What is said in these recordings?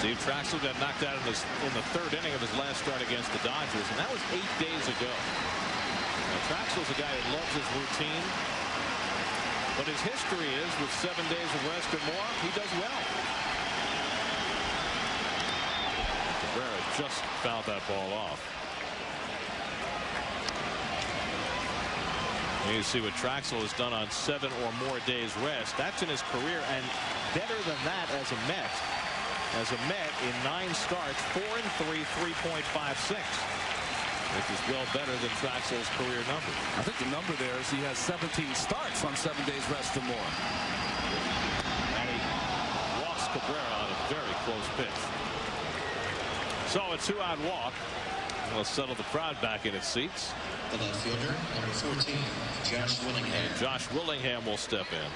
Steve Traxel got knocked out in the third inning of his last start against the Dodgers, and that was 8 days ago. Now, Traxel's a guy that loves his routine, but his history is with 7 days of rest or more, he does well. Cabrera just fouled that ball off. You see what Traxel has done on 7 or more days rest. That's in his career, and better than that as a Met. As a Met in 9 starts, 4-3, 3.56. Which is well better than Traxel's career number. I think the number there is he has 17 starts on 7 days rest or more. And he walks Cabrera on a very close pitch. So a 2-out walk. We'll settle the crowd back in its seats. The left fielder, number 14, Josh Willingham. And Josh Willingham will step in.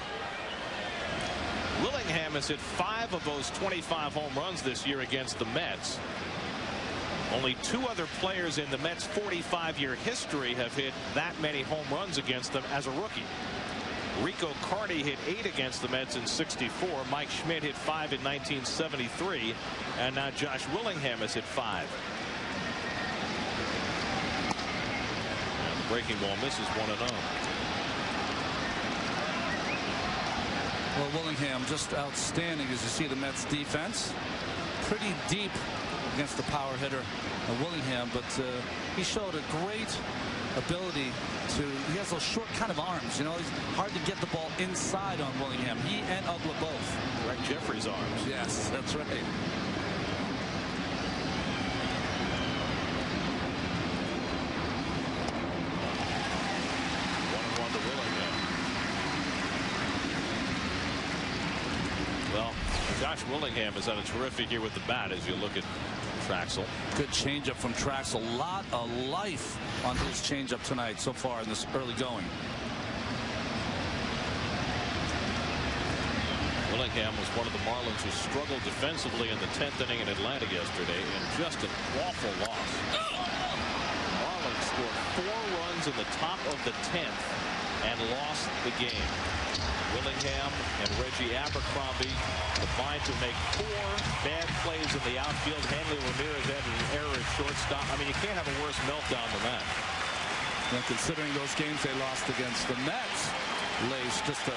Willingham has hit 5 of those 25 home runs this year against the Mets. Only 2 other players in the Mets' 45-year history have hit that many home runs against them as a rookie. Rico Carty hit 8 against the Mets in '64. Mike Schmidt hit 5 in 1973. And now Josh Willingham has hit 5. Breaking ball misses 1-0. Well, Willingham just outstanding as you see the Mets defense. Pretty deep against the power hitter Willingham, but he showed a great ability to, he has those short kind of arms, you know, he's hard to get the ball inside on Willingham. He and Ugla both. Greg Jeffrey's arms. Yes, that's right. Josh Willingham has had a terrific year with the bat as you look at Traxel. Good changeup from Traxel. A lot of life on his changeup tonight so far in this early going. Willingham was one of the Marlins who struggled defensively in the 10th inning in Atlanta yesterday, and just an awful loss. Marlins scored 4 runs in the top of the 10th and lost the game. Willingham and Reggie Abercrombie combined to make 4 bad plays in the outfield. Hanley Ramirez had an error at shortstop. I mean, you can't have a worse meltdown than that. And considering those games they lost against the Mets, lays just a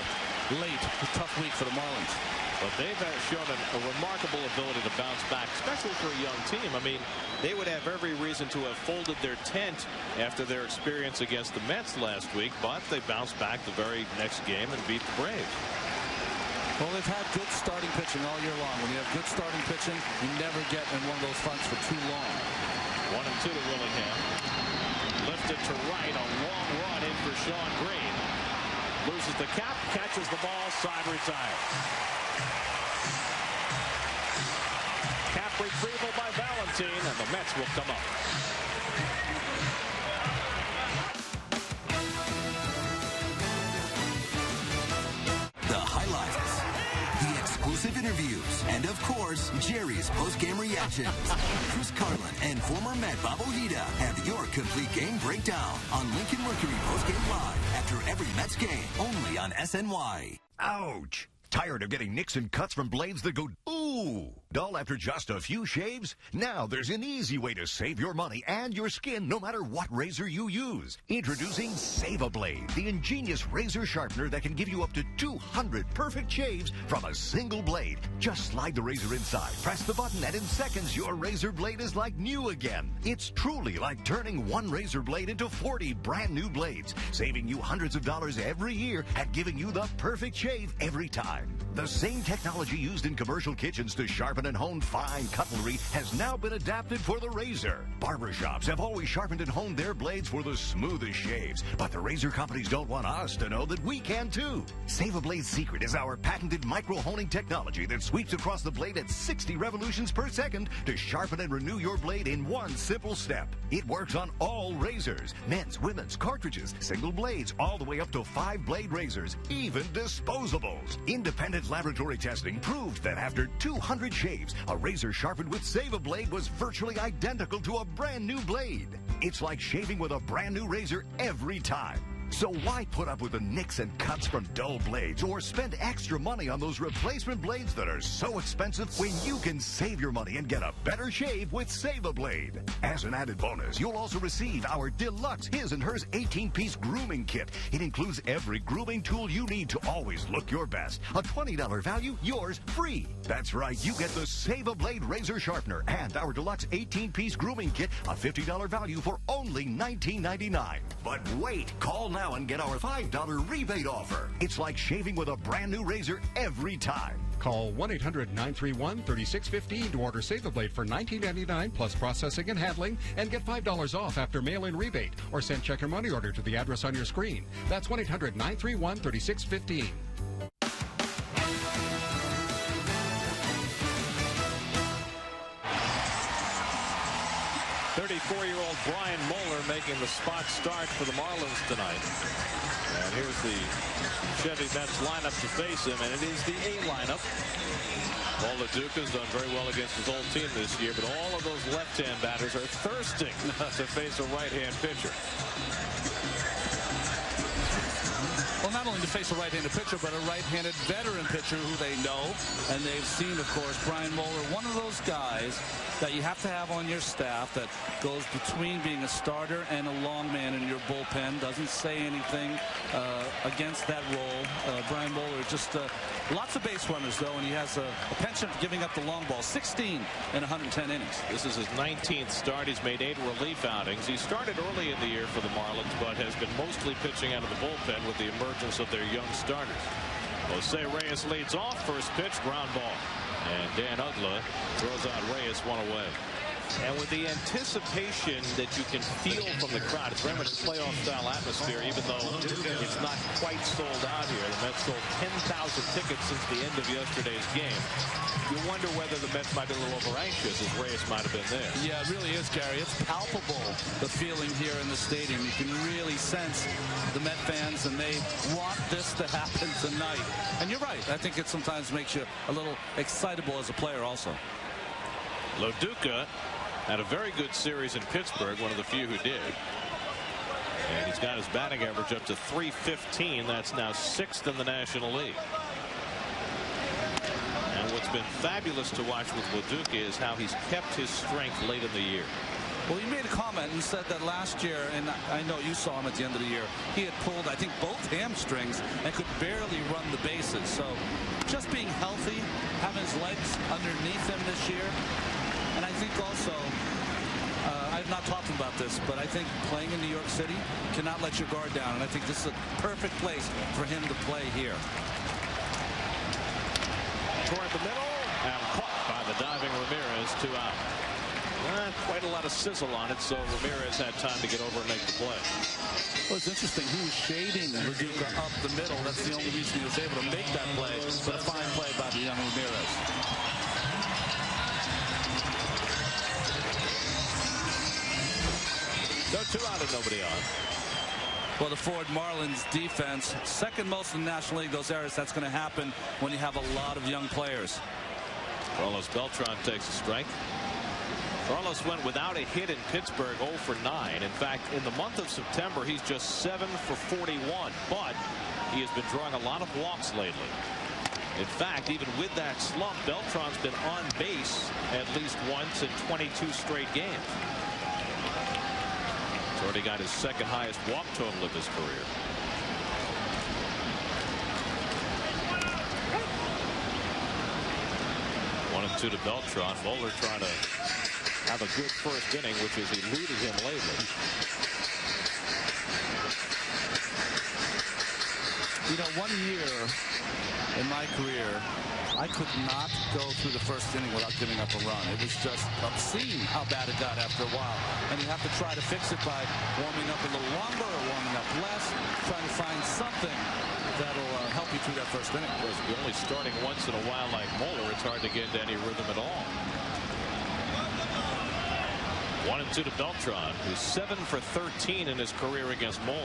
tough week for the Marlins. But they've shown a remarkable ability to bounce back, especially for a young team. I mean, they would have every reason to have folded their tent after their experience against the Mets last week, but they bounced back the very next game and beat the Braves. Well, they've had good starting pitching all year long. When you have good starting pitching, you never get in one of those fronts for too long. 1-2 to Willingham. Lifted to right, a long run in for Sean Green. Loses the cap, catches the ball, side retires. Cap retrieval by Valentine, and the Mets will come up. The highlights, the exclusive interviews, and of course, Jerry's post-game reactions. Chris Carlin and former Met Bob Ojeda have your complete game breakdown on Lincoln Mercury Post-Game Live after every Mets game, only on SNY. Ouch! Tired of getting nicks and cuts from blades that go ooh dull after just a few shaves? Now there's an easy way to save your money and your skin no matter what razor you use. Introducing Save-A-Blade, the ingenious razor sharpener that can give you up to 200 perfect shaves from a single blade. Just slide the razor inside, press the button, and in seconds your razor blade is like new again. It's truly like turning one razor blade into 40 brand new blades, saving you hundreds of dollars every year and giving you the perfect shave every time. The same technology used in commercial kitchens to sharpen and hone fine cutlery has now been adapted for the razor. Barbershops have always sharpened and honed their blades for the smoothest shaves, but the razor companies don't want us to know that we can too. Save-A-Blade's secret is our patented micro-honing technology that sweeps across the blade at 60 revolutions per second to sharpen and renew your blade in one simple step. It works on all razors, men's, women's, cartridges, single blades, all the way up to 5-blade razors, even disposables. Independent laboratory testing proved that after 200 shaves, a razor sharpened with Save-A-Blade was virtually identical to a brand new blade. It's like shaving with a brand new razor every time. So why put up with the nicks and cuts from dull blades or spend extra money on those replacement blades that are so expensive when you can save your money and get a better shave with Save-A-Blade? As an added bonus, you'll also receive our deluxe His and Hers 18-piece grooming kit. It includes every grooming tool you need to always look your best. A $20 value, yours free. That's right, you get the Save-A-Blade razor sharpener and our deluxe 18-piece grooming kit, a $50 value for only $19.99. But wait, call now and get our $5 rebate offer. It's like shaving with a brand new razor every time. Call 1-800-931-3615 to order Save-A-Blade for $19.99 plus processing and handling and get $5 off after mail-in rebate, or send check or money order to the address on your screen. That's 1-800-931-3615. 34-year-old Brian Moeller making the spot start for the Marlins tonight. And here's the Chevy Mets lineup to face him, and it is the A lineup. Paul LaDuca's done very well against his old team this year, but all of those left-hand batters are thirsting to face a right-hand pitcher. Well, not only to face a right-handed pitcher, but a right-handed veteran pitcher who they know, and they've seen, of course, Brian Moeller, one of those guys that you have to have on your staff that goes between being a starter and a long man in your bullpen, doesn't say anything against that role. Brian Moeller just lots of base runners, though, and he has a penchant for giving up the long ball, 16 in 110 innings. This is his 19th start. He's made 8 relief outings. He started early in the year for the Marlins, but has been mostly pitching out of the bullpen with the emergence of their young starters. Jose Reyes leads off. First pitch, ground ball. And Dan Ugla throws out Reyes, one away. And with the anticipation that you can feel from the crowd, it's very much a playoff-style atmosphere, even though it's not quite sold out here. The Mets sold 10,000 tickets since the end of yesterday's game. You wonder whether the Mets might be a little over-anxious, as Reyes might have been there. Yeah, it really is, Gary. It's palpable, the feeling here in the stadium. You can really sense the Met fans, and they want this to happen tonight. And you're right. I think it sometimes makes you a little excitable as a player also. LaDuca had a very good series in Pittsburgh, one of the few who did. And he's got his batting average up to .315. That's now 6th in the National League. And what's been fabulous to watch with LaDuca is how he's kept his strength late in the year. Well, you made a comment and said that last year, and I know you saw him at the end of the year, he had pulled, I think, both hamstrings and could barely run the bases. So just being healthy, having his legs underneath him this year. And I think also, I've not talked about this, but I think playing in New York City cannot let your guard down. And I think this is a perfect place for him to play here. Toward the middle, and caught by the diving Ramirez, 2 out. Quite a lot of sizzle on it, so Ramirez had time to get over and make the play. Well, it's interesting. He was shading LaDuca up the middle. That's the only reason he was able to make that play. But a fine play by the young Ramirez. So 2 out and nobody on. Well, the Ford Marlins defense, second most in the National League. Those errors, that's going to happen when you have a lot of young players. Carlos Beltran takes a strike. Carlos went without a hit in Pittsburgh, 0 for 9. In fact, in the month of September, he's just 7 for 41. But he has been drawing a lot of walks lately. In fact, even with that slump, Beltran's been on base at least once in 22 straight games. He's already got his second highest walk total of his career. One and 2 to Beltran. Moeller trying to have a good first inning, which has eluded him lately. You know, one year in my career, I could not go through the first inning without giving up a run. It was just obscene how bad it got after a while. And you have to try to fix it by warming up a little longer or warming up less, trying to find something that'll help you through that first inning. Because if you're only starting once in a while like Moeller, it's hard to get into any rhythm at all. 1 and 2 to Beltran, who's 7 for 13 in his career against Moeller.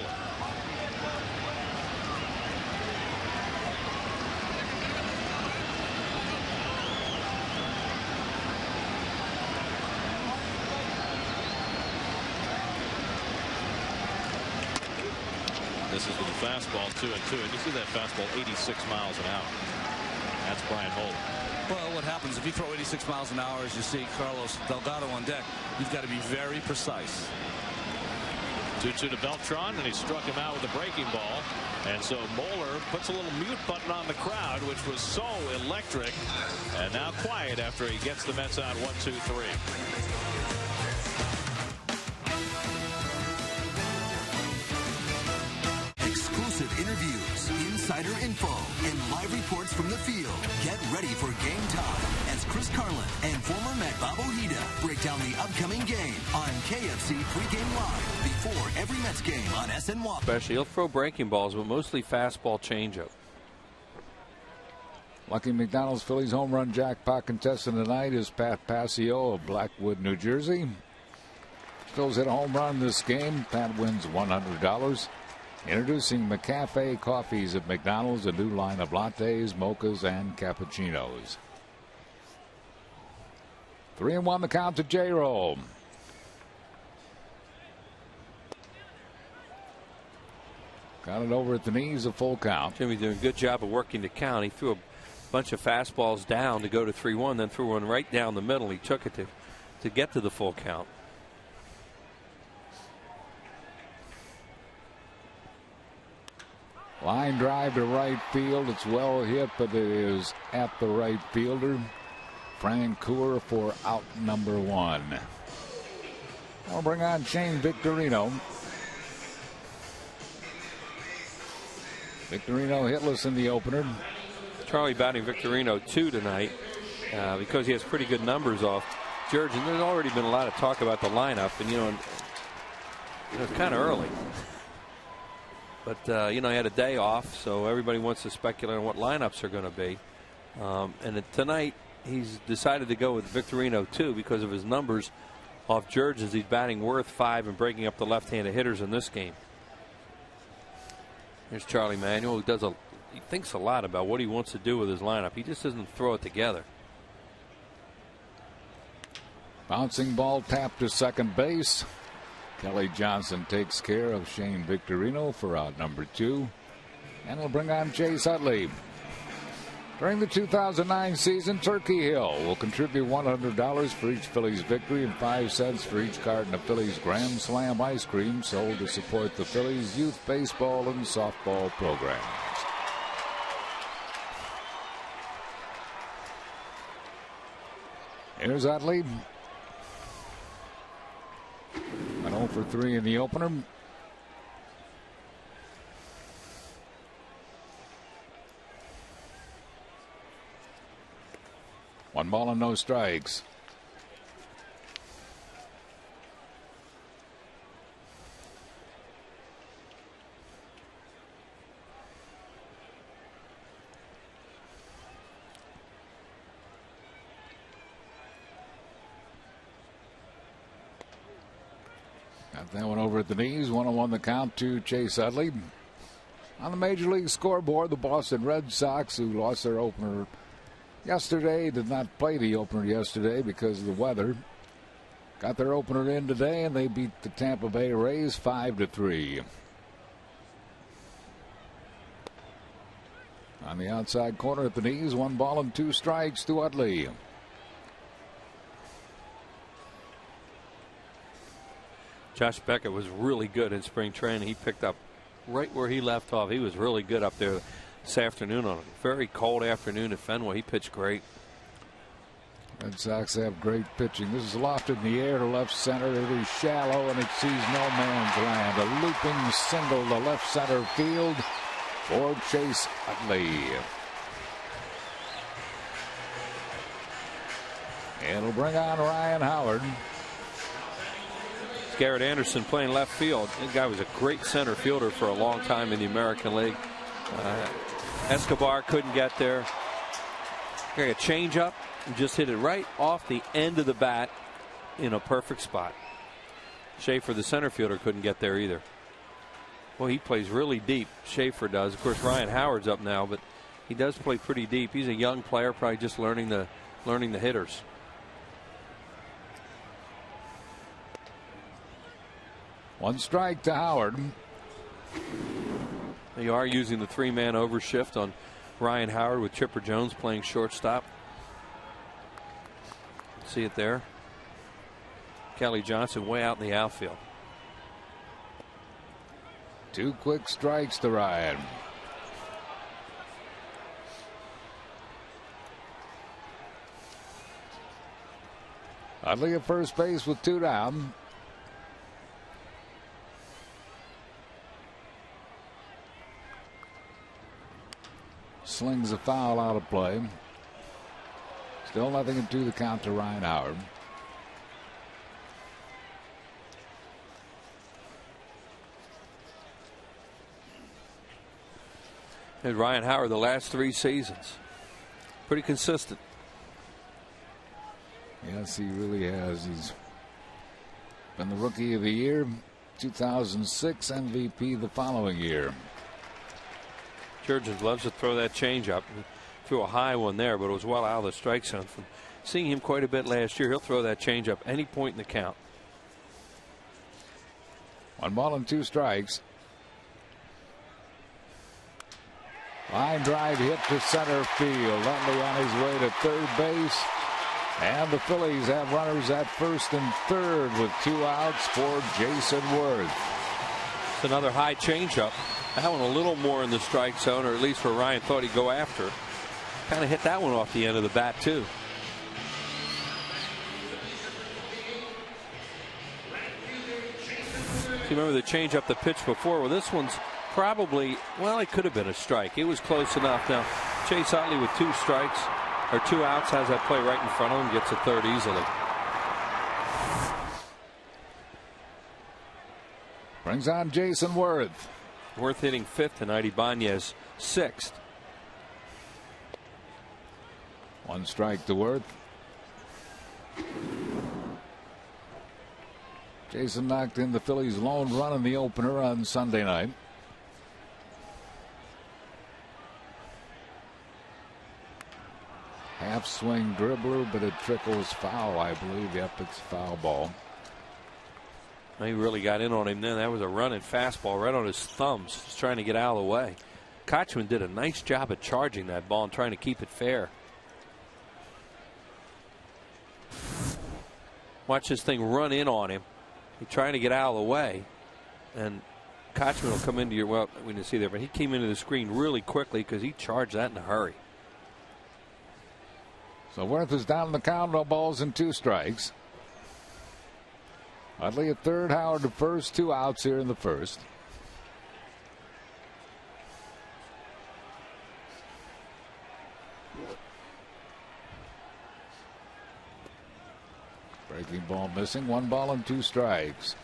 The misses with the fastball 2-2. And you see that fastball 86 miles an hour. That's Brian Moeller. Well, what happens if you throw 86 miles an hour, as you see Carlos Delgado on deck, you've got to be very precise. 2-2 to Beltran, and he struck him out with a breaking ball. And so Moeller puts a little mute button on the crowd, which was so electric. And now quiet after he gets the Mets out 1-2-3. Interviews, insider info, and live reports from the field. Get ready for game time as Chris Carlin and former Met Bob Ojeda break down the upcoming game on KFC Pregame Live before every Mets game on SNY. Especially, he'll throw breaking balls, but mostly fastball changeup. Lucky McDonald's Phillies home run jackpot contestant tonight is Pat Passio of Blackwood, New Jersey. Phillies hit a home run this game. Pat wins $100. Introducing McCafe Coffees at McDonald's, a new line of lattes, mochas, and cappuccinos. 3-1 the count to J-Roll. Got it over at the knees, a full count. Jimmy doing a good job of working the count. He threw a bunch of fastballs down to go to 3-1, then threw one right down the middle. He took it to get to the full count. Line drive to right field. It's well hit, but it is at the right fielder. Francoeur for out number 1. I'll bring on Shane Victorino. Victorino hitless in the opener. Charlie batting Victorino 2 tonight because he has pretty good numbers off George. And there's already been a lot of talk about the lineup, and it's kind of early. But, he had a day off, so everybody wants to speculate on what lineups are going to be. And tonight, he's decided to go with Victorino, too, because of his numbers off George as he's batting worth 5 and breaking up the left-handed hitters in this game. Here's Charlie Manuel, who he thinks a lot about what he wants to do with his lineup. He just doesn't throw it together. Bouncing ball tapped to second base. Kelly Johnson takes care of Shane Victorino for out number 2. And we'll bring on Chase Utley. During the 2009 season, Turkey Hill will contribute $100 for each Phillies victory and 5 cents for each carton of Phillies Grand Slam ice cream sold to support the Phillies youth baseball and softball programs. Here's Utley. 0 for 3 in the opener. One ball and no strikes. Got that one over at the knees. 1-1 the count to Chase Utley. On the Major League scoreboard, the Boston Red Sox, who lost their opener yesterday, did not play the opener yesterday because of the weather. Got their opener in today, and they beat the Tampa Bay Rays 5-3. On the outside corner at the knees, 1 ball and 2 strikes to Utley. Josh Beckett was really good in spring training. He picked up right where he left off. He was really good up there this afternoon on a very cold afternoon at Fenway. He pitched great. Red Sox have great pitching. This is lofted in the air to left center. It is shallow and it sees no man's land. A looping single to left center field for Chase Utley. It'll bring on Ryan Howard. Garrett Anderson playing left field. That guy was a great center fielder for a long time in the American League. Escobar couldn't get there. Got a changeup and just hit it right off the end of the bat in a perfect spot. Schaefer, the center fielder, couldn't get there either. Well, he plays really deep. Schaefer does. Of course, Ryan Howard's up now, but he does play pretty deep. He's a young player, probably just learning the hitters. One strike to Howard. They are using the 3-man overshift on Ryan Howard with Chipper Jones playing shortstop. See it there. Kelly Johnson way out in the outfield. 2 quick strikes to Ryan. Utley at first base with 2 down. Slings a foul out of play. Still nothing into the count to Ryan Howard. And Ryan Howard the last 3 seasons. Pretty consistent. Yes, he really has. He's been the Rookie of the Year, 2006 MVP the following year. Jurgens loves to throw that changeup. He threw a high one there, but it was well out of the strike zone. From seeing him quite a bit last year, he'll throw that changeup any point in the count. 1 ball and 2 strikes. Line drive hit to center field. Utley on his way to third base. And the Phillies have runners at first and third with 2 outs for Jason Worth. It's another high changeup. That one a little more in the strike zone, or at least where Ryan thought he'd go after. Kind of hit that one off the end of the bat, too. You remember the changeup, the pitch before? Well, this one's probably, well, it could have been a strike. It was close enough. Now, Chase Utley with 2 strikes, or 2 outs, has that play right in front of him, gets a third easily. Brings on Jason Worth. Worth hitting 5th tonight. Ibanez 6th. 1 strike to Worth. Jason knocked in the Phillies' lone run in the opener on Sunday night. Half swing dribbler, but it trickles foul, I believe. Yep, it's a foul ball. He really got in on him then. That was a running fastball right on his thumbs, just trying to get out of the way. Kochman did a nice job of charging that ball and trying to keep it fair. Watch this thing run in on him. He's trying to get out of the way. And Kochman will come into your, well, we didn't see there, but he came into the screen really quickly because he charged that in a hurry. So Worth is down in the count, no balls and 2 strikes. Utley at third, Howard to first, 2 outs here in the first. Breaking ball missing, 1 ball and 2 strikes.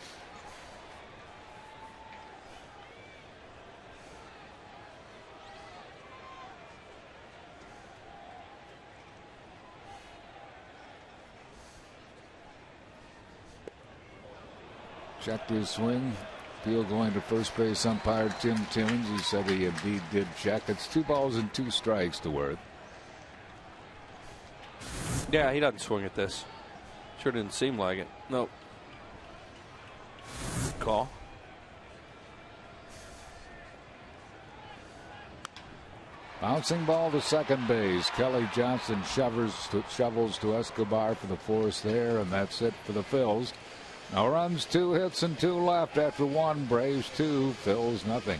Checked his swing. Peel going to first base. Umpire Tim Timmons. He said he indeed did check. It's 2 balls and 2 strikes to Worth. Yeah, he doesn't swing at this. Sure didn't seem like it. Nope. Good call. Bouncing ball to second base. Kelly Johnson shovels to Escobar for the force there, and that's it for the Phils. No runs, 2 hits, and 2 left after 1. Braves 2, Phils nothing.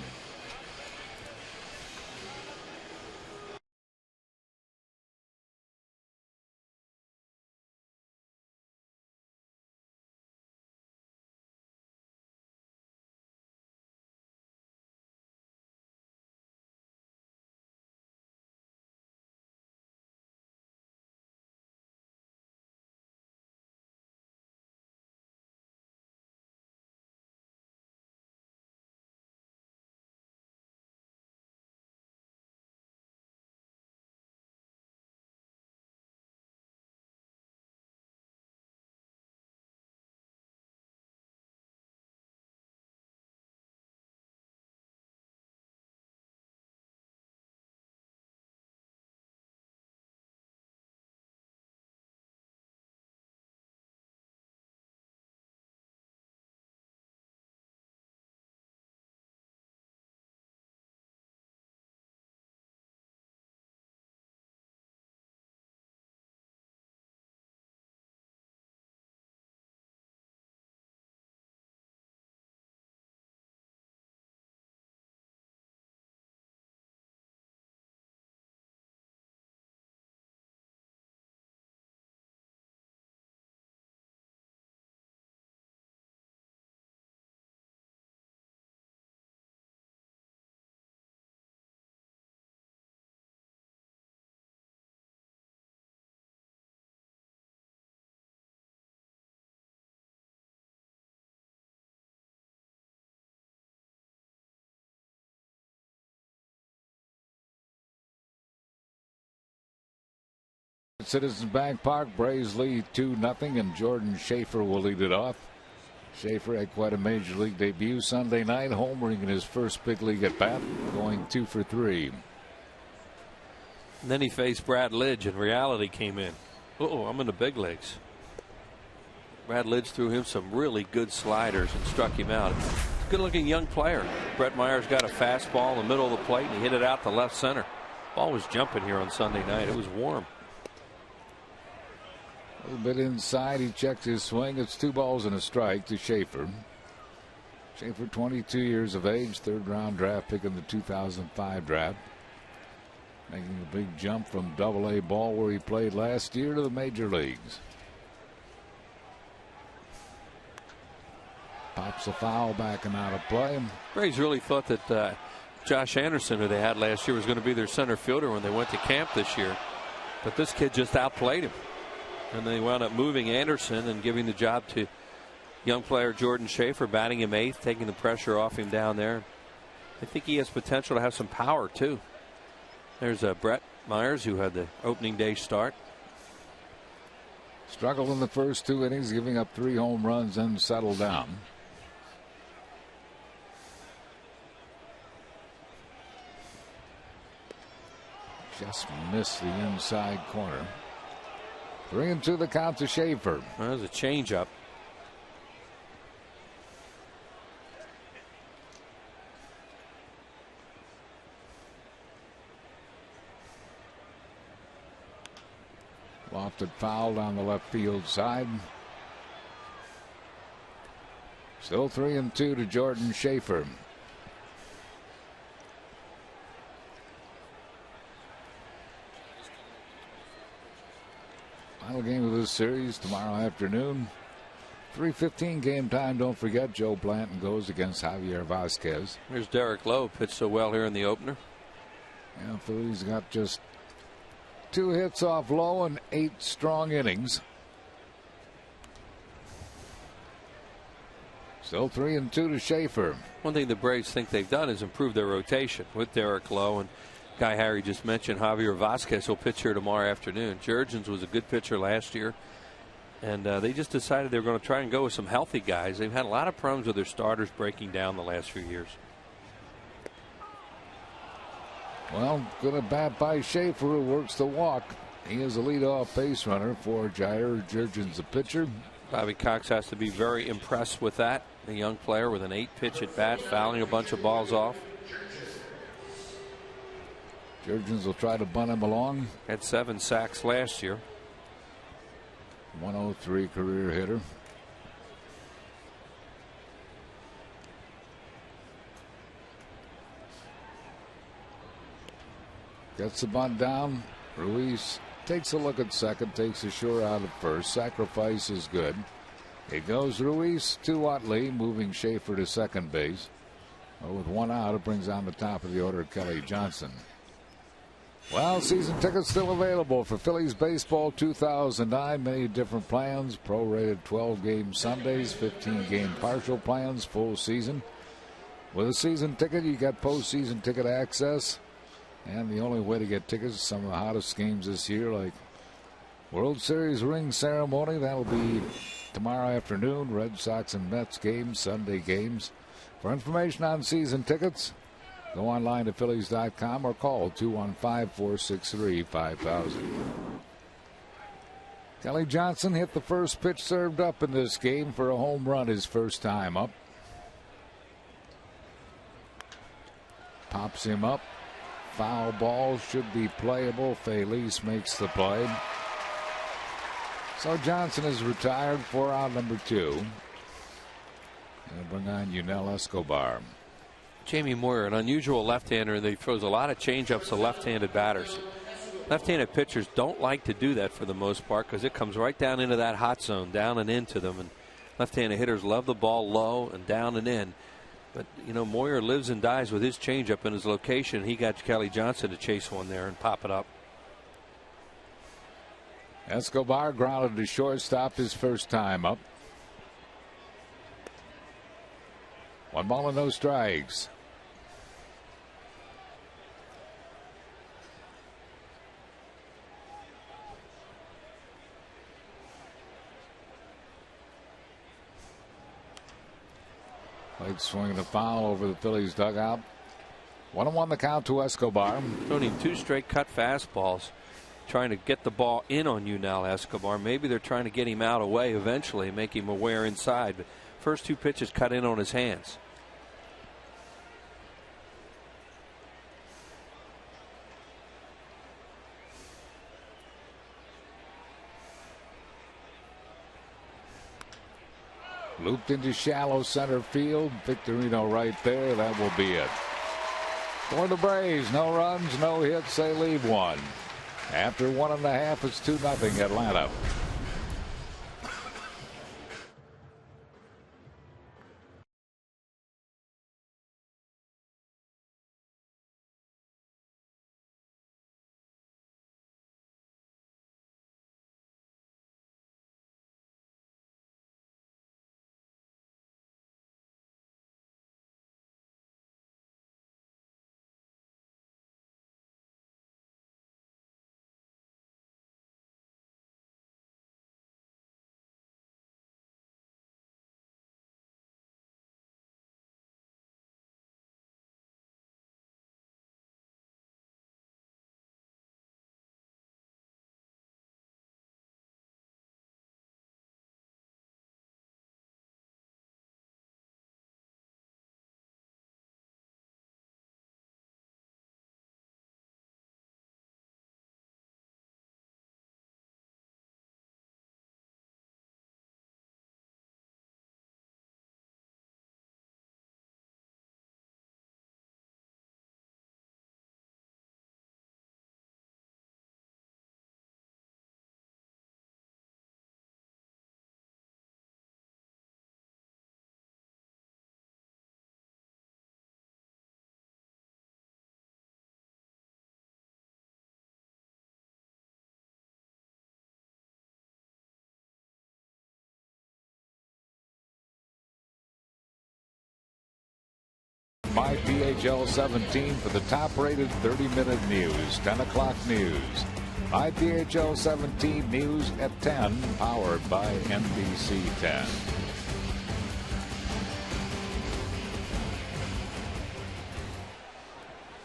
at Citizens Bank Park. Braves lead 2-0, and Jordan Schaefer will lead it off. Schaefer had quite a major league debut Sunday night, homering in his first big league at bat, going 2 for 3. And then he faced Brad Lidge, and reality came in. I'm in the big leagues. Brad Lidge threw him some really good sliders and struck him out. Good-looking young player. Brett Myers got a fastball in the middle of the plate, and he hit it out to left center. Ball was jumping here on Sunday night. It was warm. A little bit inside. He checked his swing. It's 2 balls and a strike to Schaefer. Schaefer, 22 years of age, 3rd-round draft pick in the 2005 draft. Making a big jump from Double-A ball where he played last year to the major leagues. Pops a foul back and out of play. Braves really thought that Josh Anderson, who they had last year, was going to be their center fielder when they went to camp this year. But this kid just outplayed him. And they wound up moving Anderson and giving the job to young player Jordan Schaefer, batting him 8th, taking the pressure off him down there. I think he has potential to have some power, too. There's Brett Myers, who had the opening day start. Struggled in the first 2 innings, giving up 3 home runs and settled down. Just missed the inside corner. 3-2 the count to Schaefer. That was a changeup. Lofted foul down the left field side. Still 3-2 to Jordan Schaefer. Final game of this series tomorrow afternoon. 3:15 game time. Don't forget, Joe Blanton goes against Javier Vasquez. Here's Derek Lowe, pitched so well here in the opener. Yeah, Phillies got just 2 hits off Lowe and 8 strong innings. Still 3-2 to Schaefer. One thing the Braves think they've done is improve their rotation with Derek Lowe, and guy Harry just mentioned, Javier Vasquez, will pitch here tomorrow afternoon. Jurgens was a good pitcher last year, and they just decided they were going to try and go with some healthy guys. They've had a lot of problems with their starters breaking down the last few years. Well, good at bat by Schaefer, who works the walk. He is a leadoff base runner for Jair Jurgens, the pitcher. Bobby Cox has to be very impressed with that. A young player with an 8-pitch at bat, fouling a bunch of balls off. Jurgens will try to bunt him along. Had 7 sacks last year. 103 career hitter. Gets the bunt down. Ruiz takes a look at second, takes a sure out at first. Sacrifice is good. It goes Ruiz to Utley, moving Schaefer to second base. Well, with 1 out, it brings on the top of the order Kelly Johnson. Well, season tickets still available for Phillies baseball 2009. Many different plans. Prorated 12-game Sundays, 15-game partial plans, full season. With a season ticket, you got postseason ticket access. And the only way to get tickets to some of the hottest games this year, like World Series ring ceremony, that'll be tomorrow afternoon. Red Sox and Mets games, Sunday games. For information on season tickets, go online to Phillies.com or call 215-463-5000. Kelly Johnson hit the first pitch served up in this game for a home run his first time up. Pops him up. Foul ball, should be playable. Feliz makes the play. So Johnson is retired for out number 2. And bring on Yunel Escobar. Jamie Moyer, an unusual left-hander that throws a lot of changeups to left-handed batters. Left-handed pitchers don't like to do that for the most part because it comes right down into that hot zone, down and into them. And left-handed hitters love the ball low and down and in. But, you know, Moyer lives and dies with his changeup in his location. He got Kelly Johnson to chase one there and pop it up. Escobar grounded to shortstop his first time up. 1 ball and no strikes. Late swing and a foul over the Phillies dugout. 1-1 the count to Escobar. Throwing him 2 straight cut fastballs. Trying to get the ball in on you now, Escobar. Maybe they're trying to get him out away eventually and make him aware inside. But first 2 pitches cut in on his hands. Looped into shallow center field. Victorino right there. That will be it. For the Braves, no runs, no hits. They leave 1. After 1.5, it's 2-0 Atlanta. My PHL 17 for the top-rated 30-minute news. 10 o'clock news. My PHL 17 news at 10, powered by NBC 10.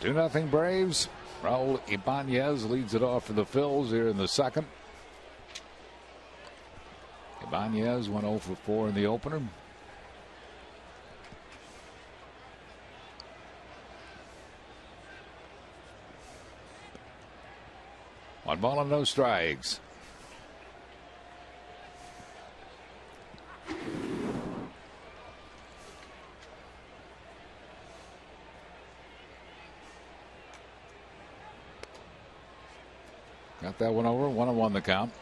Two 2-0 Braves. Raul Ibanez leads it off for the Phils here in the second. Ibanez went 0 for 4 in the opener. One ball and no strikes. Got that one over. 1-1 the count.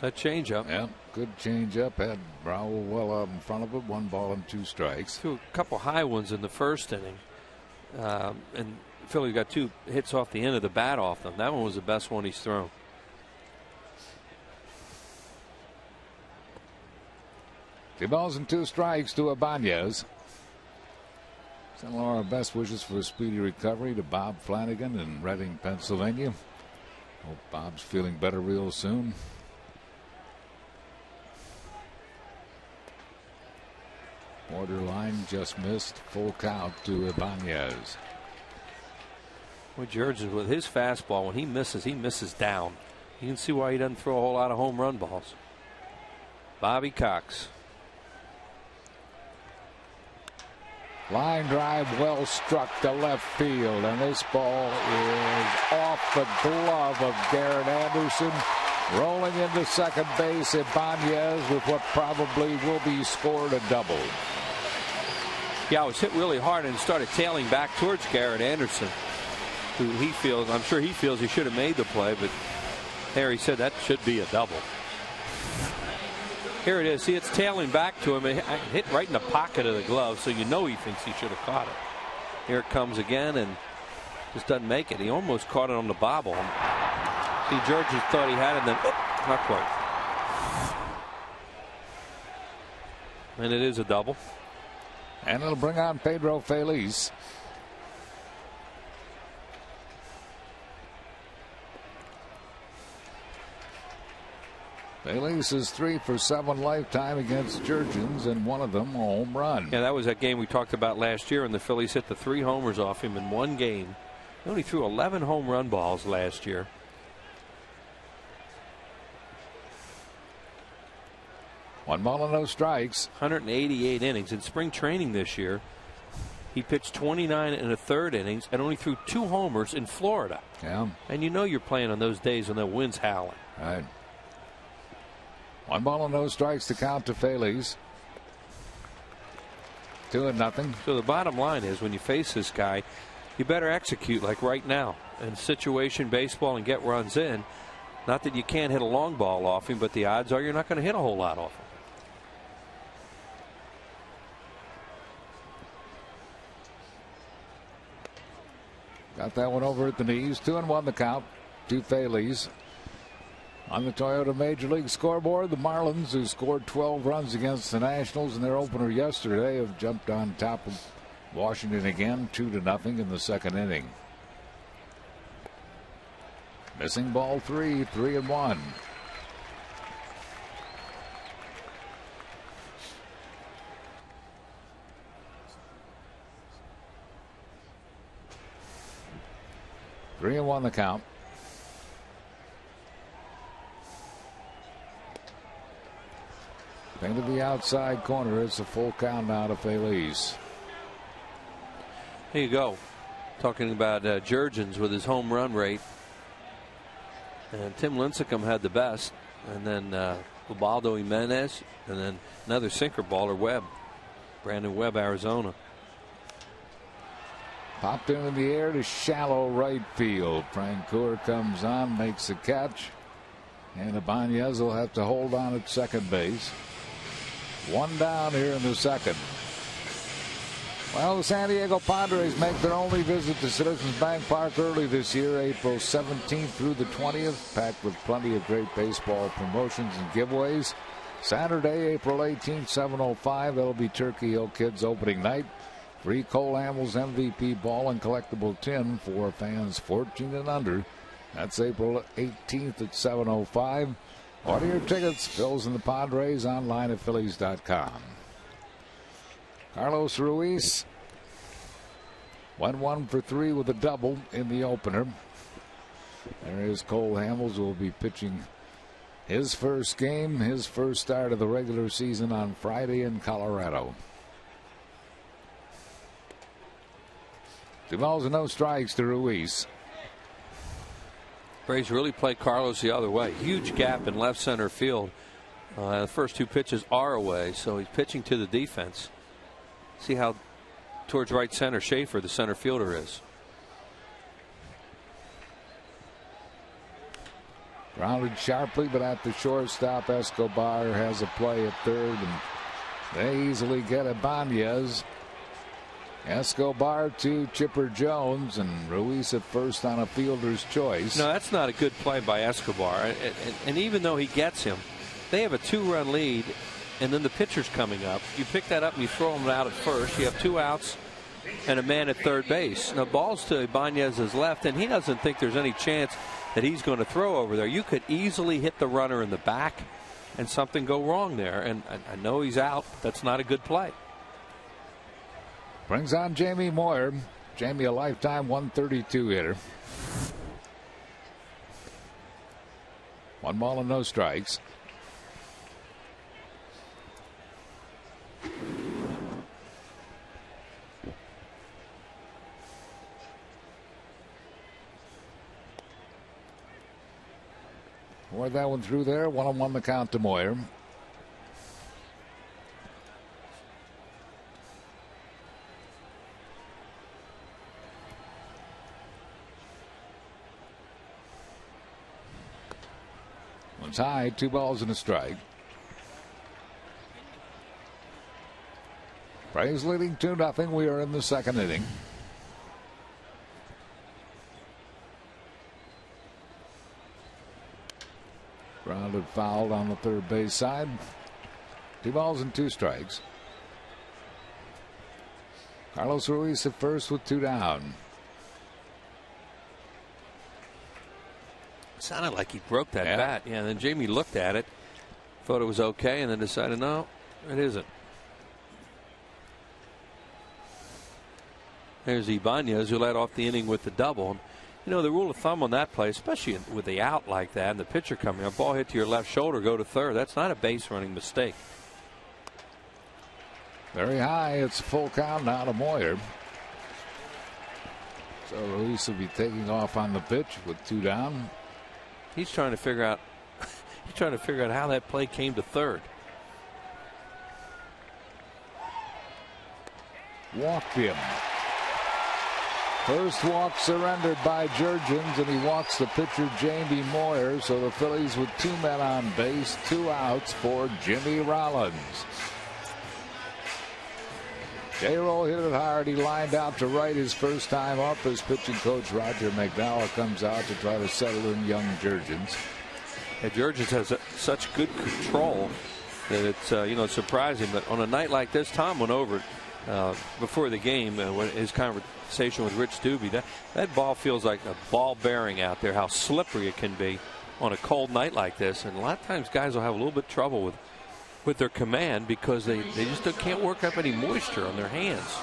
That changeup. Yeah, good changeup. Had Raul well out in front of it. 1 ball and 2 strikes. Threw a couple high ones in the first inning. And Philly got 2 hits off the end of the bat off them. That one was the best one he's thrown. 2 balls and 2 strikes to Ibanez. Send our best wishes for a speedy recovery to Bob Flanagan in Reading, Pennsylvania. Hope Bob's feeling better real soon. Borderline just missed. Full count to Ibanez. Well, Jurgens with his fastball, when he misses down. You can see why he doesn't throw a whole lot of home run balls. Bobby Cox. Line drive well struck to left field, and this ball is off the glove of Garrett Anderson. Rolling into second base, Ibanez with what probably will be scored a double. Yeah, it was hit really hard and started tailing back towards Garrett Anderson, who I'm sure he feels he should have made the play, but Harry said that should be a double. Here it is. See, it's tailing back to him. It hit right in the pocket of the glove, so you know he thinks he should have caught it. Here it comes again and just doesn't make it. He almost caught it on the bobble. See, George thought he had it, and then not quite. And it is a double. And it'll bring on Pedro Feliz. Feliz is 3 for 7 lifetime against Jurgens, and one of them a home run. Yeah, that was that game we talked about last year, and the Phillies hit the 3 homers off him in one game. He only threw 11 home run balls last year. One ball and no strikes. 188 innings. In spring training this year, he pitched 29 1/3 innings and only threw 2 homers in Florida. Yeah. And you know you're playing on those days when the wind's howling. Right. 1 ball and no strikes to count to Feliz. 2-0. So the bottom line is, when you face this guy, you better execute like right now in situation baseball and get runs in. Not that you can't hit a long ball off him, but the odds are you're not going to hit a whole lot off him. Got that one over at the knees. 2-1 the count to Feliz. On the Toyota Major League scoreboard, the Marlins, who scored 12 runs against the Nationals in their opener yesterday, have jumped on top of Washington again, 2-0 in the second inning. Missing ball 3, 3-1. Three and 1 the count. Into the outside corner. It's a full count now to Feliz. Here you go. Talking about Jurgens with his home run rate. And Tim Lincecum had the best. And then Ubaldo Jimenez. And then another sinker baller, Webb. Brandon Webb, Arizona. Popped in the air to shallow right field. Francoeur comes on, makes the catch. And Ibanez will have to hold on at second base. 1 down here in the second. Well, the San Diego Padres make their only visit to Citizens Bank Park early this year, April 17th through the 20th, packed with plenty of great baseball promotions and giveaways. Saturday, April 18th, 7:05, that'll be Turkey Hill Kids opening night. Free Cole Hamels MVP ball and collectible tin for fans 14 and under. That's April 18th at 7:05. Order your tickets, Phils and the Padres, online at Phillies.com. Carlos Ruiz went 1 for 3 with a double in the opener. There is Cole Hamels, who will be pitching his first game, his first start of the regular season on Friday in Colorado. 2 balls and no strikes to Ruiz. Braves really play Carlos the other way. Huge gap in left center field. The first 2 pitches are away, so he's pitching to the defense. See how towards right center Schaefer, the center fielder, is. Grounded sharply, but at the shortstop, Escobar has a play at third, and they easily get Ibanez. Escobar to Chipper Jones, and Ruiz at first on a fielder's choice. No, that's not a good play by Escobar. And even though he gets him, they have a 2-run lead, and then the pitcher's coming up. You pick that up and you throw him out at first. You have 2 outs and a man at third base. Now, ball's to Ibanez's left, and he doesn't think there's any chance that he's going to throw over there. You could easily hit the runner in the back and something go wrong there. And I know he's out. That's not a good play. Brings on Jamie Moyer. Jamie, a lifetime 132 hitter. 1 ball and no strikes. Wore that one through there. 1-1 the count to Moyer. One's high, 2 balls and a strike. Braves leading 2-0. We are in the second inning. Grounded fouled on the third base side. 2 balls and 2 strikes. Carlos Ruiz at first with 2 down. Sounded like he broke that bat. Yeah, and then Jamie looked at it, thought it was okay, and then decided, no, it isn't. There's Ibanez, who led off the inning with the double. You know, the rule of thumb on that play, especially with the out like that and the pitcher coming up, ball hit to your left shoulder, go to third. That's not a base running mistake. Very high. It's a full count now to Moyer. So Ruiz will be taking off on the pitch with 2 down. He's trying to figure out how that play came to third. Walked him. First walk surrendered by Jurgens, and he walks the pitcher Jamie Moyer. So the Phillies with 2 men on base, 2 outs for Jimmy Rollins. J-Roll hit it hard. He lined out to right his first time up as pitching coach Roger McDowell comes out to try to settle in young Jurgens. And Jurgens has such good control that it's surprising. But on a night like this, Tom went over it before the game when his conversation with Rich Doobie. That ball feels like a ball bearing out there. How slippery it can be on a cold night like this, and a lot of times guys will have a little bit of trouble with their command because they just can't work up any moisture on their hands.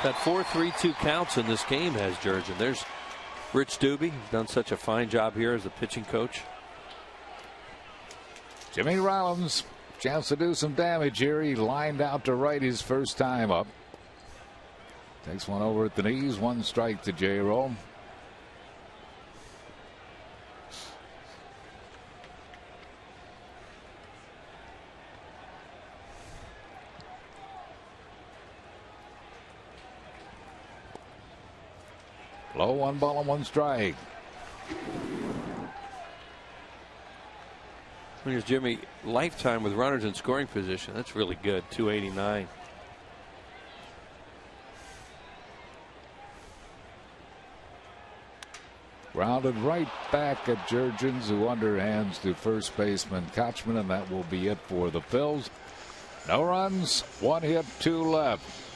That 4-3-2 counts in this game has Jurgens. There's Rich Doobie, who's done such a fine job here as the pitching coach. Jimmy Rollins, chance to do some damage here. He lined out to right his first time up. Takes one over at the knees. 1 strike to J-Roll. Low, 1 ball and 1 strike. Here's Jimmy, lifetime with runners in scoring position. That's really good. 289. Grounded right back at Jurgens, who underhands to first baseman Kochman, and that will be it for the Phils. No runs, 1 hit, 2 left.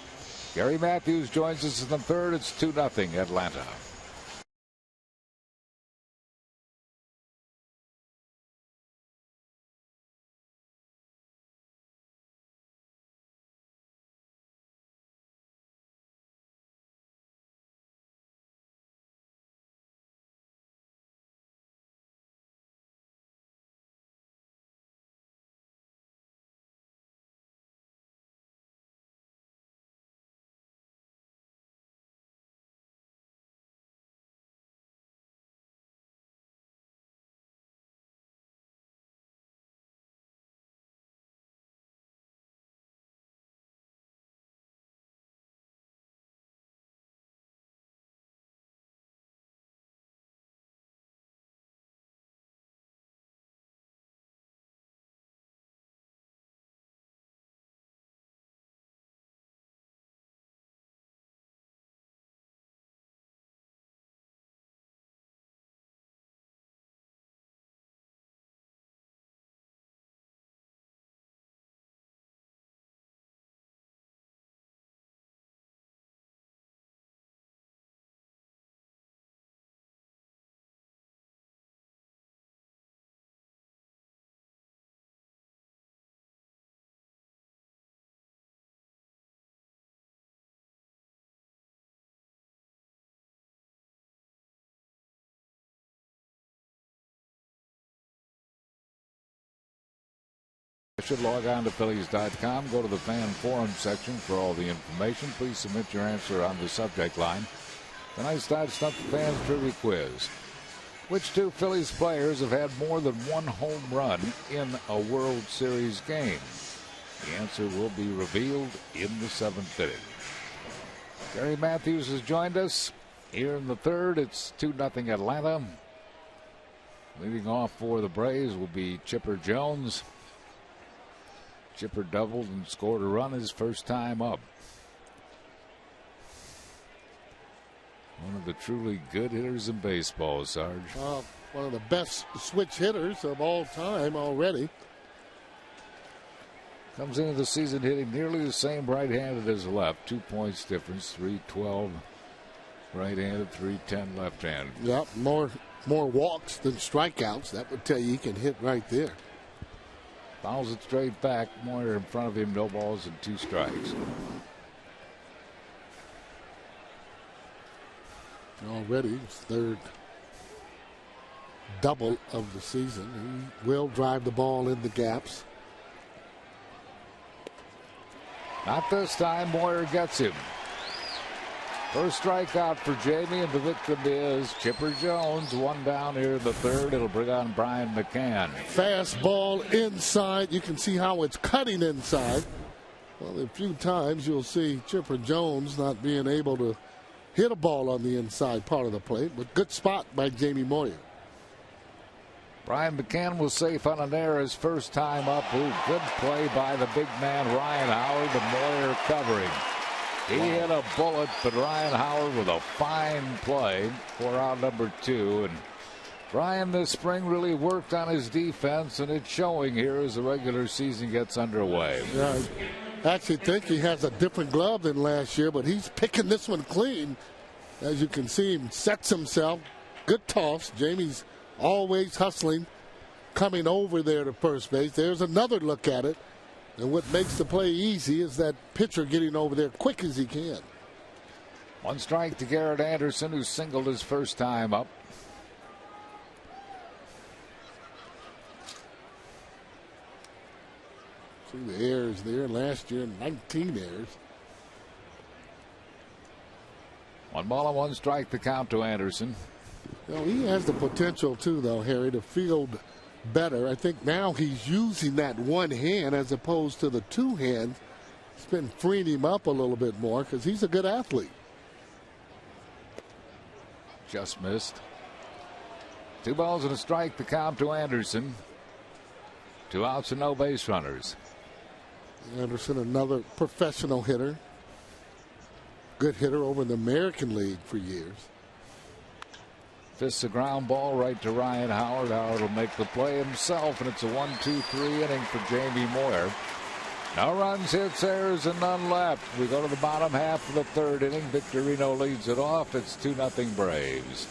Gary Matthews joins us in the third. It's 2-0 Atlanta. Should log on to Phillies.com. Go to the fan forum section for all the information. Please submit your answer on the subject line. Tonight's Stump the Fans Trivia Quiz. Which 2 Phillies players have had more than 1 home run in a World Series game? The answer will be revealed in the 7th inning. Gary Matthews has joined us here in the third. It's 2-0 Atlanta. Leading off for the Braves will be Chipper Jones. Chipper doubled and scored a run his first time up. One of the truly good hitters in baseball, Sarge. One of the best switch hitters of all time already. Comes into the season hitting nearly the same right-handed as left. 2 points difference, 312 right-handed, 310 left-handed. Yep, more walks than strikeouts. That would tell you he can hit right there. Fouls it straight back. Moyer in front of him, no balls and 2 strikes. Already his third double of the season. He will drive the ball in the gaps. Not this time. Moyer gets him. First strikeout for Jamie, and the victim is Chipper Jones. 1 down here in the third. It'll bring on Brian McCann. Fastball inside. You can see how it's cutting inside. Well, a few times you'll see Chipper Jones not being able to hit a ball on the inside part of the plate, but good spot by Jamie Moyer. Brian McCann was safe on an error his first time up. Ooh, good play by the big man Ryan Howard, the Moyer covering. He hit a bullet, but Ryan Howard with a fine play for out number 2. And Brian this spring really worked on his defense, and it's showing here as the regular season gets underway. Yeah, I actually think he has a different glove than last year, but he's picking this one clean. As you can see, he sets himself. Good toss. Jamie's always hustling, coming over there to first base. There's another look at it. And what makes the play easy is that pitcher getting over there quick as he can. 1 strike to Garrett Anderson, who singled his first time up. See the errors there. Last year, 19 errors. 1 ball and 1 strike to count to Anderson. You know, he has the potential, too, though, Harry, to field better. I think now he's using that one hand as opposed to the 2 hands. It's been freeing him up a little bit more because he's a good athlete. Just missed. 2 balls and a strike to count to Anderson. 2 outs and no base runners. Anderson, another professional hitter. Good hitter over in the American League for years. Fists a ground ball right to Ryan Howard. Howard will make the play himself, and it's a 1-2-3 inning for Jamie Moyer. No runs, hits, errors, and none left. We go to the bottom half of the third inning. Victorino leads it off. It's 2-0 Braves.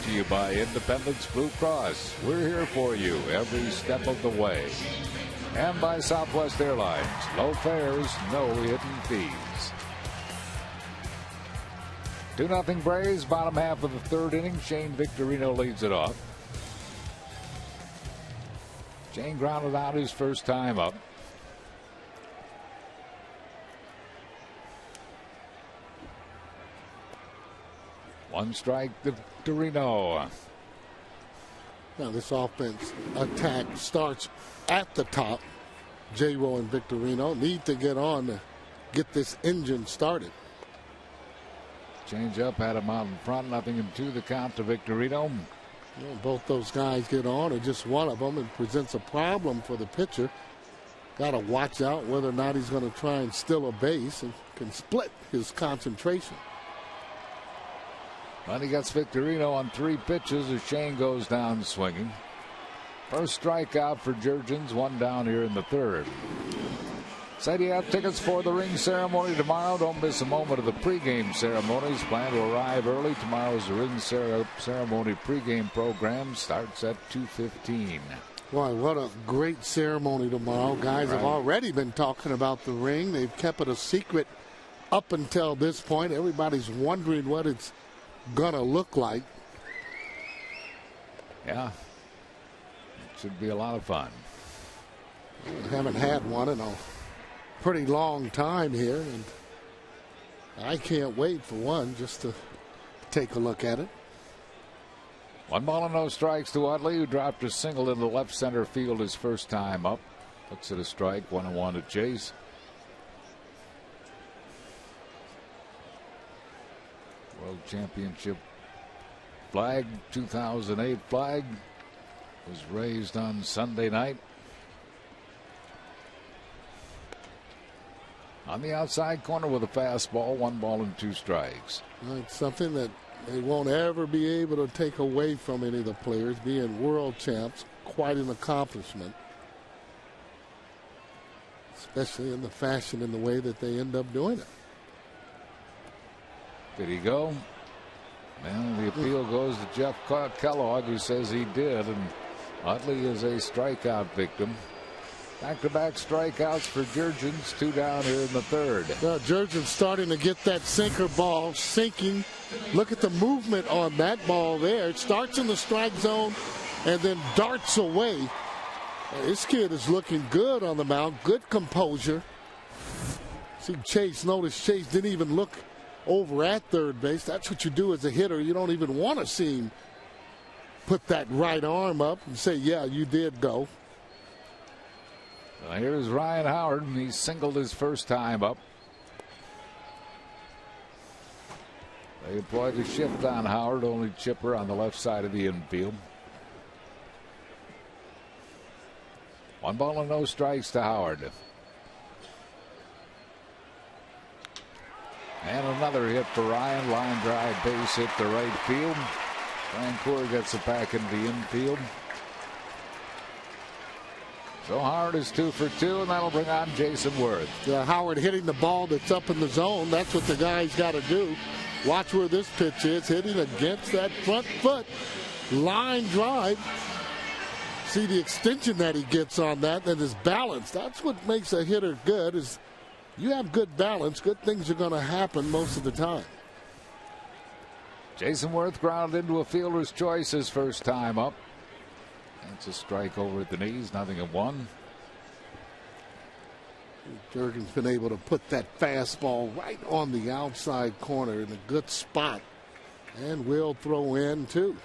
To you by Independence Blue Cross. We're here for you every step of the way. And by Southwest Airlines. Low fares, no hidden fees. 2-0 Braves, bottom half of the third inning. Shane Victorino leads it off. Shane grounded out his first time up. One strike to Victorino. Now this offense attack starts at the top. J-Ro and Victorino need to get on to get this engine started. Change up, had him out in front, 0-2 the count to Victorino. You know, both those guys get on, and just one of them, and presents a problem for the pitcher. Got to watch out whether or not he's going to try and steal a base and can split his concentration. Well, he gets Victorino on 3 pitches as Shane goes down swinging. First strikeout for Jurgens, 1 down here in the 3rd. Said you have tickets for the ring ceremony tomorrow. Don't miss a moment of the pregame ceremonies. Plan to arrive early. Tomorrow's ring ceremony pregame program starts at 2:15. Boy, what a great ceremony tomorrow. Guys have already been talking about the ring. They've kept it a secret up until this point. Everybody's wondering what it's going to look like. Yeah. It should be a lot of fun. We haven't had one in a pretty long time here, and I can't wait for one just to take a look at it. 1 ball and no strikes to Utley, who dropped a single in the left center field his first time up. Looks at a strike, 1-1 to Chase. World Championship flag, 2008 flag, was raised on Sunday night. On the outside corner with a fastball, 1 ball and 2 strikes. It's something that they won't ever be able to take away from any of the players. Being world champs, quite an accomplishment. Especially in the fashion and the way that they end up doing it. Did he go? Well, the appeal goes to Jeff Kellogg, who says he did, and Utley is a strikeout victim. Back-to-back strikeouts for Jurgens, 2 down here in the 3rd. Jurgens starting to get that sinker ball sinking. Look at the movement on that ball there. It starts in the strike zone and then darts away. This kid is looking good on the mound. Good composure. See Chase. Notice Chase didn't even look over at third base. That's what you do as a hitter. You don't even want to see him put that right arm up and say, yeah, you did go. Well, here's Ryan Howard. He singled his first time up. They employed the shift on Howard, only chipper on the left side of the infield. 1 ball and no strikes to Howard. And another hit for Ryan. Line drive base hit to right field. Francoeur gets it back into the infield. So Howard is 2 for 2, and that'll bring on Jason Worth. Yeah, Howard hitting the ball that's up in the zone. That's what the guy's got to do. Watch where this pitch is, hitting against that front foot. Line drive. See the extension that he gets on that and his balance. That's what makes a hitter good, is you have good balance, good things are going to happen most of the time. Jason Worth grounded into a fielder's choice his first time up. That's a strike over at the knees, 0-1. Jurgens been able to put that fastball right on the outside corner in a good spot. And will throw in, too.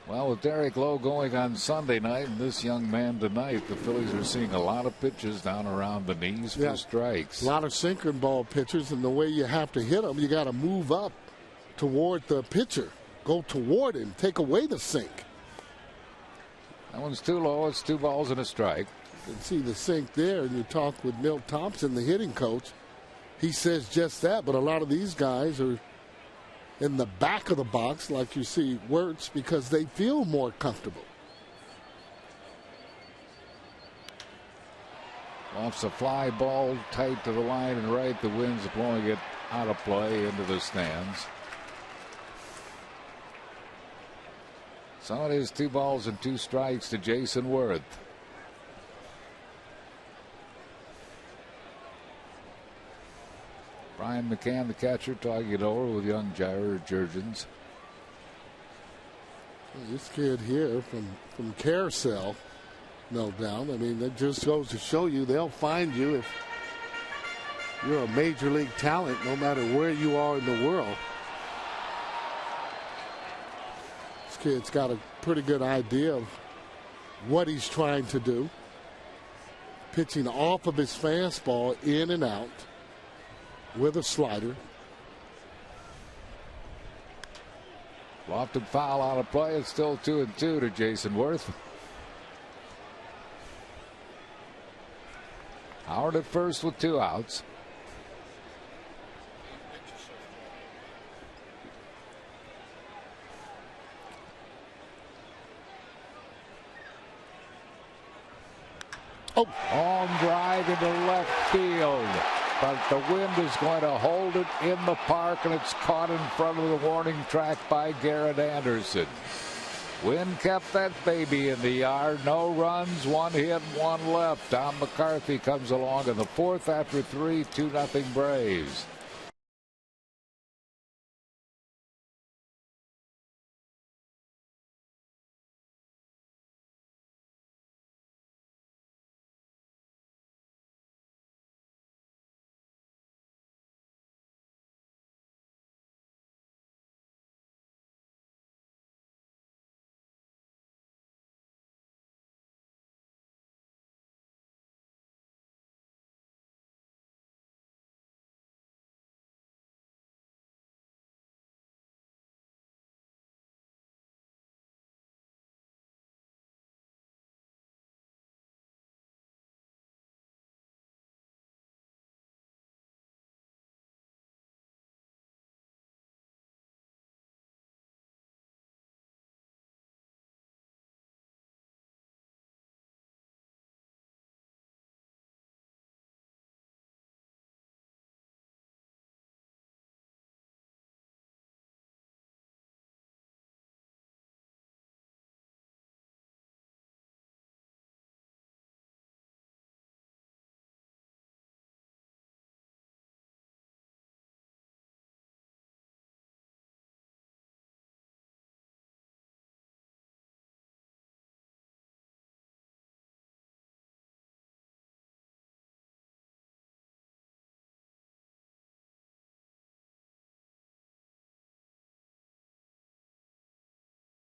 Well, with Derek Lowe going on Sunday night and this young man tonight, the Phillies are seeing a lot of pitches down around the knees for strikes. A lot of sinker ball pitchers, and the way you have to hit them, you got to move up toward the pitcher. Go toward him, take away the sink. That one's too low. It's 2 balls and a strike. You can see the sink there, and you talk with Milt Thompson, the hitting coach. He says just that, but a lot of these guys are in the back of the box, like you see Wirtz, because they feel more comfortable. Offs a fly ball tight to the line and right. The wind's blowing it out of play into the stands. So it is 2 balls and 2 strikes to Jason Worth. Brian McCann, the catcher, talking it over with young Jair Jurgens. This kid here from Carousel, no doubt. I mean, that just goes to show you they'll find you if you're a major league talent, no matter where you are in the world. Kid's got a pretty good idea of what he's trying to do. Pitching off of his fastball, in and out with a slider. Lofted foul on a play. It's still 2-2 to Jason Worth. Howard at first with 2 outs. Long drive into left field. But the wind is going to hold it in the park, and it's caught in front of the warning track by Garrett Anderson. Wind kept that baby in the yard. No runs, 1 hit, 1 left. Tom McCarthy comes along in the 4th after 3, 2-0 Braves.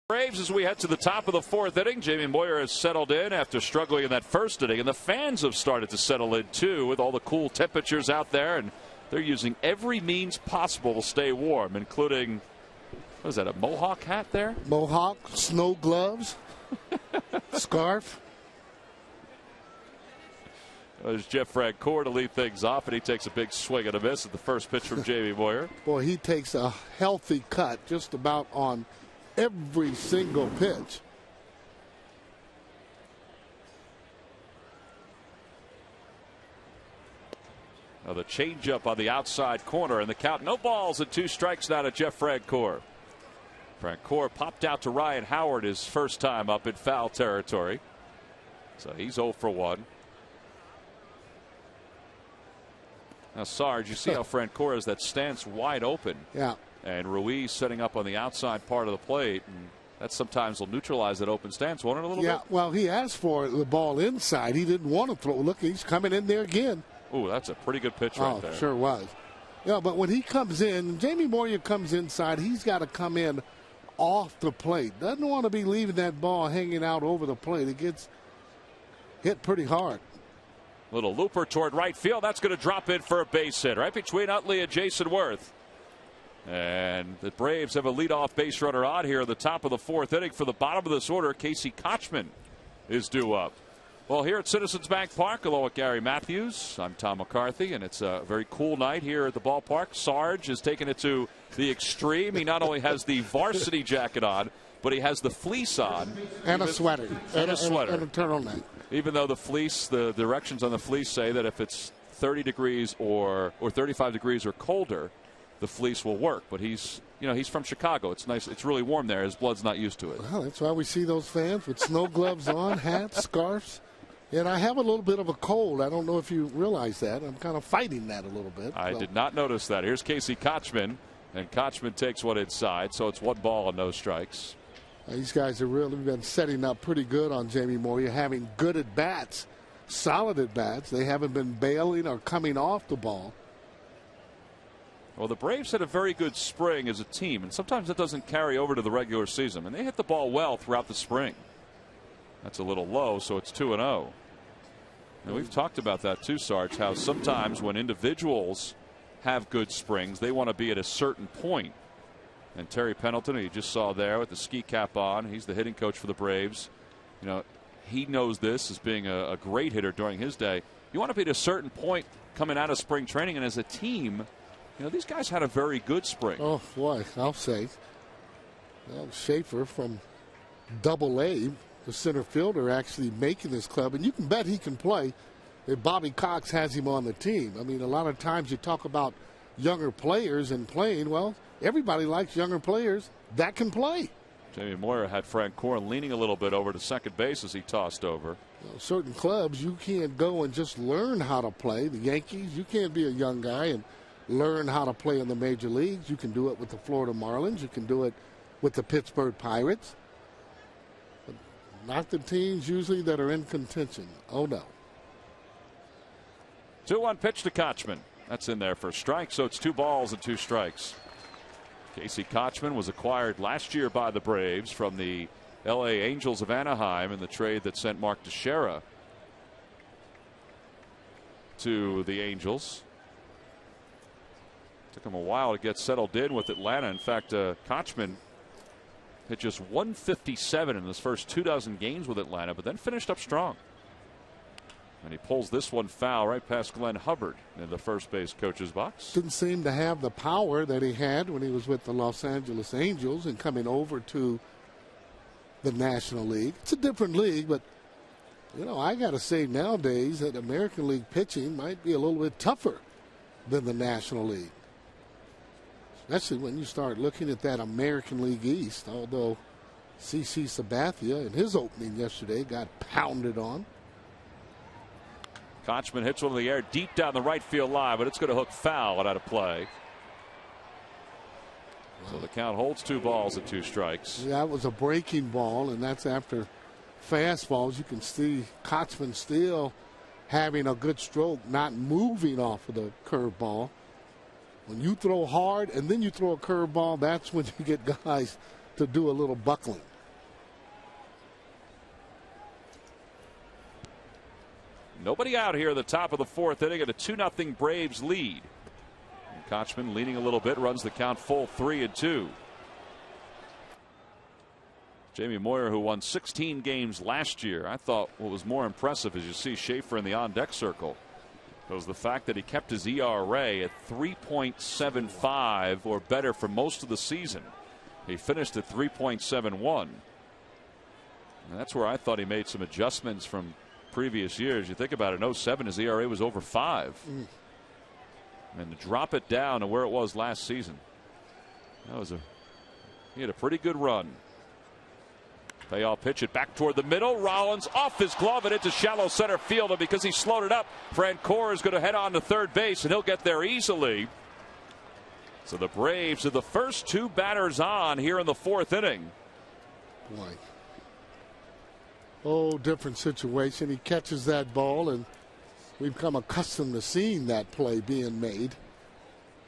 Braves as we head to the top of the 4th inning. Jamie Moyer has settled in after struggling in that 1st inning, and the fans have started to settle in too with all the cool temperatures out there, and they're using every means possible to stay warm, including, what is that, a Mohawk hat there? Mohawk, snow gloves, scarf. There's Jeff Francoeur to lead things off, and he takes a big swing and a miss at the first pitch from Jamie Moyer. Boy, he takes a healthy cut just about on every single pitch. Now the changeup on the outside corner, and the count, no balls and 2 strikes now to Jeff Francoeur. Francoeur popped out to Ryan Howard his first time up in foul territory. So he's 0 for 1. Now, Sarge, you see how Francoeur has that stance wide open. Yeah. And Ruiz setting up on the outside part of the plate. And that sometimes will neutralize that open stance, won't it, a little bit? Yeah, well, he asked for the ball inside. He didn't want to throw. Look, he's coming in there again. Ooh, that's a pretty good pitch right there. Sure was. Yeah, but when he comes in, Jamie Moyer comes inside, he's got to come in off the plate. Doesn't want to be leaving that ball hanging out over the plate. It gets hit pretty hard. Little looper toward right field. That's going to drop in for a base hit right between Utley and Jason Worth. And the Braves have a leadoff base runner on here at the top of the 4th inning. For the bottom of this order, Casey Kochman is due up. Well, here at Citizens Bank Park, along with Gary Matthews, I'm Tom McCarthy, and it's a very cool night here at the ballpark. Sarge has taken it to the extreme. He not only has the varsity jacket on, but he has the fleece on. And a sweater. And a sweater. And a turtleneck. Even though the fleece, the directions on the fleece say that if it's 30 degrees or 35 degrees or colder, the fleece will work. But he's from Chicago. It's nice. It's really warm there. His blood's not used to it. Well, that's why we see those fans with snow gloves on, hats, scarves. And I have a little bit of a cold. I don't know if you realize that. I'm kind of fighting that a little bit. I did not notice that. Here's Casey Kochman, and Kochman takes one inside, so it's 1 ball and no strikes. These guys have really been setting up pretty good on Jamie Moyer, having good at-bats, solid at-bats. They haven't been bailing or coming off the ball. Well, the Braves had a very good spring as a team, and sometimes that doesn't carry over to the regular season. And they hit the ball well throughout the spring. That's a little low, so it's 2-0. And we've talked about that too, Sarge, how sometimes when individuals have good springs, they want to be at a certain point And Terry Pendleton, who you just saw there with the ski cap on, he's the hitting coach for the Braves. You know, he knows this as being a great hitter during his day. You want to be at a certain point coming out of spring training, and as a team, you know, these guys had a very good spring. Oh, boy, I'll say. Well, Schaefer from Double-A, the center fielder, actually making this club, and you can bet he can play if Bobby Cox has him on the team. I mean, a lot of times you talk about younger players and playing. Well, everybody likes younger players that can play. Jamie Moyer had Frank Korn leaning a little bit over to second base as he tossed over. Well, certain clubs, you can't go and just learn how to play. The Yankees, you can't be a young guy and learn how to play in the major leagues. You can do it with the Florida Marlins. You can do it with the Pittsburgh Pirates. But not the teams usually that are in contention. Oh, no. 2-1 pitch to Kochman. That's in there for a strike, so it's 2 balls and 2 strikes. Casey Kochman was acquired last year by the Braves from the LA Angels of Anaheim in the trade that sent Mark Teixeira to the Angels. Took him a while to get settled in with Atlanta. In fact, Kochman hit just 157 in his first 24 games with Atlanta, but then finished up strong. And he pulls this one foul right past Glenn Hubbard in the first base coach's box. Didn't seem to have the power that he had when he was with the Los Angeles Angels and coming over to the National League. It's a different league, but, you know, I got to say nowadays that American League pitching might be a little bit tougher than the National League. Especially when you start looking at that American League East, although CC Sabathia in his opening yesterday got pounded on. Kochman hits one in the air deep down the right field line, but it's going to hook foul and out of play. So the count holds 2 balls and 2 strikes. Yeah, that was a breaking ball, and that's after fastballs. You can see Kochman still having a good stroke, not moving off of the curveball. When you throw hard and then you throw a curveball, that's when you get guys to do a little buckling. Nobody out here at the top of the 4th inning at a 2-0 Braves lead. And Kochman leaning a little bit, runs the count full 3-2. Jamie Moyer, who won 16 games last year, I thought what was more impressive as you see Schaefer in the on-deck circle was the fact that he kept his ERA at 3.75 or better for most of the season. He finished at 3.71. And that's where I thought he made some adjustments from previous years. You think about it, in 07 his ERA was over 5. And to drop it down to where it was last season, he had a pretty good run. Payoff pitch it back toward the middle. Rollins off his glove and into shallow center field, and because he slowed it up, Francoeur is going to head on to third base and he'll get there easily. So the Braves are the first 2 batters on here in the 4th inning. Boy. Oh, different situation. He catches that ball, and we've come accustomed to seeing that play being made.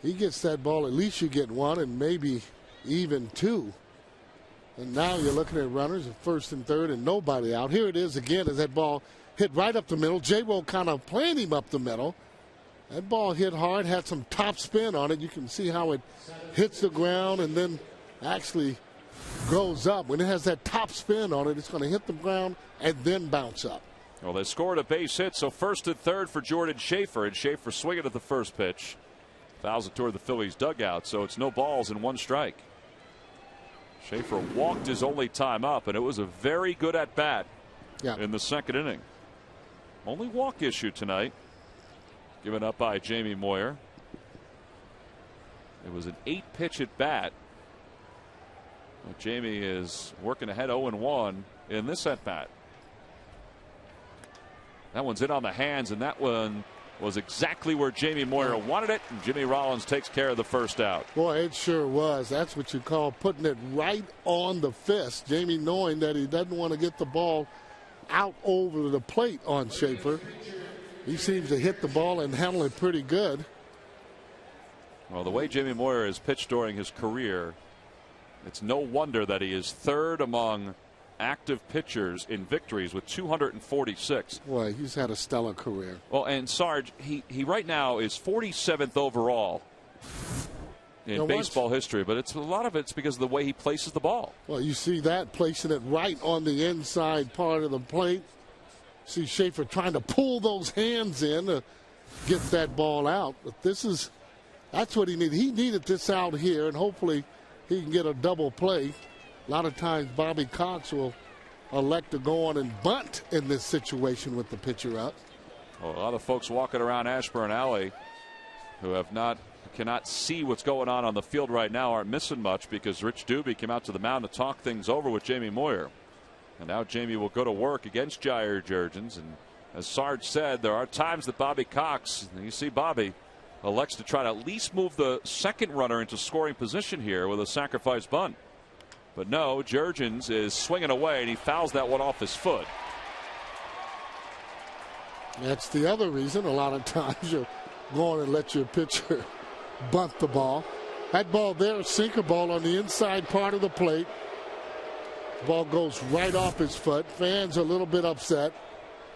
He gets that ball, at least you get 1 and maybe even 2. And now you're looking at runners at first and third and nobody out. Here it is again as that ball hit right up the middle. J-Ro kind of playing him up the middle. That ball hit hard, had some top spin on it. You can see how it hits the ground and then actually goes up. When it has that top spin on it, it's going to hit the ground and then bounce up. Well, they scored a base hit, so first and third for Jordan Schaefer, and Schaefer swinging at the first pitch. Fouls it toward the Phillies dugout, so it's no balls and 1 strike. Schaefer walked his only time up, and it was a very good at-bat in the 2nd inning. Only walk issue tonight, given up by Jamie Moyer. It was an 8-pitch at-bat. Jamie is working ahead 0-1 in this at-bat. That one's in on the hands, and that one was exactly where Jamie Moyer wanted it, and Jimmy Rollins takes care of the first out. Boy, it sure was. That's what you call putting it right on the fist. Jamie knowing that he doesn't want to get the ball out over the plate on Schaefer. He seems to hit the ball and handle it pretty good. Well, the way Jamie Moyer has pitched during his career, it's no wonder that he is 3rd among active pitchers in victories with 246. Boy, he's had a stellar career. Well, and Sarge, he right now is 47th overall in baseball history, but a lot of it's because of the way he places the ball. Well, you see that, placing it right on the inside part of the plate. See Schaefer trying to pull those hands in to get that ball out. But that's what he needed. He needed this out here, and hopefully he can get a double play. A lot of times Bobby Cox will elect to go on and bunt in this situation with the pitcher up. Well, a lot of folks walking around Ashburn Alley who cannot see what's going on the field right now aren't missing much, because Rich Doobie came out to the mound to talk things over with Jamie Moyer. And now Jamie will go to work against Jair Jurgens. And as Sarge said, there are times that Bobby Cox, and you see Bobby, elects to try to at least move the second runner into scoring position here with a sacrifice bunt. But no, Jurgens is swinging away, and he fouls that one off his foot. That's the other reason a lot of times you're going and let your pitcher bunt the ball. That ball there, a sinker ball on the inside part of the plate. Ball goes right off his foot. Fans are a little bit upset.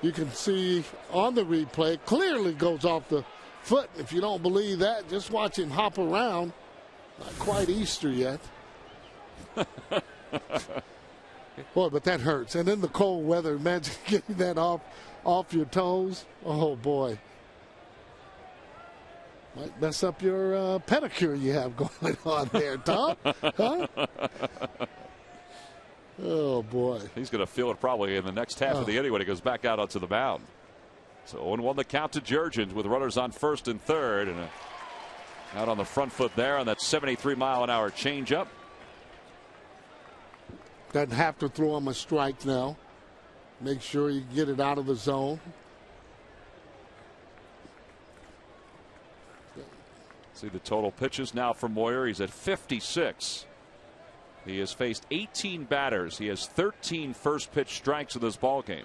You can see on the replay, clearly goes off the foot. If you don't believe that, just watch him hop around. Not quite Easter yet. Boy, but that hurts. And in the cold weather, imagine getting that off your toes. Oh, boy. Might mess up your pedicure you have going on there, Tom. Huh? Oh, boy. He's going to feel it probably in the next half of the inning when he goes back out onto the mound. So 0-1 the count to Jurgens with runners on first and third. And out on the front foot there on that 73-mile-an-hour changeup. Doesn't have to throw him a strike now. Make sure you get it out of the zone. See the total pitches now for Moyer. He's at 56. He has faced 18 batters. He has 13 first pitch strikes in this ball game.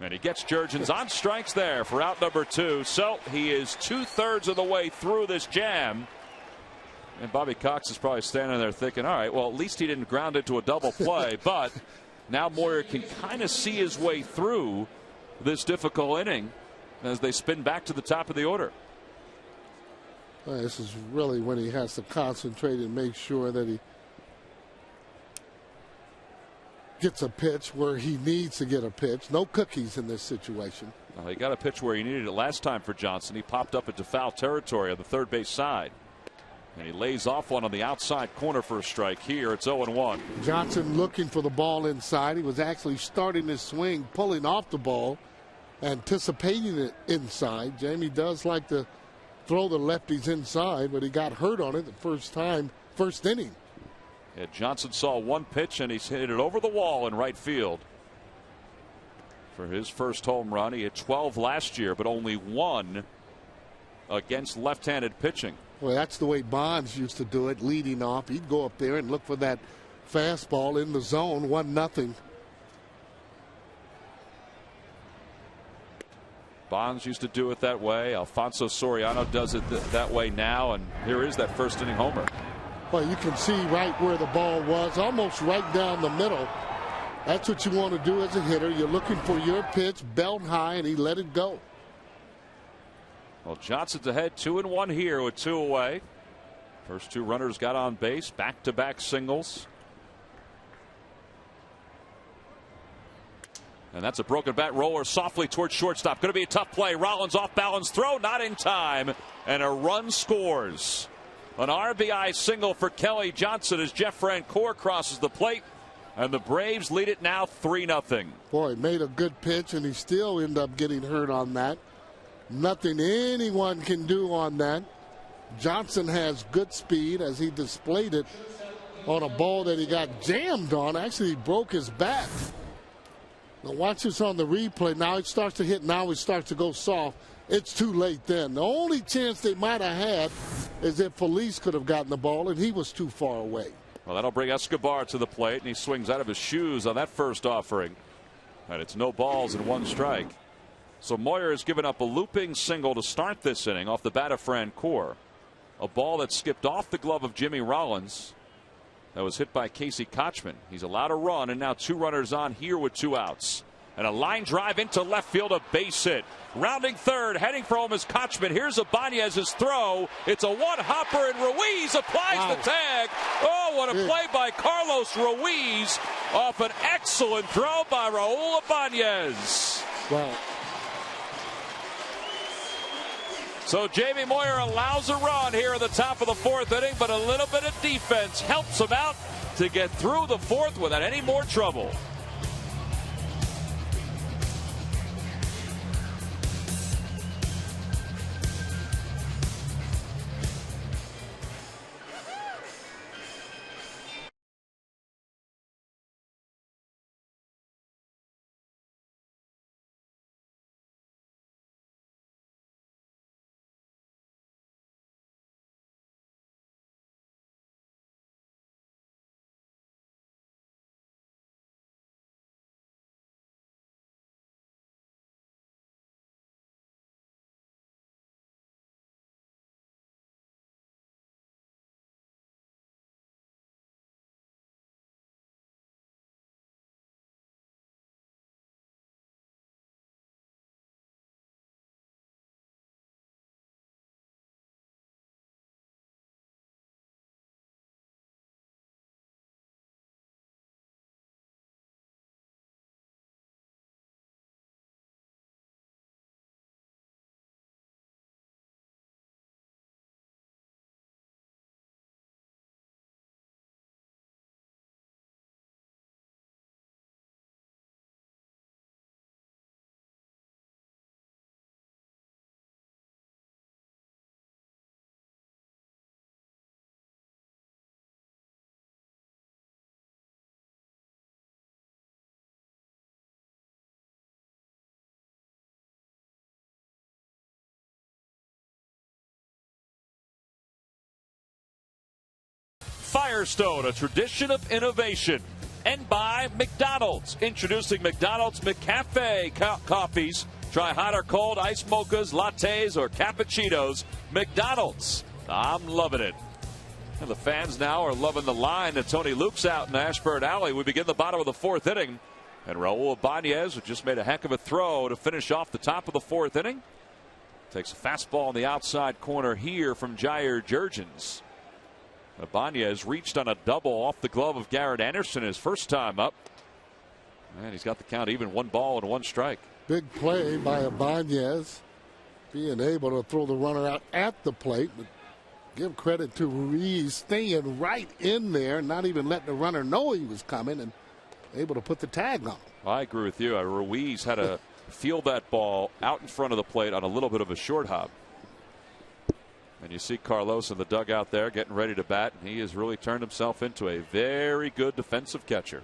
And he gets Jurgens on strikes there for out number 2. So he is 2/3 of the way through this jam. And Bobby Cox is probably standing there thinking, all right, well, at least he didn't ground into a double play. But now Moyer can kind of see his way through this difficult inning as they spin back to the top of the order. Well, this is really when he has to concentrate and make sure that he gets a pitch where he needs to get a pitch. No cookies in this situation. Well, he got a pitch where he needed it last time for Johnson. He popped up into foul territory on the third base side. And he lays off one on the outside corner for a strike. Here it's 0-1. Johnson looking for the ball inside. He was actually starting his swing, pulling off the ball, anticipating it inside. Jamie does like to throw the lefties inside, but he got hurt on it the first inning. Yeah, Johnson saw one pitch and he's hit it over the wall in right field for his first home run. He had 12 last year, but only 1 against left-handed pitching. Well, that's the way Bonds used to do it, leading off. He'd go up there and look for that fastball in the zone, 1-0. Bonds used to do it that way. Alfonso Soriano does it that way now, and here is that first inning homer. Well, you can see right where the ball was, almost right down the middle. That's what you want to do as a hitter. You're looking for your pitch, belt high, and he let it go. Well, Johnson's ahead 2-1 here with 2 away. First 2 runners got on base, back-to-back singles. And that's a broken bat roller softly towards shortstop. Going to be a tough play. Rollins off balance throw, not in time, and a run scores. An RBI single for Kelly Johnson as Jeff Francoeur crosses the plate, and the Braves lead it now 3-0. Boy, made a good pitch, and he still ended up getting hurt on that. Nothing anyone can do on that. Johnson has good speed as he displayed it on a ball that he got jammed on. Actually, he broke his bat. Now watch this on the replay. Now it starts to hit. Now it starts to go soft. It's too late then. The only chance they might have had is if Phillies could have gotten the ball, and he was too far away. Well, that'll bring Escobar to the plate, and he swings out of his shoes on that first offering. And it's no balls and 1 strike. So Moyer has given up a looping single to start this inning off the bat of Francoeur. A ball that skipped off the glove of Jimmy Rollins that was hit by Casey Kochman. He's allowed a run, and now 2 runners on here with 2 outs. And a line drive into left field, a base hit. Rounding third, heading for home is Kochman. Here's Ibanez's throw. It's a one-hopper, and Ruiz applies the tag. Oh, what a play by Carlos Ruiz off an excellent throw by Raul Ibanez. Wow. So Jamie Moyer allows a run here in the top of the fourth inning, but a little bit of defense helps him out to get through the fourth without any more trouble. Firestone, a tradition of innovation. And by McDonald's. Introducing McDonald's McCafe coffees. Try hot or cold, iced mochas, lattes, or cappuccinos. McDonald's. I'm loving it. And the fans now are loving the line that Tony Luke's out in Ashburn Alley. We begin the bottom of the fourth inning. And Raul Ibanez, who just made a heck of a throw to finish off the top of the fourth inning, takes a fastball on the outside corner here from Jair Jurgens. Ibanez reached on a double off the glove of Garrett Anderson his first time up. And he's got the count even, 1 ball and 1 strike. Big play by Ibanez, being able to throw the runner out at the plate. But give credit to Ruiz staying right in there, not even letting the runner know he was coming, and able to put the tag on. I agree with you. Ruiz had to field that ball out in front of the plate on a little bit of a short hop. And you see Carlos in the dugout there getting ready to bat, and he has really turned himself into a very good defensive catcher.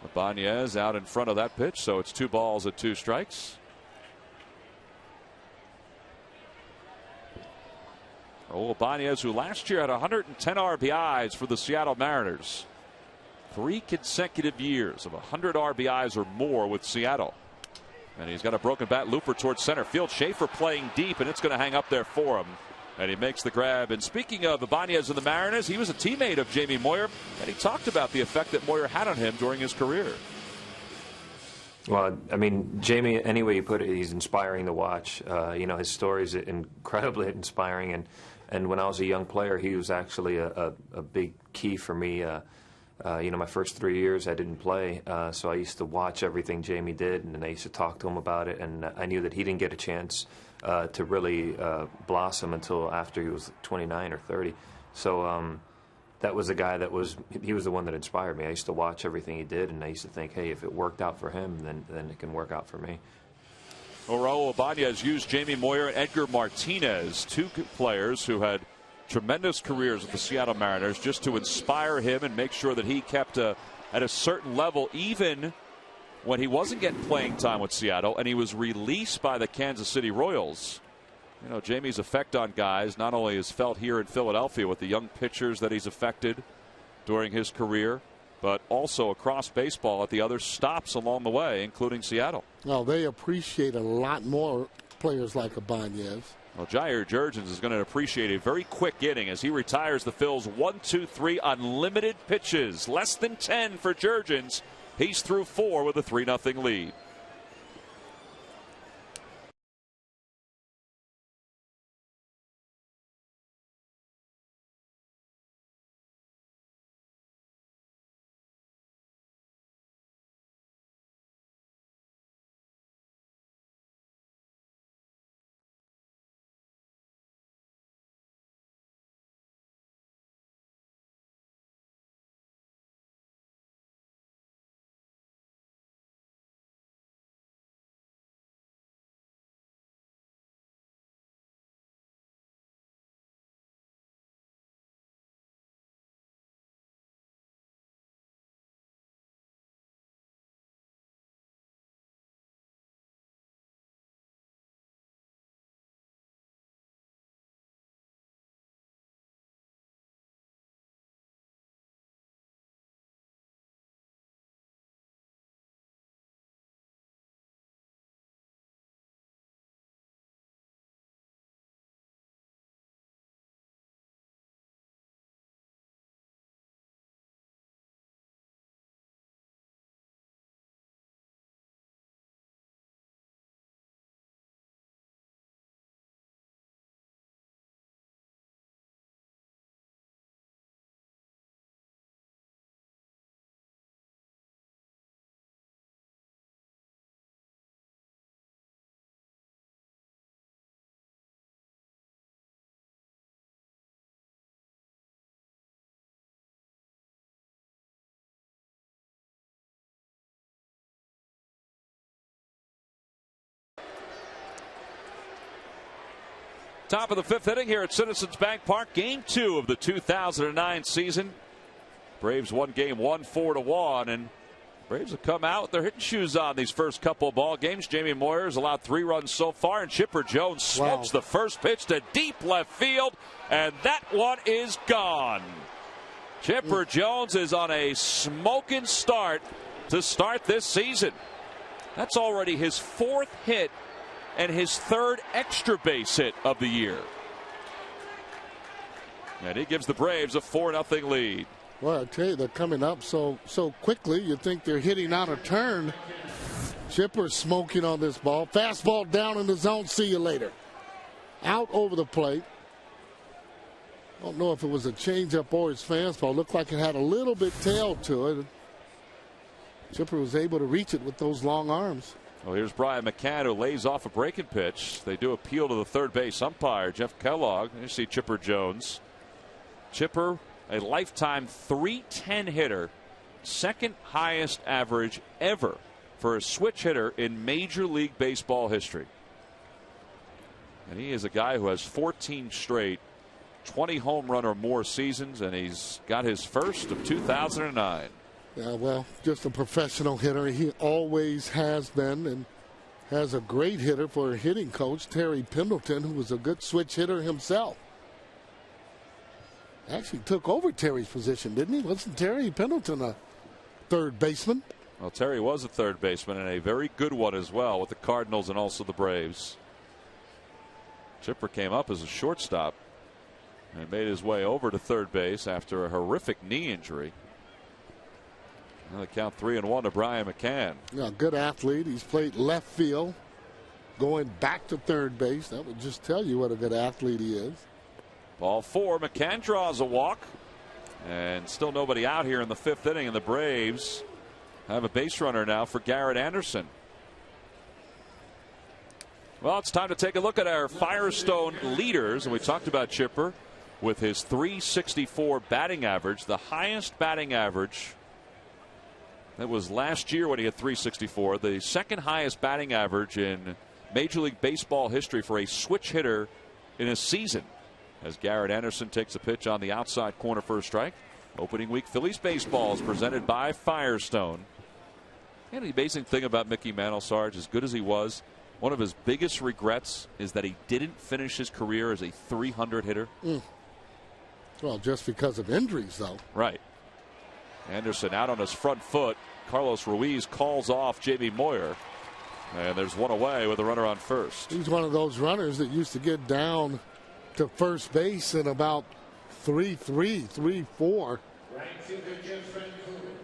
Ibanez out in front of that pitch, so it's 2 balls and 2 strikes. Ibanez, who last year had 110 RBIs for the Seattle Mariners. 3 consecutive years of 100 RBIs or more with Seattle. And he's got a broken bat looper towards center field. Schaefer playing deep, and it's going to hang up there for him. And he makes the grab. And speaking of Ibanez and the Mariners, he was a teammate of Jamie Moyer, and he talked about the effect that Moyer had on him during his career. Well, I mean, Jamie, any way you put it, he's inspiring to watch. You know, his story is incredibly inspiring. And when I was a young player, he was actually a big key for me. You know, my first 3 years I didn't play, so I used to watch everything Jamie did, and I used to talk to him about it, and I knew that he didn't get a chance to really blossom until after he was 29 or 30. So that was the guy he was the one that inspired me. I used to watch everything he did, and I used to think, hey, if it worked out for him, then it can work out for me. Well, Raul Ibanez used Jamie Moyer and Edgar Martinez, 2 players who had tremendous careers with the Seattle Mariners, just to inspire him and make sure that he kept at a certain level, even when he wasn't getting playing time with Seattle and he was released by the Kansas City Royals. You know, Jamie's effect on guys not only is felt here in Philadelphia with the young pitchers that he's affected during his career, but also across baseball at the other stops along the way, including Seattle. Well, they appreciate a lot more players like Ibanez. Well, Jair Jurgens is going to appreciate a very quick inning as he retires the Phils 1-2-3 unlimited pitches. Less than 10 for Jurgens. He's through 4 with a 3-0 lead. Top of the 5th inning here at Citizens Bank Park. Game 2 of the 2009 season. Braves won game 1 4-1, and Braves have come out with their hitting shoes on these first couple of ball games. Jamie Moyer has allowed 3 runs so far, and Chipper Jones smokes the first pitch to deep left field, and that one is gone. Chipper Jones is on a smoking start to start this season. That's already his 4th hit and his 3rd extra base hit of the year. And he gives the Braves a 4-0 lead. Well, I tell you, they're coming up so quickly. You think they're hitting out of turn. Chipper smoking on this ball. Fastball down in the zone. See you later. Out over the plate. Don't know if it was a changeup or his fastball. Looked like it had a little bit tail to it. Chipper was able to reach it with those long arms. Well, here's Brian McCann, who lays off a breaking pitch. They do appeal to the third base umpire, Jeff Kellogg. You see Chipper Jones. Chipper, a lifetime .310 hitter, 2nd highest average ever for a switch hitter in Major League Baseball history. And he is a guy who has 14 straight 20 home run or more seasons, and he's got his first of 2009. Yeah, well, just a professional hitter. He always has been, and has a great hitter for a hitting coach, Terry Pendleton, who was a good switch hitter himself. Actually took over Terry's position, didn't he? Wasn't Terry Pendleton a third baseman? Well, Terry was a third baseman, and a very good one as well with the Cardinals and also the Braves. Chipper came up as a shortstop and made his way over to third base after a horrific knee injury. Now they count 3-1 to Brian McCann. Yeah, good athlete. He's played left field, going back to third base. That would just tell you what a good athlete he is. Ball 4. McCann draws a walk, and still nobody out here in the 5th inning, and the Braves have a base runner now for Garrett Anderson. Well, it's time to take a look at our Firestone leaders, and we talked about Chipper with his .364 batting average, the highest batting average. That was last year when he had .364, the 2nd highest batting average in Major League Baseball history for a switch hitter in a season. As Garrett Anderson takes a pitch on the outside corner for a strike. Opening week Phillies baseball is presented by Firestone. And the amazing thing about Mickey Mantle, Sarge, as good as he was, one of his biggest regrets is that he didn't finish his career as a .300 hitter. Well, just because of injuries, though. Right. Anderson out on his front foot. Carlos Ruiz calls off Jamie Moyer. And there's one away with a runner on first. He's one of those runners that used to get down to first base in about 3-3, 3-4.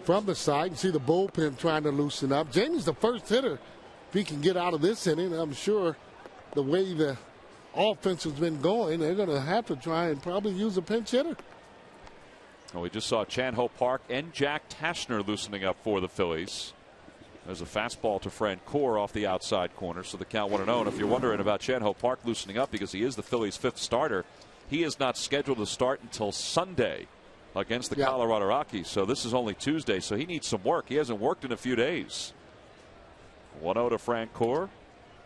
From the side, you see the bullpen trying to loosen up. Jamie's the first hitter. If he can get out of this inning, I'm sure the way the offense has been going, they're going to have to try and probably use a pinch hitter. Well, we just saw Chan-Ho Park and Jack Tashner loosening up for the Phillies. There's a fastball to Francoeur off the outside corner, so the count 1-0. And if you're wondering about Chan-Ho Park loosening up because he is the Phillies' 5th starter, he is not scheduled to start until Sunday against the Colorado Rockies. So this is only Tuesday, so he needs some work. He hasn't worked in a few days. 1-0 to Francoeur.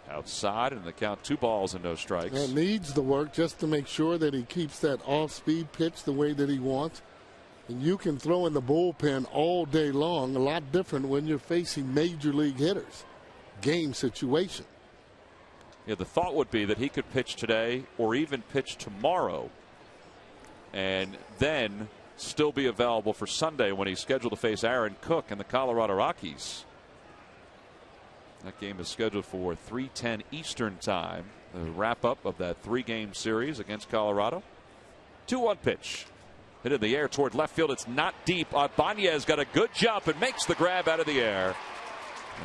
Outside, and the count 2 balls and no strikes. And needs the work just to make sure that he keeps that off-speed pitch the way that he wants. And you can throw in the bullpen all day long. A lot different when you're facing major league hitters. Game situation. Yeah, the thought would be that he could pitch today or even pitch tomorrow and then still be available for Sunday when he's scheduled to face Aaron Cook and the Colorado Rockies. That game is scheduled for 3:10 Eastern time. The wrap-up of that 3-game series against Colorado. 2-1 pitch. Hit in the air toward left field. It's not deep. Ibanez got a good jump and makes the grab out of the air.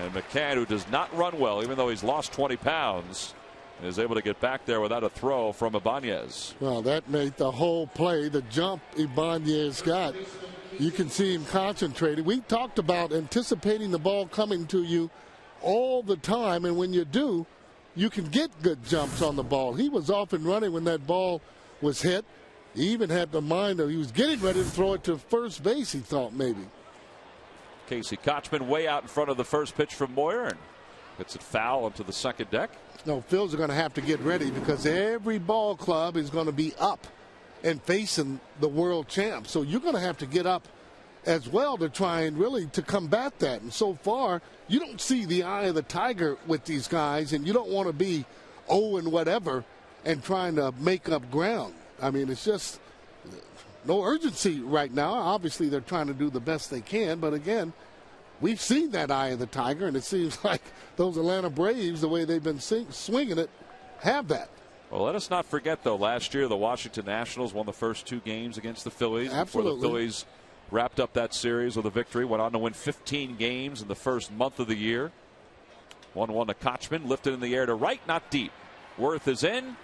And McCann, who does not run well, even though he's lost 20 pounds, is able to get back there without a throw from Ibanez. Well, that made the whole play. The jump Ibanez got. You can see him concentrated. We talked about anticipating the ball coming to you all the time, and when you do, you can get good jumps on the ball. He was off and running when that ball was hit. He even had the mind that he was getting ready to throw it to first base, he thought maybe. Casey Kochman way out in front of the first pitch from Moyer and hits it foul into the second deck. No, Phils are going to have to get ready because every ball club is going to be up and facing the world champ. So you're going to have to get up as well to try and really to combat that. And so far, you don't see the eye of the tiger with these guys, and you don't want to be 0 and whatever and trying to make up ground. I mean, it's just no urgency right now. Obviously, they're trying to do the best they can, but again, we've seen that eye of the tiger, and it seems like those Atlanta Braves, the way they've been swinging it, have that. Well, let us not forget, though, last year the Washington Nationals won the first 2 games against the Phillies. Absolutely. Before the Phillies wrapped up that series with a victory, went on to win 15 games in the first month of the year. 1-1 to Kochman, lifted in the air to right, not deep. Worth is in,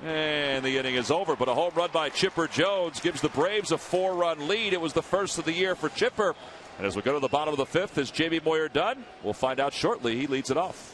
and the inning is over. But a home run by Chipper Jones gives the Braves a 4-run lead. It was the first of the year for Chipper. And as we go to the bottom of the 5th, is Jamie Moyer done? We'll find out shortly. He leads it off.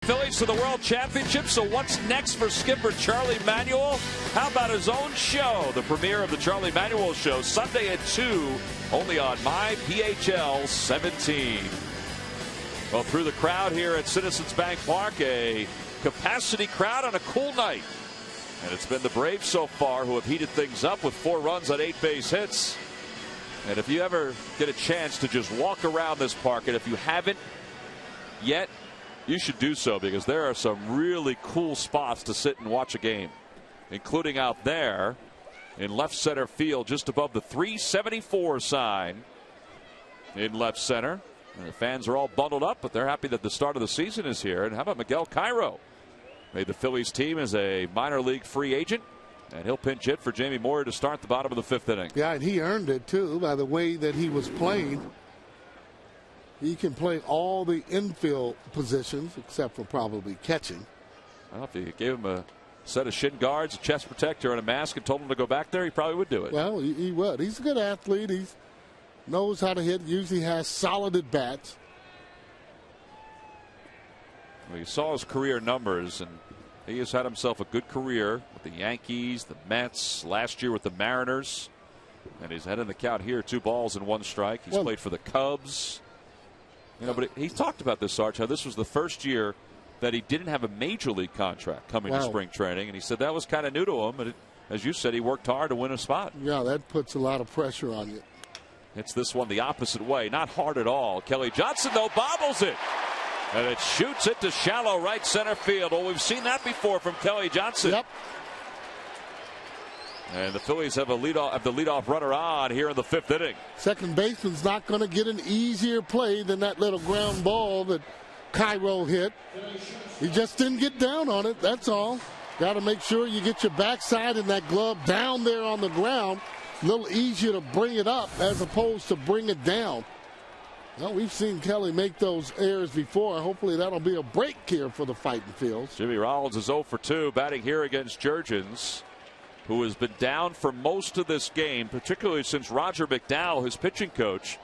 Phillies to the World Championship. So what's next for skipper Charlie Manuel? How about his own show? The premiere of the Charlie Manuel Show Sunday at 2, only on MyPHL 17. Well, through the crowd here at Citizens Bank Park, a capacity crowd on a cool night. And it's been the Braves so far who have heated things up with 4 runs on 8 base hits. And if you ever get a chance to just walk around this park, and if you haven't yet, you should do so, because there are some really cool spots to sit and watch a game, including out there in left center field, just above the 374 sign in left center. And the fans are all bundled up, but they're happy that the start of the season is here. And how about Miguel Cairo? Made the Phillies team as a minor league free agent, and he'll pinch hit for Jamie Moyer to start the bottom of the 5th inning. Yeah, and he earned it, too, by the way that he was playing. He can play all the infield positions, except for probably catching. Well, if you gave him a set of shin guards, a chest protector, and a mask and told him to go back there, he probably would do it. Well, he would. He's a good athlete. He knows how to hit, usually has solid at bats. Well, you saw his career numbers, and he has had himself a good career with the Yankees, the Mets, last year with the Mariners. And he's head in the count here, 2 balls and 1 strike. He's played for the Cubs. You know, but he talked about this, Sarge, how this was the first year that he didn't have a major league contract coming to spring training. And he said that was kind of new to him. But as you said, he worked hard to win a spot. Yeah, that puts a lot of pressure on you. It's this one the opposite way. Not hard at all. Kelly Johnson, though, bobbles it. And it shoots it to shallow right center field. Well, we've seen that before from Kelly Johnson. Yep. And the Phillies have the leadoff runner on here in the 5th inning. Second baseman's not going to get an easier play than that little ground ball that Cairo hit. He just didn't get down on it, that's all. Got to make sure you get your backside in that glove down there on the ground. A little easier to bring it up as opposed to bring it down. Well, we've seen Kelly make those errors before. Hopefully that'll be a break here for the Fighting Fields. Jimmy Rollins is 0 for 2 batting here against Jurgens, who has been down for most of this game, particularly since Roger McDowell, his pitching coach,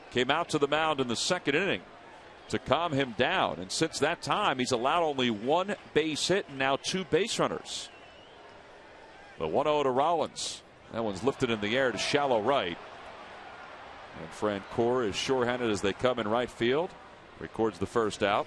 came out to the mound in the 2nd inning to calm him down. And since that time, he's allowed only 1 base hit and now 2 base runners. The 1-0 to Rollins. That one's lifted in the air to shallow right. And Francoeur is sure-handed as they come in right field. Records the first out.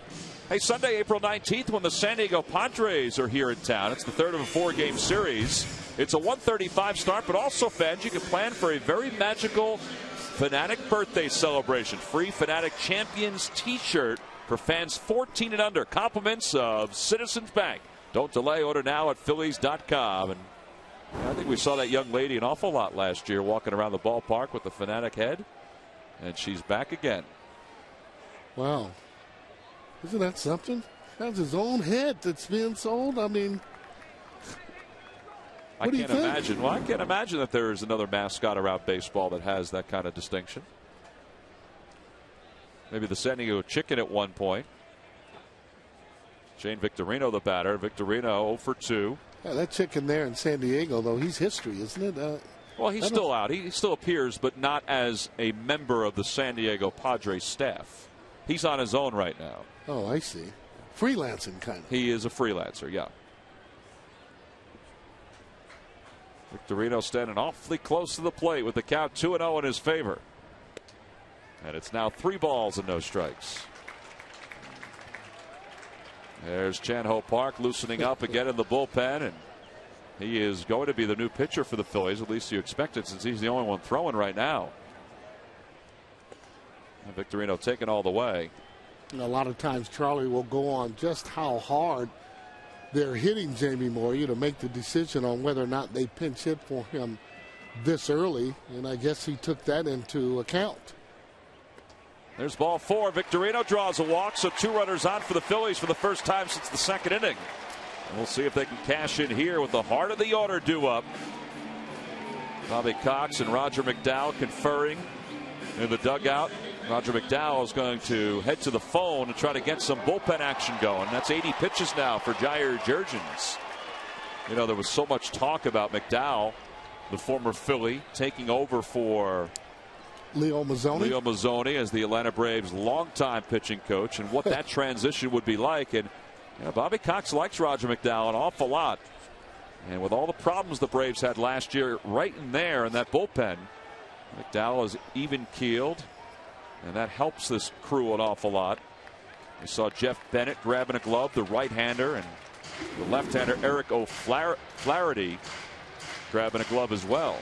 Hey, Sunday, April 19th, when the San Diego Padres are here in town. It's the 3rd of a 4-game series. It's a 1:35 start, but also, fans, you can plan for a very magical Fanatic birthday celebration. Free Fanatic Champions t-shirt for fans 14 and under. Compliments of Citizens Bank. Don't delay. Order now at Phillies.com. And I think we saw that young lady an awful lot last year walking around the ballpark with the Fanatic head. And she's back again. Wow. Isn't that something? That's his own head that's being sold. I mean, I can't imagine. Well, I can't imagine that there is another mascot around baseball that has that kind of distinction. Maybe the San Diego Chicken at one point. Shane Victorino, the batter. Victorino 0 for 2. Yeah, that chicken there in San Diego, though, he's history, isn't it? Well, he's still out. He still appears, but not as a member of the San Diego Padres staff. He's on his own right now. Oh, I see. Freelancing kind of. He is a freelancer, yeah. Victorino standing awfully close to the plate with the count 2-0 in his favor. And it's now 3 balls and no strikes. There's Chan-Ho Park loosening up again in the bullpen, and he is going to be the new pitcher for the Phillies. At least you expect it, since he's the only one throwing right now. And Victorino taking all the way. And a lot of times Charlie will go on just how hard they're hitting Jamie Moyer to make the decision on whether or not they pinch hit for him this early, and I guess he took that into account. There's ball 4. Victorino draws a walk, so 2 runners on for the Phillies for the first time since the 2nd inning. And we'll see if they can cash in here with the heart of the order due up. Bobby Cox and Roger McDowell conferring in the dugout. Roger McDowell is going to head to the phone and try to get some bullpen action going. That's 80 pitches now for Jair Jurgens. You know, there was so much talk about McDowell, the former Philly, taking over for Leo Mazzoni as the Atlanta Braves' longtime pitching coach, and what that transition would be like. And you know, Bobby Cox likes Roger McDowell an awful lot. And with all the problems the Braves had last year, right in there in that bullpen, McDowell is even keeled, and that helps this crew an awful lot. We saw Jeff Bennett grabbing a glove, the right-hander, and the left-hander Eric O'Flaherty grabbing a glove as well.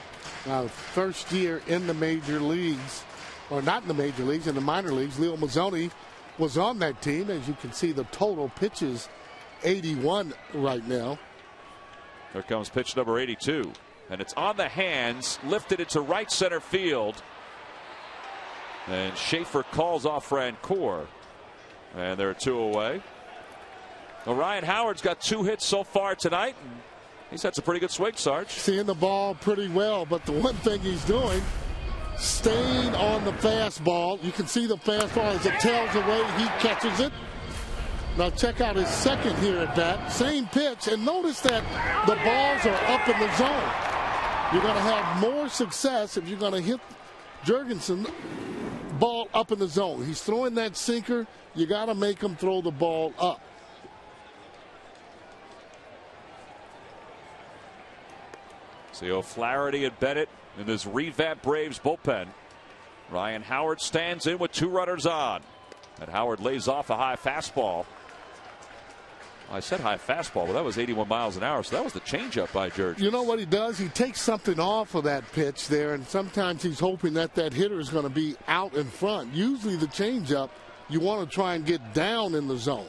First year in the major leagues, or not in the major leagues, in the minor leagues. Leo Mazzoni was on that team. As you can see, the total pitches 81 right now. There comes pitch number 82. And it's on the hands, lifted into right center field. And Schaefer calls off Francoeur. And there are 2 away. Well, Ryan Howard's got 2 hits so far tonight. He's had some pretty good swing, Sarge. Seeing the ball pretty well, but the one thing he's doing, staying on the fastball. You can see the fastball as it tails away. He catches it. Now check out his second here at bat. Same pitch, and notice that the balls are up in the zone. You're going to have more success if you're going to hit Jurgensen ball up in the zone. He's throwing that sinker. You got to make him throw the ball up. See O'Flaherty and Bennett in this revamped Braves bullpen. Ryan Howard stands in with 2 runners on. And Howard lays off a high fastball. I said high fastball, but that was 81 miles an hour, so that was the changeup by Jurgens. You know what he does? He takes something off of that pitch there, and sometimes he's hoping that hitter is going to be out in front. Usually the changeup, you want to try and get down in the zone.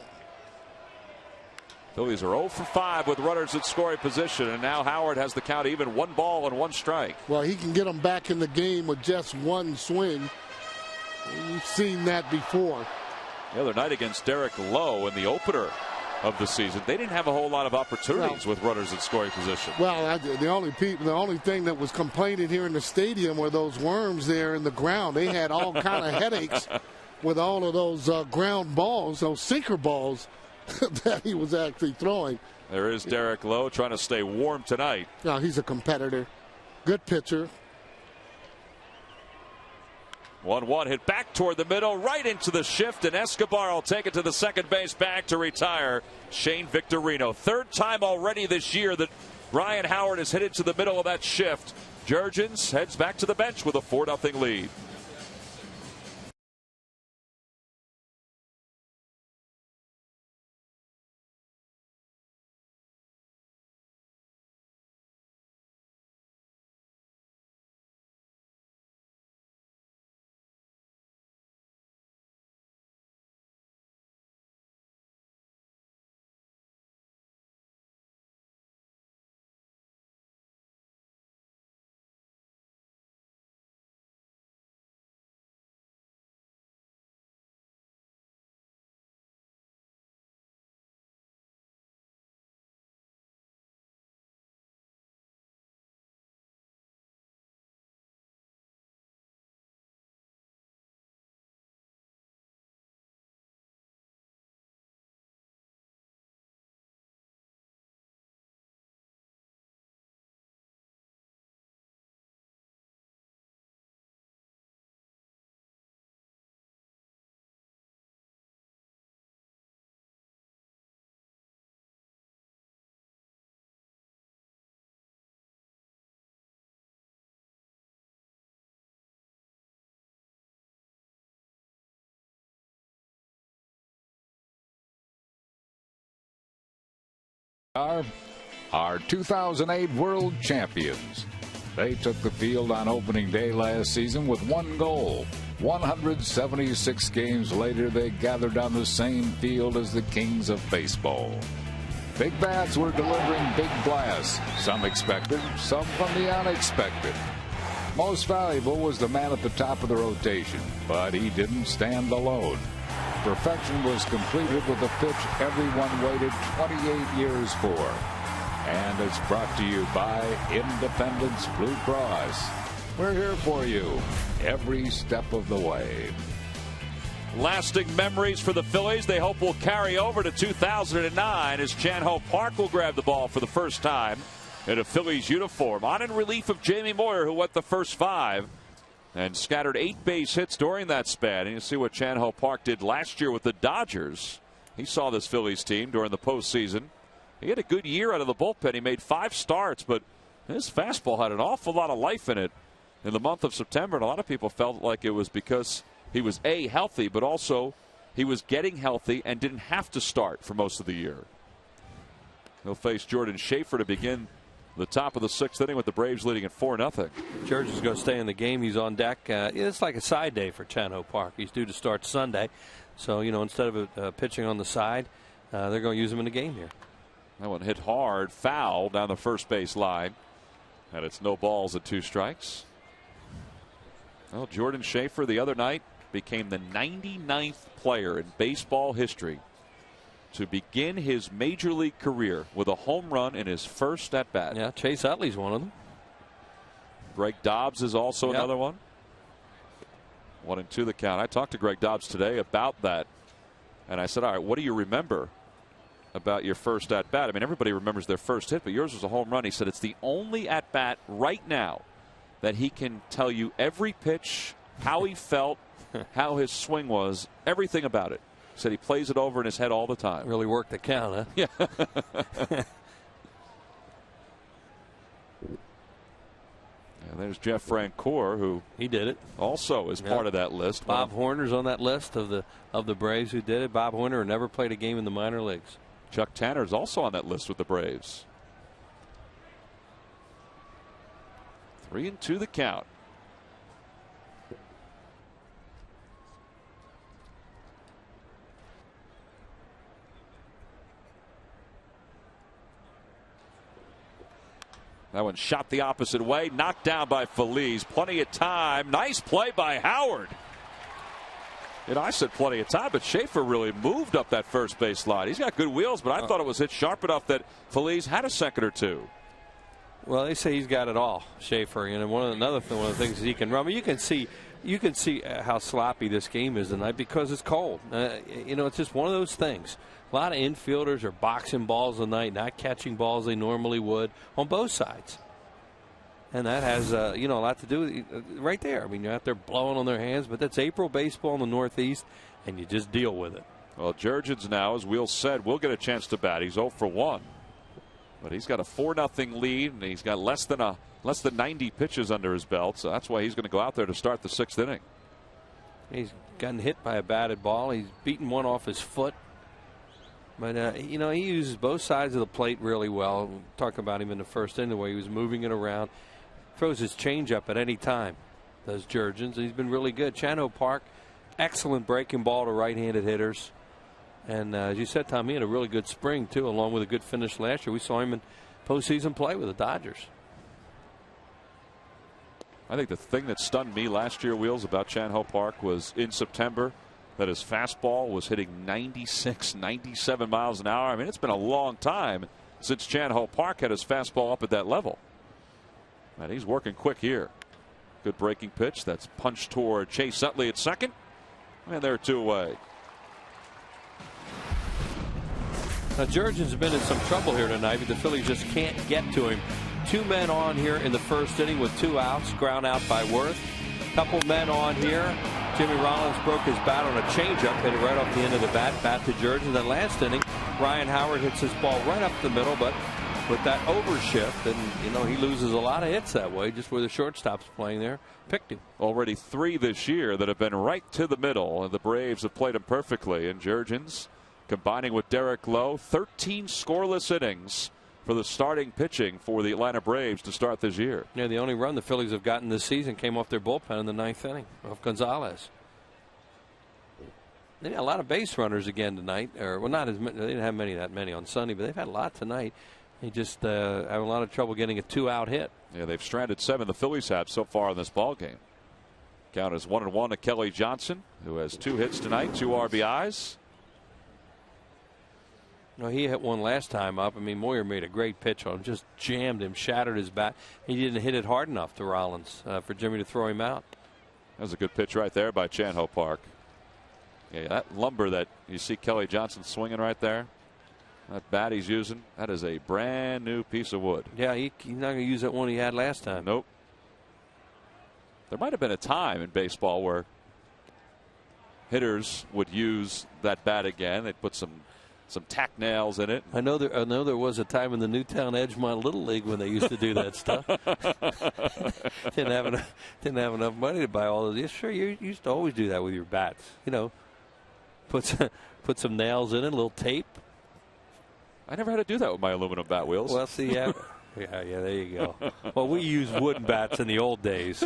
Phillies are 0 for 5 with runners at scoring position, and now Howard has the count even, 1 ball and 1 strike. Well, he can get them back in the game with just 1 swing. We've seen that before. The other night against Derek Lowe in the opener of the season, they didn't have a whole lot of opportunities with runners at scoring position. Well, the only thing that was complaining here in the stadium were those worms there in the ground. They had all kind of headaches with all of those ground balls, those sinker balls that he was actually throwing. There is Derek Lowe trying to stay warm tonight. No, he's a competitor. Good pitcher. 1-1 hit back toward the middle, right into the shift, and Escobar will take it to the second base bag to retire Shane Victorino. 3rd time already this year that Ryan Howard has hit it to the middle of that shift. Jurgens heads back to the bench with a 4-0 lead. Our 2008 world champions. They took the field on opening day last season with 1 goal. 176 games later, they gathered on the same field as the kings of baseball. Big bats were delivering big blasts, some expected, some from the unexpected. Most valuable was the man at the top of the rotation, but he didn't stand alone. Perfection was completed with a pitch everyone waited 28 years for. And it's brought to you by Independence Blue Cross. We're here for you every step of the way. Lasting memories for the Phillies they hope will carry over to 2009 as Chan Ho Park will grab the ball for the first time in a Phillies uniform. On in relief of Jamie Moyer, who went the first 5 and scattered 8 base hits during that span. And you see what Chan Ho Park did last year with the Dodgers. He saw this Phillies team during the postseason. He had a good year out of the bullpen. He made 5 starts, but his fastball had an awful lot of life in it in the month of September. And a lot of people felt like it was because he was A, healthy, but also he was getting healthy and didn't have to start for most of the year. He'll face Jordan Schaefer to begin the top of the 6th inning with the Braves leading at 4-0. George is going to stay in the game. He's on deck. It's like a side day for Chan Ho Park. He's due to start Sunday. So, instead of pitching on the side, they're going to use him in the game here. That one hit hard, foul down the first base line. And it's no balls at 2 strikes. Well, Jordan Schaefer the other night became the 99th player in baseball history to begin his major league career with a home run in his first at bat. Yeah, Chase Utley's one of them. Greg Dobbs is also another one. 1-2 the count. I talked to Greg Dobbs today about that, and I said, all right, what do you remember about your first at bat? I mean, everybody remembers their first hit, but yours was a home run. He said it's the only at bat right now that he can tell you every pitch, how he felt, how his swing was, everything about it. He said he plays it over in his head all the time. Really worked the count, huh? Yeah. And there's Jeff Francoeur, who he did it. Also is part of that list. Bob Horner's on that list of the Braves who did it. Bob Horner never played a game in the minor leagues. Chuck Tanner's also on that list with the Braves. 3-2 the count. That one shot the opposite way, knocked down by Phillies. Plenty of time. Nice play by Howard. I said plenty of time, but Schaefer really moved up that first base line. He's got good wheels, but I thought it was hit sharp enough that Phillies had a second or two. Well, they say he's got it all, Schaefer. One of the things is he can run. I mean, you can see how sloppy this game is tonight because it's cold. It's just one of those things. A lot of infielders are boxing balls tonight, not catching balls they normally would on both sides. And that has, a lot to do with right there. I mean, you're out there blowing on their hands, but that's April baseball in the Northeast, and you just deal with it. Well, Jurgens now, as Will said, will get a chance to bat. He's 0 for 1. But he's got a 4-0 lead, and he's got less than 90 pitches under his belt, so that's why he's going to go out there to start the 6th inning. He's gotten hit by a batted ball. He's beaten one off his foot. But, he uses both sides of the plate really well. We'll talk about him in the first inning, the way he was moving it around. Throws his changeup at any time, does Jurgens. He's been really good. Chan Ho Park, excellent breaking ball to right-handed hitters. And as you said, Tom, he had a really good spring, too, along with a good finish last year. We saw him in postseason play with the Dodgers. I think the thing that stunned me last year, Wheels, about Chan Ho Park was in September that his fastball was hitting 96, 97 miles an hour. I mean, it's been a long time since Chan Ho Park had his fastball up at that level. And he's working quick here. Good breaking pitch. That's punched toward Chase Utley at second. And they're 2 away. Now, Jurgens has been in some trouble here tonight, but the Phillies just can't get to him. 2 men on here in the first inning with 2 outs, ground out by Worth. Couple men on here. Jimmy Rollins broke his bat on a changeup, hit it right off the end of the bat to Jurgens. Then last inning, Ryan Howard hits his ball right up the middle, but with that overshift, and he loses a lot of hits that way, just where the shortstop's playing there, picked him. Already 3 this year that have been right to the middle, and the Braves have played him perfectly. And Jurgens, combining with Derek Lowe, 13 scoreless innings for the starting pitching for the Atlanta Braves to start this year. Yeah, the only run the Phillies have gotten this season came off their bullpen in the 9th inning of Gonzalez. They had a lot of base runners again tonight, well, not as many. They didn't have that many on Sunday, but they've had a lot tonight. They just have a lot of trouble getting a 2-out hit. Yeah, they've stranded 7. The Phillies have so far in this ball game. Count is 1-1 to Kelly Johnson, who has 2 hits tonight, 2 RBIs. No, he hit one last time up. I mean, Moyer made a great pitch on him, just jammed him, shattered his bat. He didn't hit it hard enough to Rollins for Jimmy to throw him out. That was a good pitch right there by Chan Ho Park. Yeah, that lumber that you see Kelly Johnson swinging right there, that bat he's using, that is a brand new piece of wood. Yeah, he's not going to use that one he had last time. Nope. There might have been a time in baseball where hitters would use that bat again. They'd put some tack nails in it. I know there was a time in the Newtown Edgemont Little League when they used to do that stuff. didn't have enough money to buy all of these. Sure, you used to always do that with your bats. Put some nails in it, a little tape. I never had to do that with my aluminum bat, Wheels. Well, see, Yeah, there you go. Well, we used wooden bats in the old days.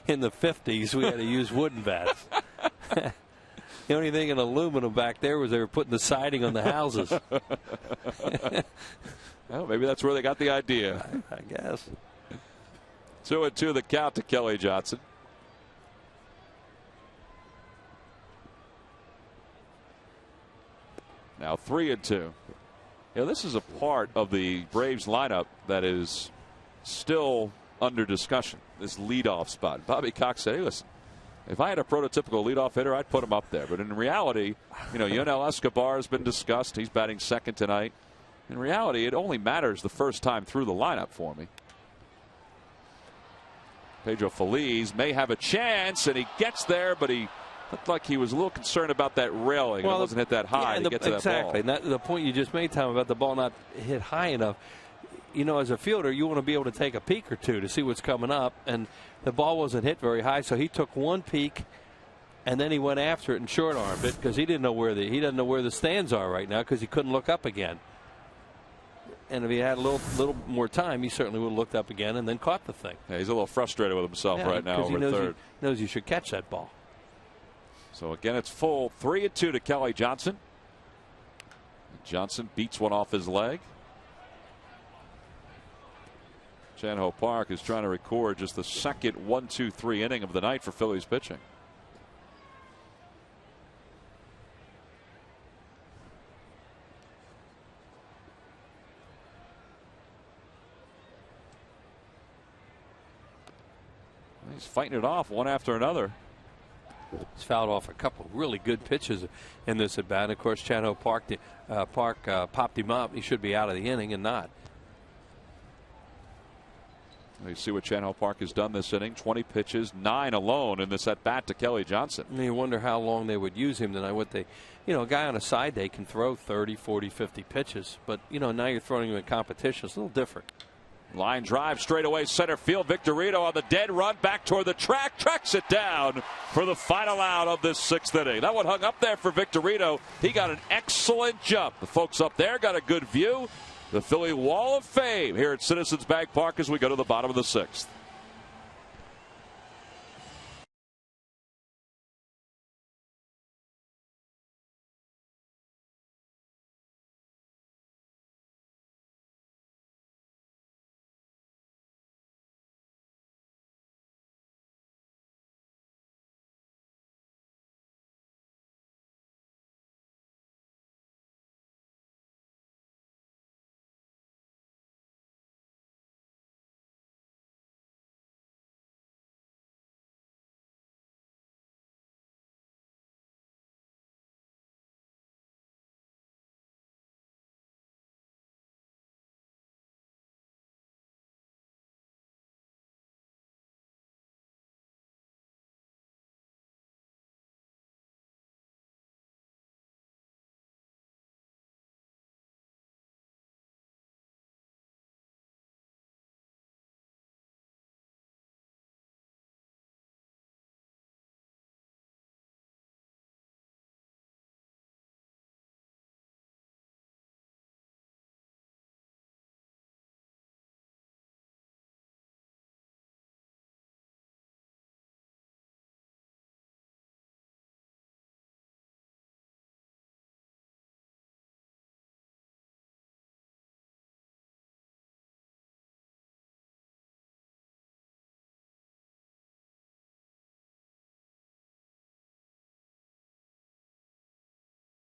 In the 50s, we had to use wooden bats. The only thing in aluminum back there was they were putting the siding on the houses. Well, maybe that's where they got the idea. I guess. 2-2 the count to Kelly Johnson. Now 3-2. Yeah, this is a part of the Braves lineup that is still under discussion. This leadoff spot. Bobby Cox said, "Hey, listen, if I had a prototypical leadoff hitter, I'd put him up there." But in reality, Yonel Escobar has been discussed. He's batting second tonight. In reality, it only matters the first time through the lineup for me. Pedro Feliz may have a chance, and he gets there, but he looked like he was a little concerned about that railing. Well, it wasn't hit that high to get to that ball. Exactly. And the point you just made, Tom, about the ball not hit high enough. As a fielder, you want to be able to take a peek or two to see what's coming up. And the ball wasn't hit very high, so he took one peek, and then he went after it and short-armed it because he doesn't know where the stands are right now because he couldn't look up again. And if he had a little more time, he certainly would have looked up again and then caught the thing. Yeah, he's a little frustrated with himself right now over third. He knows you should catch that ball. So again, it's full 3-2 to Kelly Johnson. Johnson beats one off his leg. Chan-Ho Park is trying to record just the second 1-2-3 inning of the night for Phillies pitching. He's fighting it off one after another. He's fouled off a couple really good pitches in this at bat. Of course, Chan-Ho Park popped him up. He should be out of the inning and not. You see what Chan-Ho Park has done this inning. 20 pitches, 9 alone in this at bat to Kelly Johnson. And you wonder how long they would use him tonight. A guy on a side day can throw 30, 40, 50 pitches. But, now you're throwing him in competition. It's a little different. Line drive straight away center field. Victorino on the dead run back toward the track. Tracks it down for the final out of this 6th inning. That one hung up there for Victorino. He got an excellent jump. The folks up there got a good view. The Philly Wall of Fame here at Citizens Bank Park as we go to the bottom of the 6th.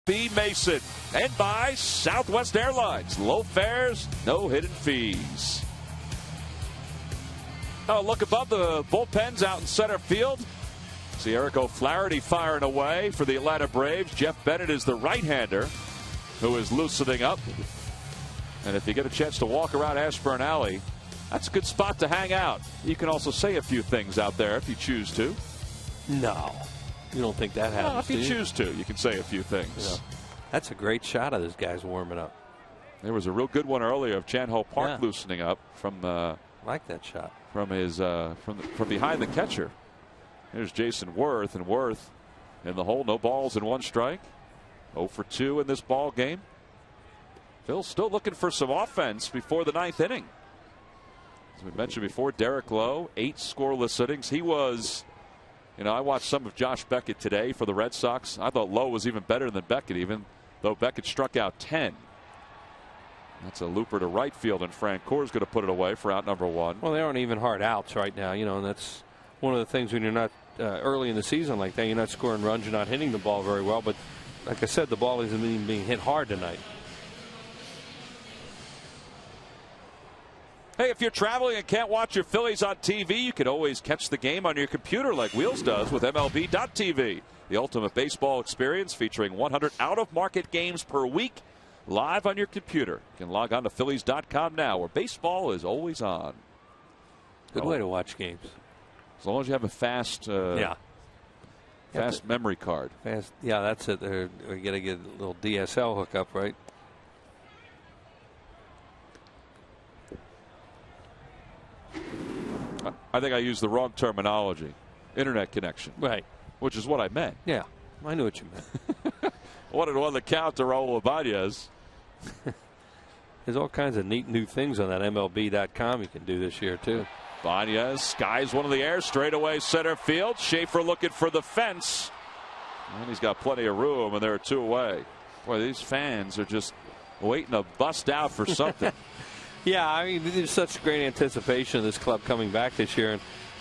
B. Mason and by Southwest Airlines. Low fares, no hidden fees. Oh, look above the bullpens out in center field. See Eric O'Flaherty firing away for the Atlanta Braves. Jeff Bennett is the right-hander who is loosening up. And if you get a chance to walk around Ashburn Alley, that's a good spot to hang out. You can also say a few things out there if you choose to. No. You don't think that happens? No, if you choose to, you can say a few things. Yeah. That's a great shot of this guy's warming up. There was a real good one earlier of Chan-Ho Park loosening up from. Like that shot from his from behind the catcher. Here's Jason Worth, and Worth in the hole. No balls and 1 strike. 0 for 2 in this ball game. Phil's still looking for some offense before the 9th inning. As we mentioned before, Derek Lowe, 8 scoreless innings. He was, I watched some of Josh Beckett today for the Red Sox. I thought Lowe was even better than Beckett, even though Beckett struck out 10. That's a looper to right field, and Francoeur is going to put it away for out number 1. Well, they aren't even hard outs right now, and that's one of the things when you're not early in the season like that. You're not scoring runs, you're not hitting the ball very well. But like I said, the ball isn't even being hit hard tonight. Hey, if you're traveling and can't watch your Phillies on TV, you can always catch the game on your computer like Wheels does with MLB.tv. The ultimate baseball experience featuring 100 out-of-market games per week live on your computer. You can log on to Phillies.com now, where baseball is always on. Good way to watch games. As long as you have a fast memory card. Yeah, that's it. We got to get a little DSL hookup, right? I think I used the wrong terminology. Internet connection. Right. Which is what I meant. Yeah, I knew what you meant. Wanted on the count to Raul Ibanez. There's all kinds of neat new things on that MLB.com you can do this year, too. Ibanez skies one in the air, straightaway center field. Schaefer looking for the fence. And he's got plenty of room, and there are 2 away. Boy, these fans are just waiting to bust out for something. Yeah, I mean, there's such great anticipation of this club coming back this year.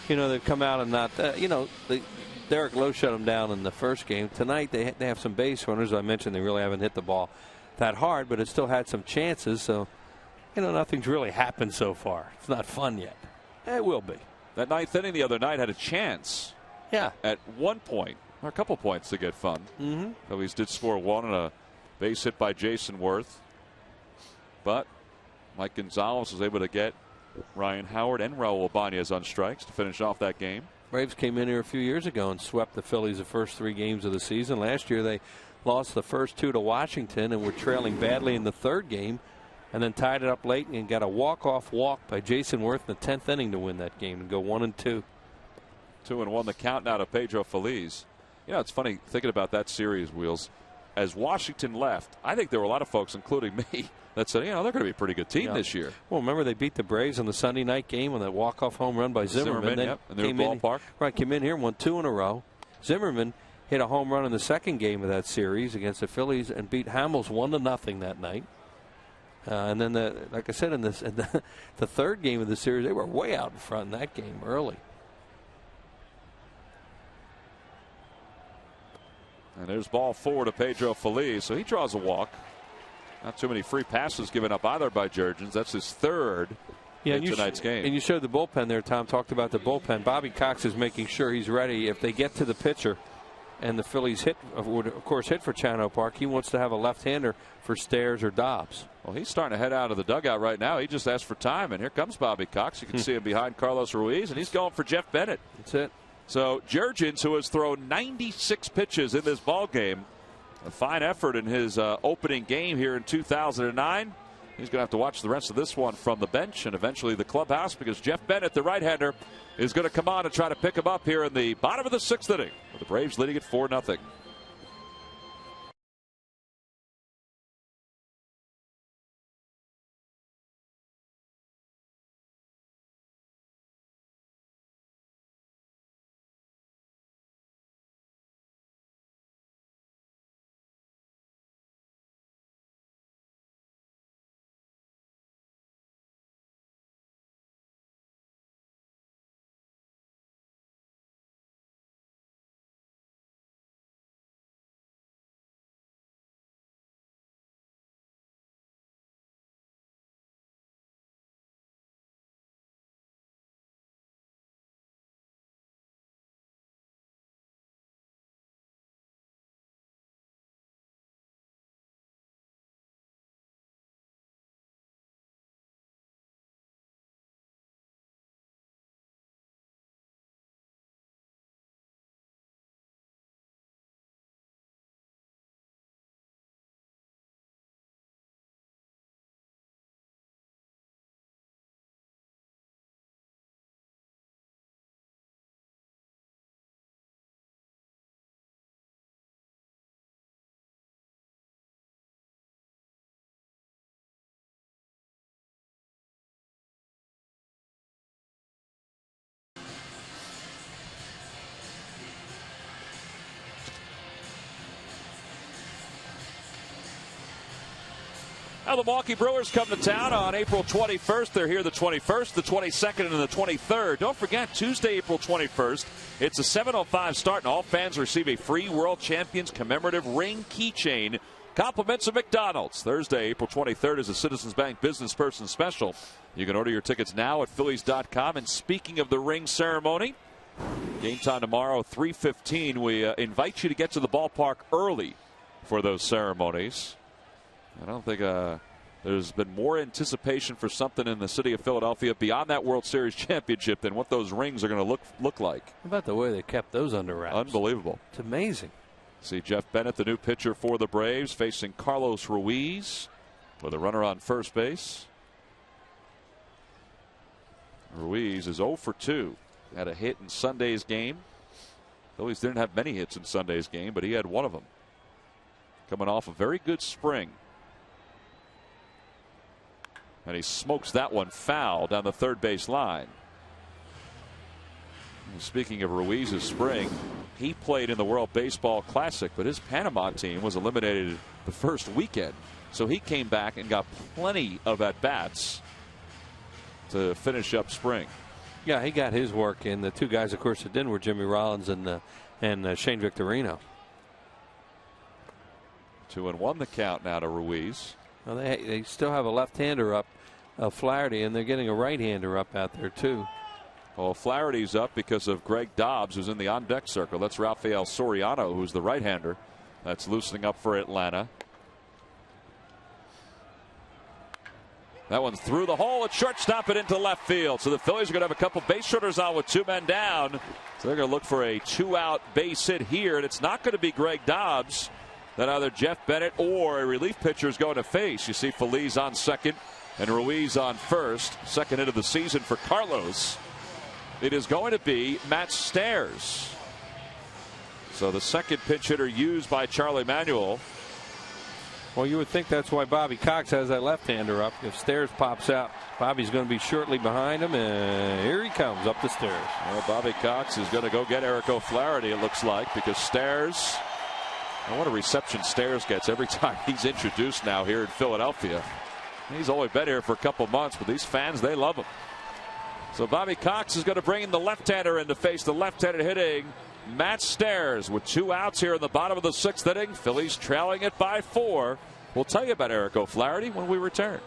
And, they've come out and not, Derek Lowe shut them down in the first game. Tonight, they have some base runners. I mentioned they really haven't hit the ball that hard, but it still had some chances. So, nothing's really happened so far. It's not fun yet. It will be. That 9th inning the other night had a chance. Yeah. At one point, or a couple points to get fun. Mm-hmm. Phillies did score 1 on a base hit by Jason Worth. But Mike Gonzalez was able to get Ryan Howard and Raul Ibanez on strikes to finish off that game. Braves came in here a few years ago and swept the Phillies the first 3 games of the season. Last year they lost the first 2 to Washington and were trailing badly in the 3rd game, and then tied it up late and got a walk-off walk by Jason Worth in the 10th inning to win that game and go 1-2. 2-1 the count now to Pedro Feliz. It's funny thinking about that series, Wheels. As Washington left, I think there were a lot of folks, including me, that said, they're going to be a pretty good team this year. Well, remember they beat the Braves on the Sunday night game on that walk-off home run by Zimmerman. Then in their ballpark. Came in here and won 2 in a row. Zimmerman hit a home run in the 2nd game of that series against the Phillies and beat Hamels 1-0 that night. And then, like I said, in the 3rd game of the series, they were way out in front in that game early. And there's ball 4 to Pedro Feliz, so he draws a walk. Not too many free passes given up either by Jurgens. That's his 3rd in tonight's game. And you showed the bullpen there. Tom talked about the bullpen. Bobby Cox is making sure he's ready. If they get to the pitcher and the Phillies would, of course, hit for Chano Park, he wants to have a left-hander for Stairs or Dobbs. Well, he's starting to head out of the dugout right now. He just asked for time, and here comes Bobby Cox. You can see him behind Carlos Ruiz, and he's going for Jeff Bennett. That's it. So Jurgens, who has thrown 96 pitches in this ball game, a fine effort in his opening game here in 2009. He's going to have to watch the rest of this one from the bench and eventually the clubhouse, because Jeff Bennett, the right-hander, is going to come on and try to pick him up here in the bottom of the 6th inning, with the Braves leading it 4-0. Now the Milwaukee Brewers come to town on April 21st. They're here the 21st, the 22nd, and the 23rd. Don't forget, Tuesday, April 21st, it's a 7:05 start, and all fans receive a free World Champions commemorative ring keychain. Compliments of McDonald's. Thursday, April 23rd is a Citizens Bank Business Person Special. You can order your tickets now at Phillies.com. And speaking of the ring ceremony, game time tomorrow, 3:15. We invite you to get to the ballpark early for those ceremonies. I don't think there's been more anticipation for something in the city of Philadelphia beyond that World Series championship than what those rings are going to look like. How about the way they kept those under wraps? Unbelievable. It's amazing. See Jeff Bennett, the new pitcher for the Braves, facing Carlos Ruiz with a runner on first base. Ruiz is 0 for 2. Had a hit in Sunday's game. Phillies didn't have many hits in Sunday's game, but he had one of them. Coming off a very good spring. And he smokes that one foul down the third base line. And speaking of Ruiz's spring, he played in the World Baseball Classic, but his Panama team was eliminated the first weekend. So he came back and got plenty of at-bats to finish up spring. Yeah, he got his work in. The two guys, of course, that didn't were Jimmy Rollins and Shane Victorino. 2-1 the count now to Ruiz. Well, they still have a left-hander up, Flaherty, and they're getting a right-hander up out there, too. Well, Flaherty's up because of Greg Dobbs, who's in the on-deck circle. That's Rafael Soriano, who's the right-hander. That's loosening up for Atlanta. That one's through the hole at shortstop and into left field. So the Phillies are going to have a couple base runners on with 2 men down. So they're going to look for a 2-out base hit here, and it's not going to be Greg Dobbs that either Jeff Bennett or a relief pitcher is going to face. You see Feliz on second and Ruiz on first. Second hit of the season for Carlos. It is going to be Matt Stairs. So the second pinch hitter used by Charlie Manuel. Well, you would think that's why Bobby Cox has that left-hander up. If Stairs pops out, Bobby's going to be shortly behind him, and here he comes up the stairs. Well, Bobby Cox is going to go get Eric O'Flaherty, it looks like, because Stairs, and what a reception Stairs gets every time he's introduced now here in Philadelphia. He's only been here for a couple months, but these fans, they love him. So Bobby Cox is going to bring in the left-hander in to face the left-handed hitting Matt Stairs with 2 outs here in the bottom of the 6th inning. Phillies trailing it by 4. We'll tell you about Eric O'Flaherty when we return.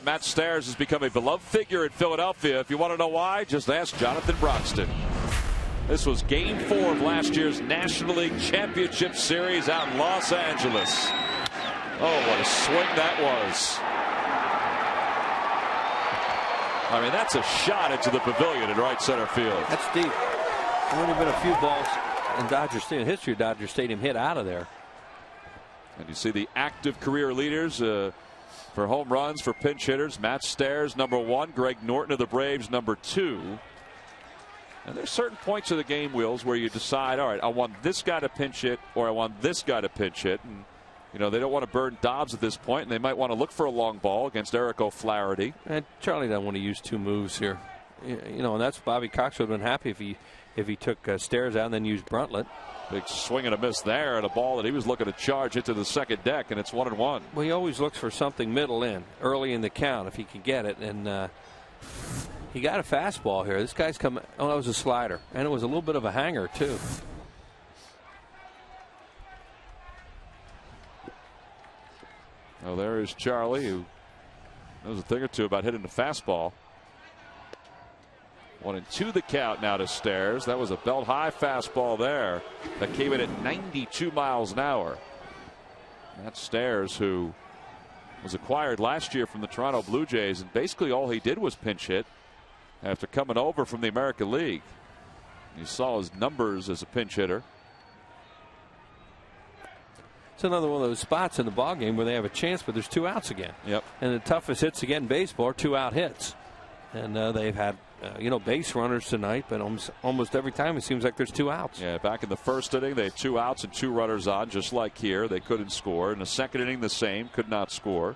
Matt Stairs has become a beloved figure in Philadelphia. If you want to know why, just ask Jonathan Broxton. This was Game 4 of last year's National League Championship Series out in Los Angeles. Oh, what a swing that was. I mean, that's a shot into the pavilion in right center field. That's deep. There only been a few balls in Dodger Stadium, history of Dodger Stadium, hit out of there. And you see the active career leaders for home runs for pinch hitters. Matt Stairs, number 1. Greg Norton of the Braves, number 2. And there's certain points of the game, Wheels, where you decide, all right, I want this guy to pinch hit or I want this guy to pinch hit. And, you know, they don't want to burn Dobbs at this point, and they might want to look for a long ball against Eric O'Flaherty. And Charlie doesn't want to use two moves here. You know, and that's Bobby Cox would have been happy if he took Stairs out and then used Bruntlett. Big swing and a miss there, and a ball that he was looking to charge into the second deck, and it's 1-1. Well, he always looks for something middle in, early in the count if he can get it. And he got a fastball here. This guy's coming. Oh, that was a slider. And it was a little bit of a hanger, too. Oh, there is Charlie, who knows a thing or two about hitting the fastball. 1-2 the count now to Stairs. That was a belt high fastball there that came in at 92 miles an hour. That's Stairs, who was acquired last year from the Toronto Blue Jays, and basically all he did was pinch hit after coming over from the American League. You saw his numbers as a pinch hitter. It's another one of those spots in the ballgame where they have a chance, but there's 2 outs again. Yep. And the toughest hits again in baseball are 2-out hits. And they've had base runners tonight, but almost every time it seems like there's 2 outs. Yeah, back in the first inning, they had 2 outs and 2 runners on, just like here. They couldn't score. In the second inning, the same, could not score.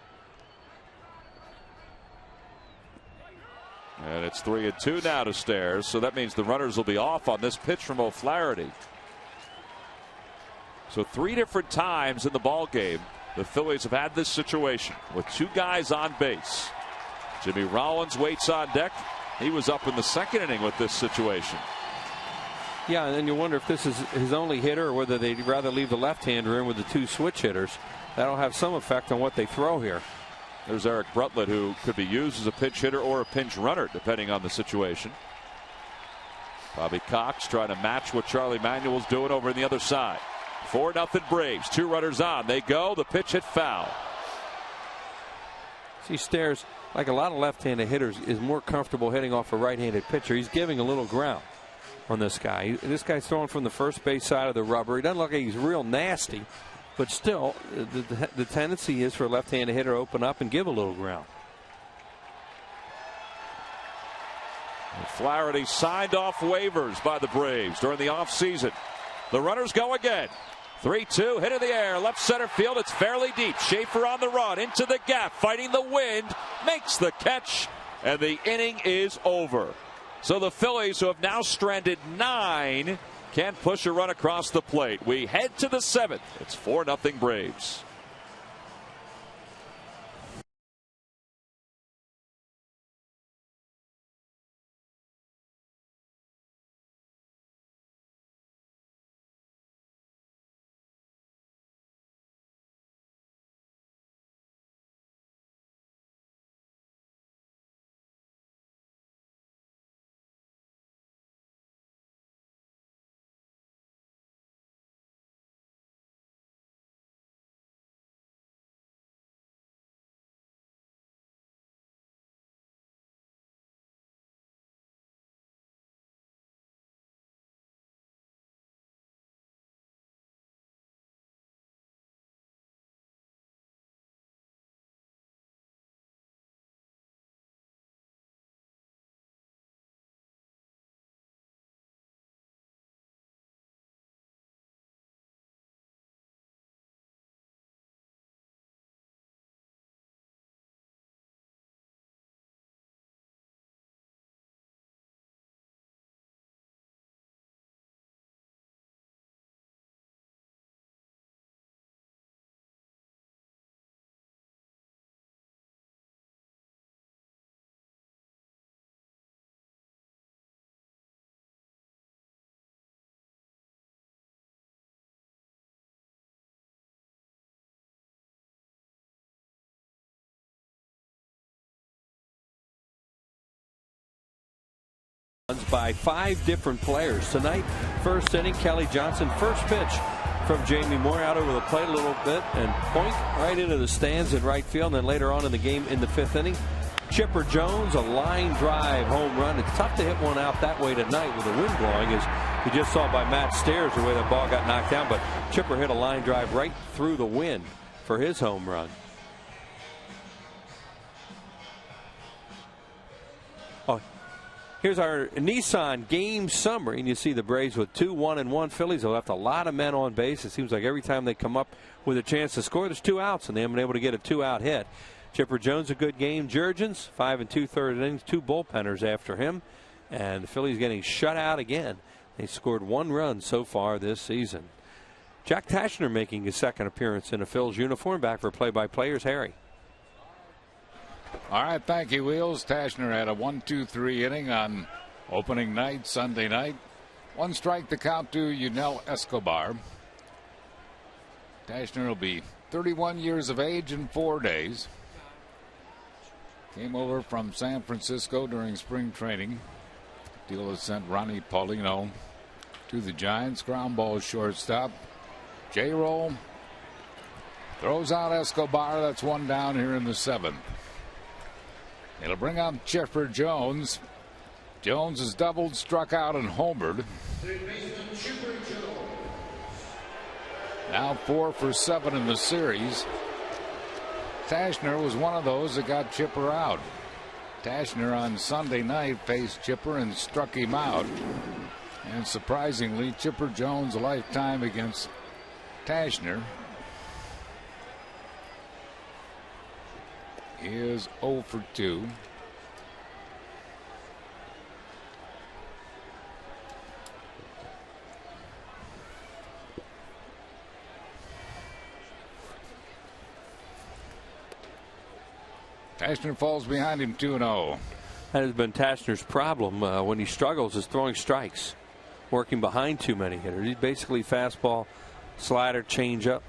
And it's 3-2 now to Stairs, so that means the runners will be off on this pitch from O'Flaherty. So 3 different times in the ball game, the Phillies have had this situation with 2 guys on base. Jimmy Rollins waits on deck. He was up in the second inning with this situation. Yeah, and then you wonder if this is his only hitter or whether they'd rather leave the left-hander in with the 2 switch hitters. That'll have some effect on what they throw here. There's Eric Bruntlett, who could be used as a pinch hitter or a pinch runner, depending on the situation. Bobby Cox trying to match what Charlie Manuel's doing over on the other side. 4-0 Braves. 2 runners on. They go. The pitch hit foul. See, Stairs, like a lot of left-handed hitters, is more comfortable hitting off a right-handed pitcher. He's giving a little ground on this guy. This guy's throwing from the first base side of the rubber. He doesn't look like he's real nasty, but still, the tendency is for a left-handed hitter to open up and give a little ground. Flaherty signed off waivers by the Braves during the offseason. The runners go again. 3-2, hit in the air, left center field. It's fairly deep. Schaefer on the run, into the gap, fighting the wind, makes the catch, and the inning is over. So the Phillies, who have now stranded 9, can't push a run across the plate. We head to the 7th. It's 4-0 Braves. By 5 different players tonight. First inning, Kelly Johnson, first pitch from Jamie Moore out over the plate a little bit and point right into the stands in right field. And then later on in the game in the 5th inning, Chipper Jones, a line drive home run. It's tough to hit one out that way tonight with the wind blowing, as you just saw by Matt Stairs the way that ball got knocked down. But Chipper hit a line drive right through the wind for his home run. Here's our Nissan game summary, and you see the Braves with 2-1-1 Phillies. They left a lot of men on base. It seems like every time they come up with a chance to score, there's 2 outs, and they haven't been able to get a 2-out hit. Chipper Jones, a good game. Jurgens, 5 2/3 innings, 2 bullpenners after him, and the Phillies getting shut out again. They scored 1 run so far this season. Jack Tashner making his second appearance in a Phil's uniform. Back for play-by-players, Harry. All right, thank you, Wheels. Tashner had a 1-2-3 inning on opening night, Sunday night. 1 strike to count to Yunel Escobar. Tashner will be 31 years of age in 4 days. Came over from San Francisco during spring training. Deal has sent Ronnie Paulino to the Giants. Ground ball shortstop. J-roll. Throws out Escobar. That's 1 down here in the 7th. It'll bring up Chipper Jones. Jones has doubled, struck out, and homered. Now 4 for 7 in the series. Tashner was one of those that got Chipper out. Tashner on Sunday night faced Chipper and struck him out. And surprisingly, Chipper Jones' lifetime against Tashner is 0 for 2. Tashner falls behind him 2-0. That has been Tashner's problem when he struggles, is throwing strikes, working behind too many hitters. He's basically fastball, slider, changeup.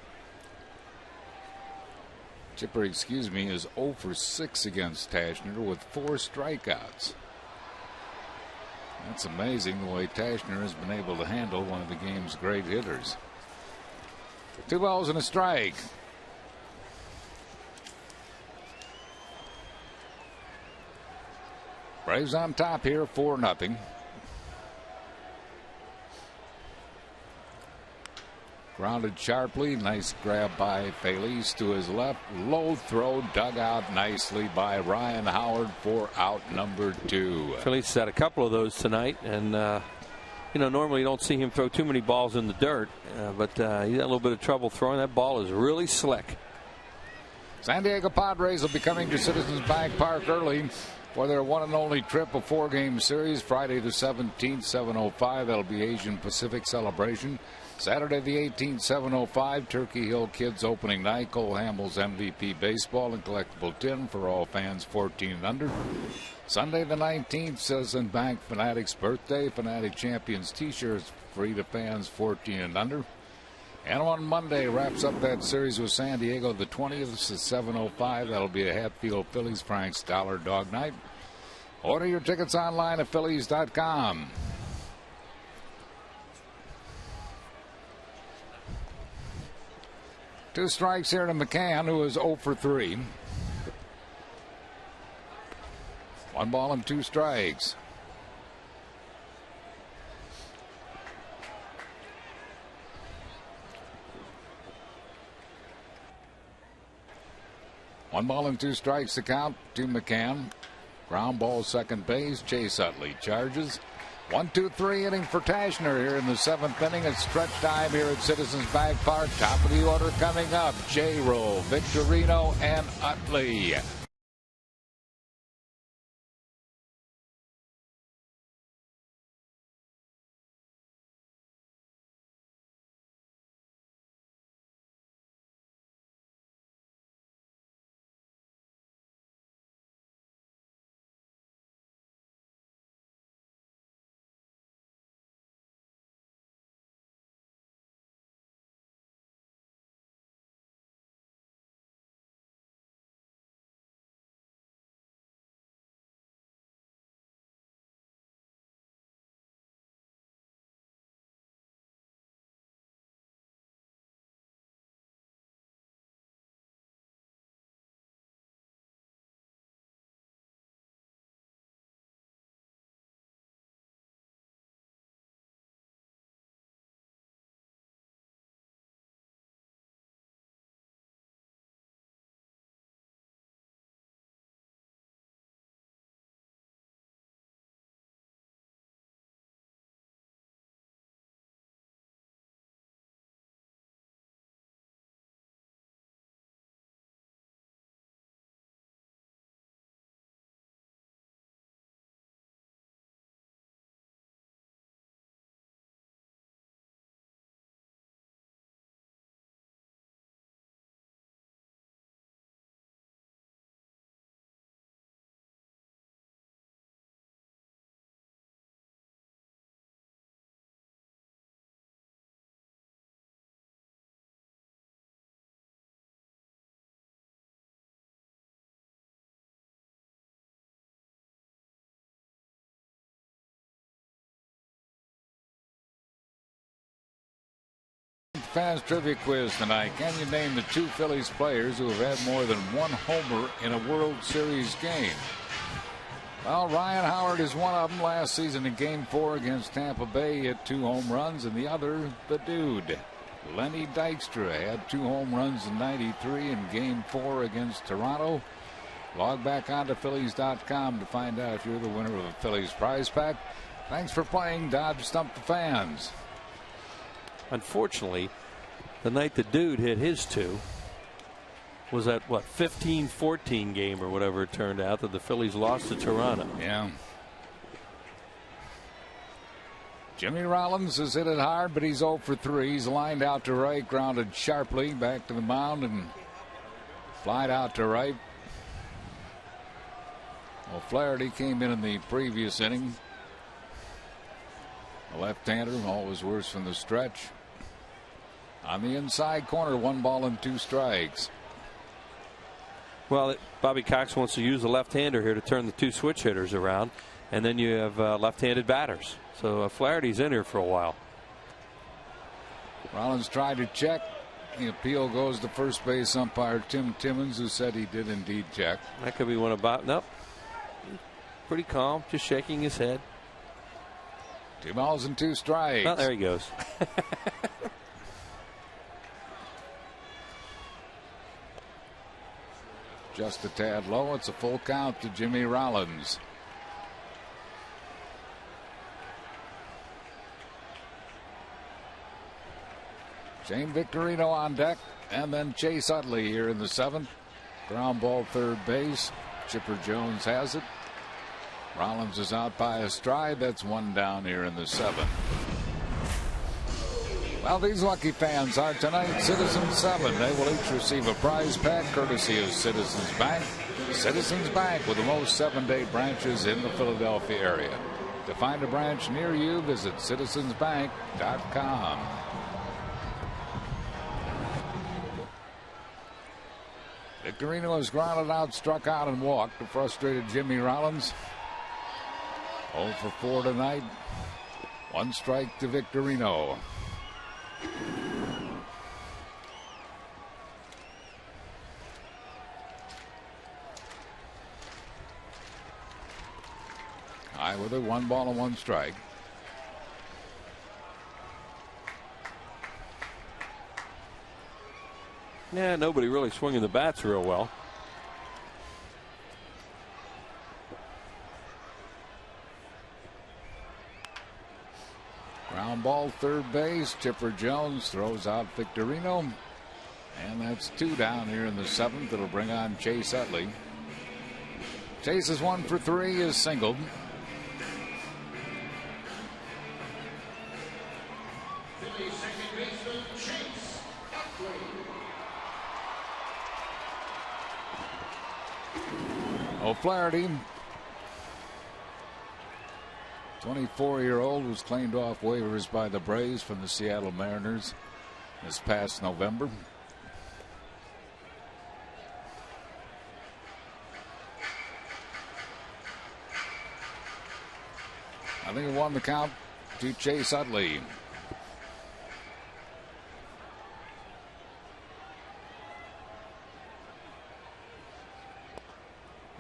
Chipper, is 0 for 6 against Tashner with 4 strikeouts. That's amazing the way Tashner has been able to handle one of the game's great hitters. 2 balls and a strike. Braves on top here, 4-0. Grounded sharply. Nice grab by Phillies to his left. Low throw dug out nicely by Ryan Howard for out number 2. Phillies had a couple of those tonight, and normally you don't see him throw too many balls in the dirt, but he had a little bit of trouble throwing. That ball is really slick. San Diego Padres will be coming to Citizens Bank Park early for their one and only trip, a 4-game series. Friday the 17th, 7:05. That'll be Asian Pacific celebration. Saturday the 18th, 7:05. Turkey Hill Kids opening night. Cole Hamels MVP baseball and collectible tin for all fans 14 and under. Sunday the 19th, Citizen Bank Fanatics birthday. Fanatic Champions t-shirts free to fans 14 and under. And on Monday wraps up that series with San Diego. The 20th is 7:05. That'll be a Hatfield Phillies Frank's Dollar Dog Night. Order your tickets online at Phillies.com. Two strikes here to McCann, who is 0 for 3. 1 ball and 2 strikes. One ball and 2 strikes to count to McCann. Ground ball second base. Chase Utley charges. 1-2-3 inning for Tashner here in the 7th inning. It's stretch time here at Citizens Bank Park. Top of the order coming up. J-Roll, Victorino, and Utley. Fans Trivia Quiz tonight. Can you name the 2 Phillies players who have had more than 1 homer in a World Series game? Well, Ryan Howard is one of them. Last season in Game 4 against Tampa Bay, he hit 2 home runs, and the other, the dude, Lenny Dykstra, had 2 home runs in '93 in Game 4 against Toronto. Log back onto Phillies.com to find out if you're the winner of a Phillies prize pack. Thanks for playing Dodge Stump the Fans. Unfortunately, the night the dude hit his 2 was that, 15-14 game or whatever it turned out, that the Phillies lost to Toronto. Yeah. Jimmy Rollins has hit it hard, but he's 0 for 3. He's lined out to right, grounded sharply back to the mound, and flied out to right. Well, Flaherty came in the previous inning. A left-hander, always worse from the stretch. On the inside corner, 1 ball and 2 strikes. Well, Bobby Cox wants to use the left-hander here to turn the 2 switch hitters around, and then you have left-handed batters. So Flaherty's in here for a while. Rollins tried to check. The appeal goes to first base umpire Tim Timmons, who said he did indeed check. That could be one about. Nope. Pretty calm, just shaking his head. 2 balls and 2 strikes. Oh, there he goes. Just a tad low. It's a full count to Jimmy Rollins. Shane Victorino on deck, and then Chase Utley here in the 7th. Ground ball third base. Chipper Jones has it. Rollins is out by a stride. That's 1 down here in the 7th. Well, these lucky fans are tonight Citizens 7. They will each receive a prize pack courtesy of Citizens Bank. Citizens Bank, with the most 7-day branches in the Philadelphia area. To find a branch near you, visit citizensbank.com. Victorino has grounded out, struck out, and walked. The frustrated Jimmy Rollins. 0 for 4 tonight. 1 strike to Victorino. High with it, 1 ball and 1 strike. Yeah, nobody really swinging the bats real well. Ground ball third base. Chipper Jones throws out Victorino. And that's 2 down here in the 7th. It'll bring on Chase Utley. Chase is 1 for 3, is singled. O'Flaherty, 24-year-old, was claimed off waivers by the Braves from the Seattle Mariners this past November. I think he won the count to Chase Utley.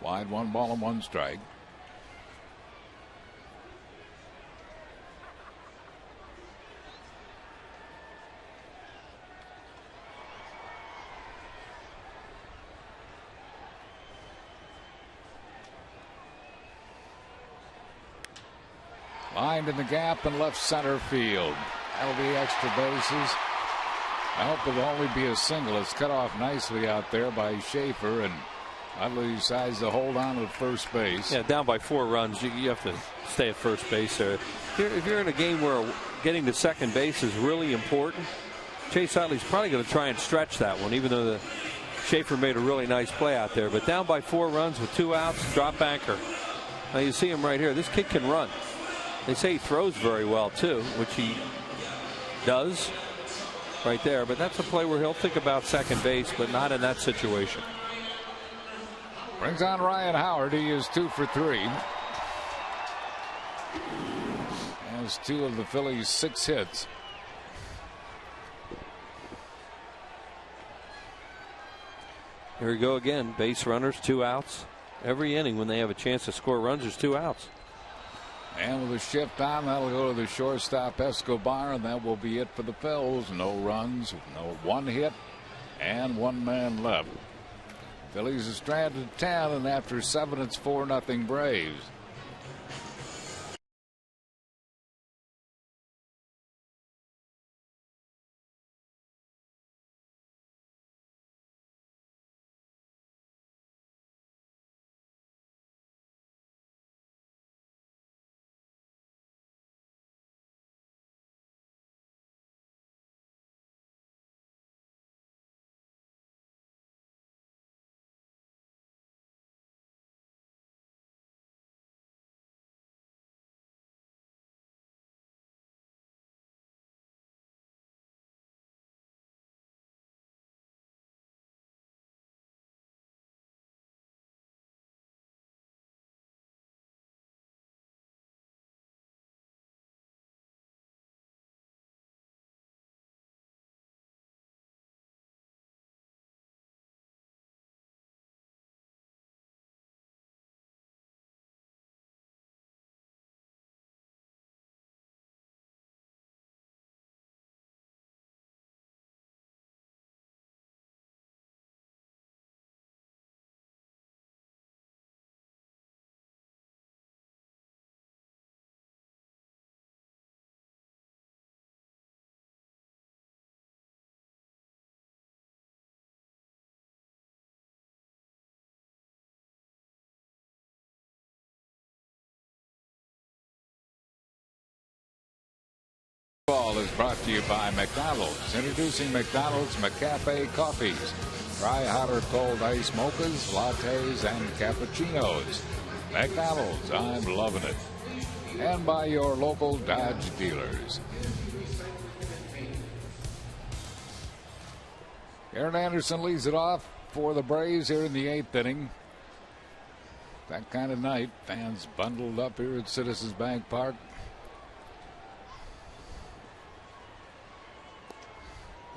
Wide, 1 ball and 1 strike. Lined in the gap in left center field. That'll be extra bases. I hope it'll only be a single. It's cut off nicely out there by Schaefer, and Utley decides to hold on to first base. Yeah, down by 4 runs, you have to stay at first base there. If you're in a game where getting to second base is really important, Chase Utley's probably going to try and stretch that one, even though Schaefer made a really nice play out there. But down by 4 runs with 2 outs, drop anchor. Now you see him right here. This kid can run. They say he throws very well, too, which he does right there. But that's a play where he'll think about second base, but not in that situation. Brings on Ryan Howard. He is 2 for 3. Has 2 of the Phillies' 6 hits. Here we go again. Base runners, 2 outs. Every inning when they have a chance to score runs, there's 2 outs. And with a shift on, that'll go to the shortstop Escobar, and that will be it for the Phils. No runs, no 1 hit, and 1 man left. Phillies are stranded at 10, and after 7, it's 4-0 Braves. Ball is brought to you by McDonald's. Introducing McDonald's McCafe coffees. Try hot or cold ice mochas, lattes, and cappuccinos. McDonald's, I'm loving it. And by your local Dodge dealers. Aaron Anderson leads it off for the Braves here in the 8th inning. That kind of night. Fans bundled up here at Citizens Bank Park.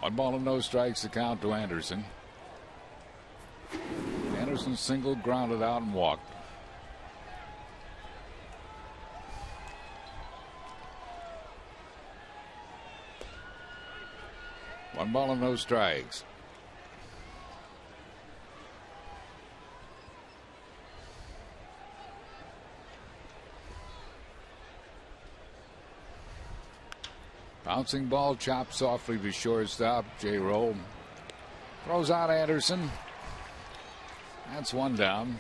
1 ball and no strikes to count to Anderson. Anderson singled, grounded out, and walked. One ball and no strikes. Bouncing ball chopped softly to shortstop. J-Roll throws out Anderson. That's 1 down.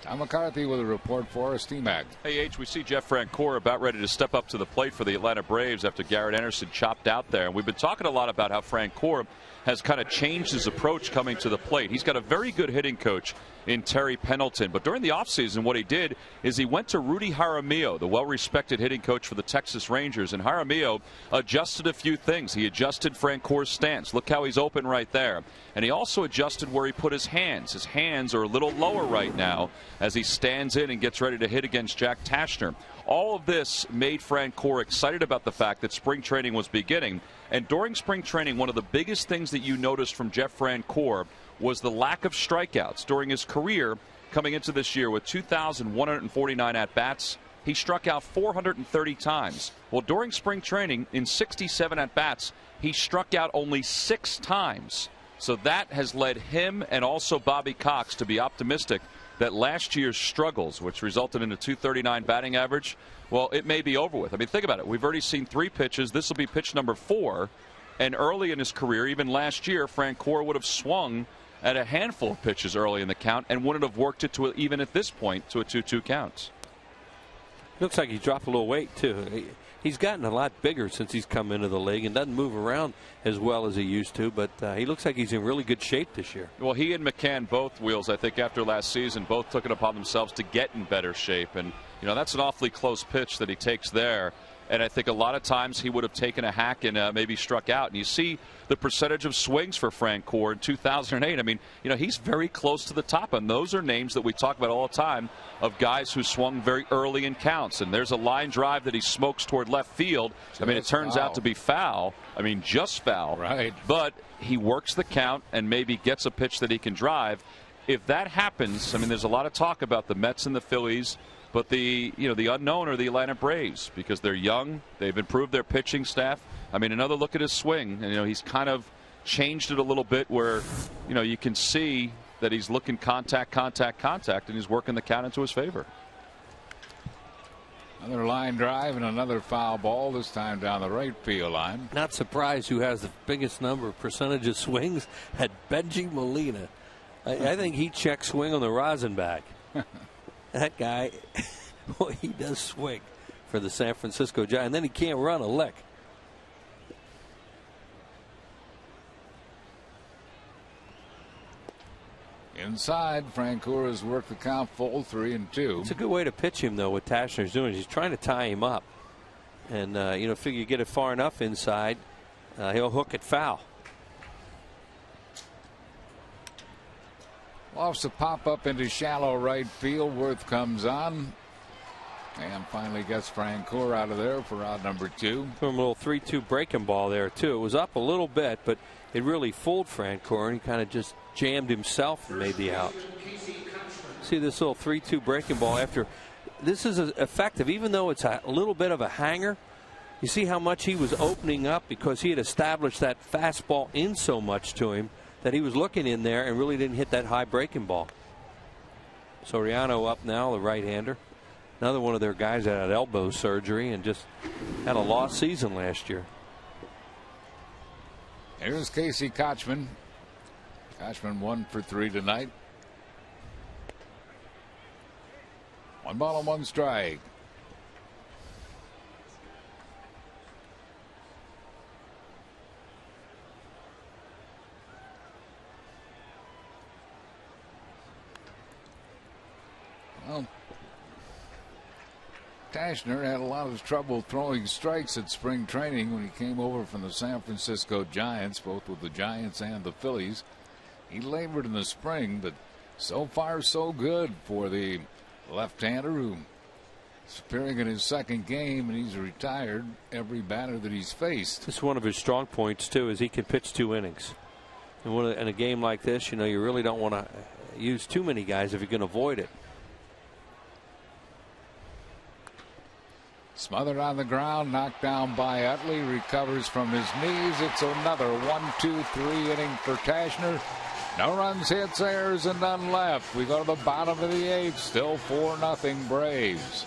Tom McCarthy with a report for us, T-Mac. Hey, H, we see Jeff Francoeur about ready to step up to the plate for the Atlanta Braves after Garrett Anderson chopped out there. And we've been talking a lot about how Francoeur has kind of changed his approach coming to the plate. He's got a very good hitting coach in Terry Pendleton. But during the offseason, what he did is he went to Rudy Jaramillo, the well-respected hitting coach for the Texas Rangers. And Jaramillo adjusted a few things. He adjusted Francoeur's stance. Look how he's open right there. And he also adjusted where he put his hands. His hands are a little lower right now as he stands in and gets ready to hit against Jack Tashner. All of this made Francoeur excited about the fact that spring training was beginning. And during spring training, one of the biggest things that you noticed from Jeff Francoeur was the lack of strikeouts. During his career, coming into this year with 2,149 at-bats, he struck out 430 times. Well, during spring training, in 67 at-bats, he struck out only 6 times. So that has led him and also Bobby Cox to be optimistic that last year's struggles, which resulted in a 239 batting average, well, it may be over with. I mean, think about it. We've already seen 3 pitches. This will be pitch number 4. And early in his career, even last year, Francoeur would have swung at a handful of pitches early in the count and wouldn't have worked it to, even at this point, to a 2-2 count. Looks like he dropped a little weight, too. He's gotten a lot bigger since he's come into the league and doesn't move around as well as he used to, but he looks like he's in really good shape this year. Well, he and McCann both, Wheels, I think after last season, both took it upon themselves to get in better shape. And, you know, that's an awfully close pitch that he takes there. And I think a lot of times he would have taken a hack and maybe struck out. And you see the percentage of swings for Francoeur in 2008. I mean, he's very close to the top. And those are names that we talk about all the time of guys who swung very early in counts. And there's a line drive that he smokes toward left field. I mean, it turns out to be foul. I mean, just foul. Right. But he works the count and maybe gets a pitch that he can drive. If that happens, I mean, there's a lot of talk about the Mets and the Phillies. But the unknown are the Atlanta Braves because they're young. They've improved their pitching staff. I mean, another look at his swing. And, he's kind of changed it a little bit where, you can see that he's looking contact, and he's working the count into his favor. Another line drive and another foul ball, this time down the right field line. Not surprised who has the biggest number of percentage of swings at Benji Molina. I think he checked swing on the rosin bag. That guy, boy, he does swing for the San Francisco Giants, and then he can't run a lick. Inside, Francoeur has worked the count full 3-2. It's a good way to pitch him, though, what Tashner's doing. He's trying to tie him up. And, figure you get it far enough inside, he'll hook it foul. Lofts a pop up into shallow right field. Worth comes on and finally gets Francoeur out of there for out number 2. Threw him a little 3-2 breaking ball there, too. It was up a little bit, but it really fooled Francoeur, and he kind of just jammed himself and made the out. See this little 3-2 breaking ball after. This is effective, even though it's a little bit of a hanger. You see how much he was opening up because he had established that fastball in so much to him that he was looking in there and really didn't hit that high breaking ball. Soriano up now, the right-hander. Another one of their guys that had elbow surgery and just had a lost season last year. Here's Casey Kochman. Kochman 1 for 3 tonight. 1 ball and 1 strike. Well, Tashner had a lot of trouble throwing strikes at spring training when he came over from the San Francisco Giants, both with the Giants and the Phillies. He labored in the spring, but so far so good for the left-hander who is appearing in his second game, and he's retired every batter that he's faced. It's one of his strong points, too, is he can pitch 2 innings. And in a game like this, you really don't want to use too many guys if you can avoid it. Smothered on the ground, knocked down by Utley, recovers from his knees. It's another 1-2-3 inning for Tashner. No runs, hits, errors, and none left. We go to the bottom of the 8th, still 4-0 Braves.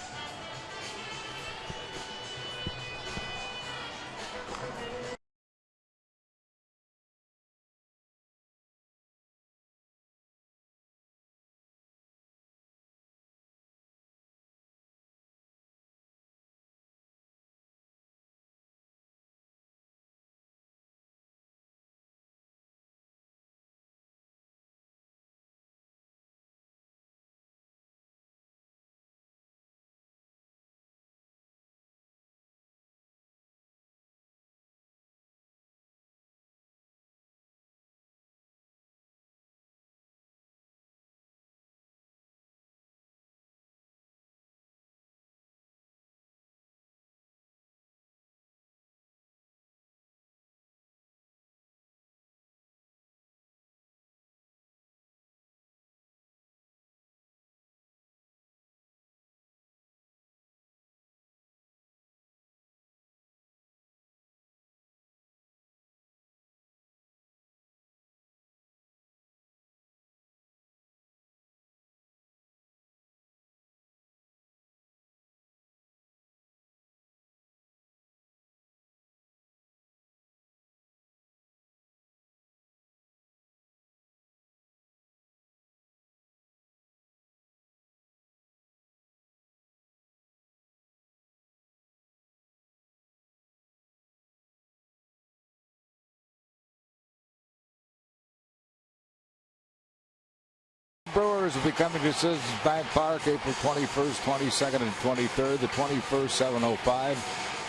Brewers will be coming to Citizens Bank Park April 21st, 22nd, and 23rd. The 21st, 7:05.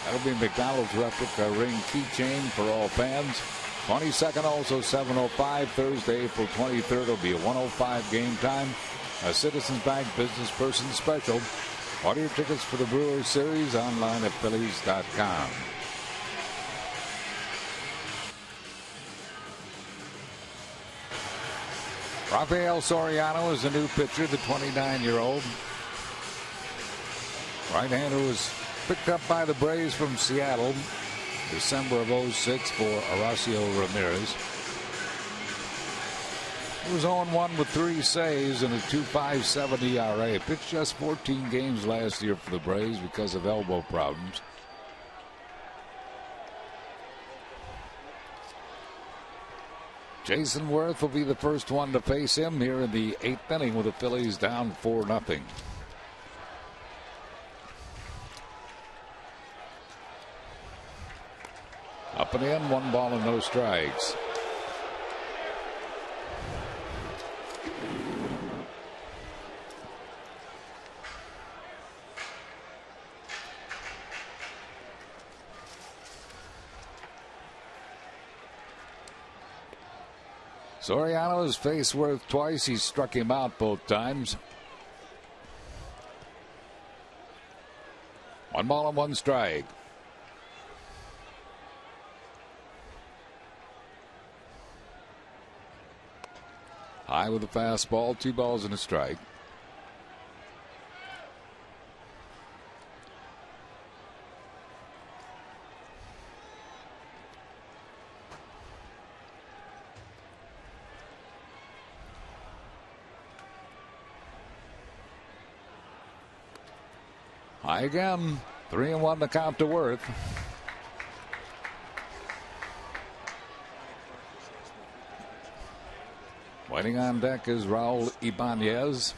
That'll be McDonald's replica ring keychain for all fans. 22nd, also 7:05 Thursday, April 23rd. Will be a 1:05 game time. A Citizens Bank Business Person Special. Order your tickets for the Brewers Series online at Phillies.com. Rafael Soriano is the new pitcher, the 29-year-old. Right-hander was picked up by the Braves from Seattle December of '06 for Horacio Ramirez. He was 0-1 with 3 saves and a 2.57 ERA. Pitched just 14 games last year for the Braves because of elbow problems. Jason Worth will be the first one to face him here in the 8th inning with the Phillies down 4-0. Up and in, 1 ball and no strikes. Soriano has faced Worth twice. He struck him out both times. 1 ball and 1 strike. High with a fastball, 2 balls and a strike. High again. 3-1 the count to Worth. Waiting on deck is Raul Ibanez.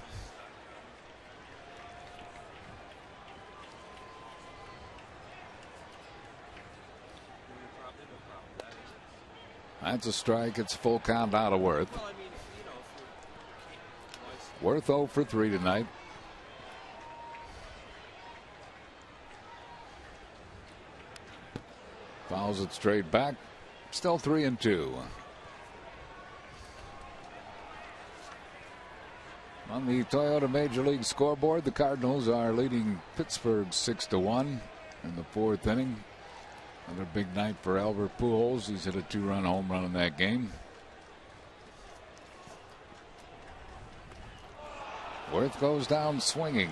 That's a strike. It's full count out of Worth. Worth 0 for 3 tonight. Fouls it straight back. Still 3-2. On the Toyota Major League scoreboard, the Cardinals are leading Pittsburgh 6-1 in the 4th inning. Another big night for Albert Pujols. He's hit a 2-run home run in that game. Worth goes down swinging.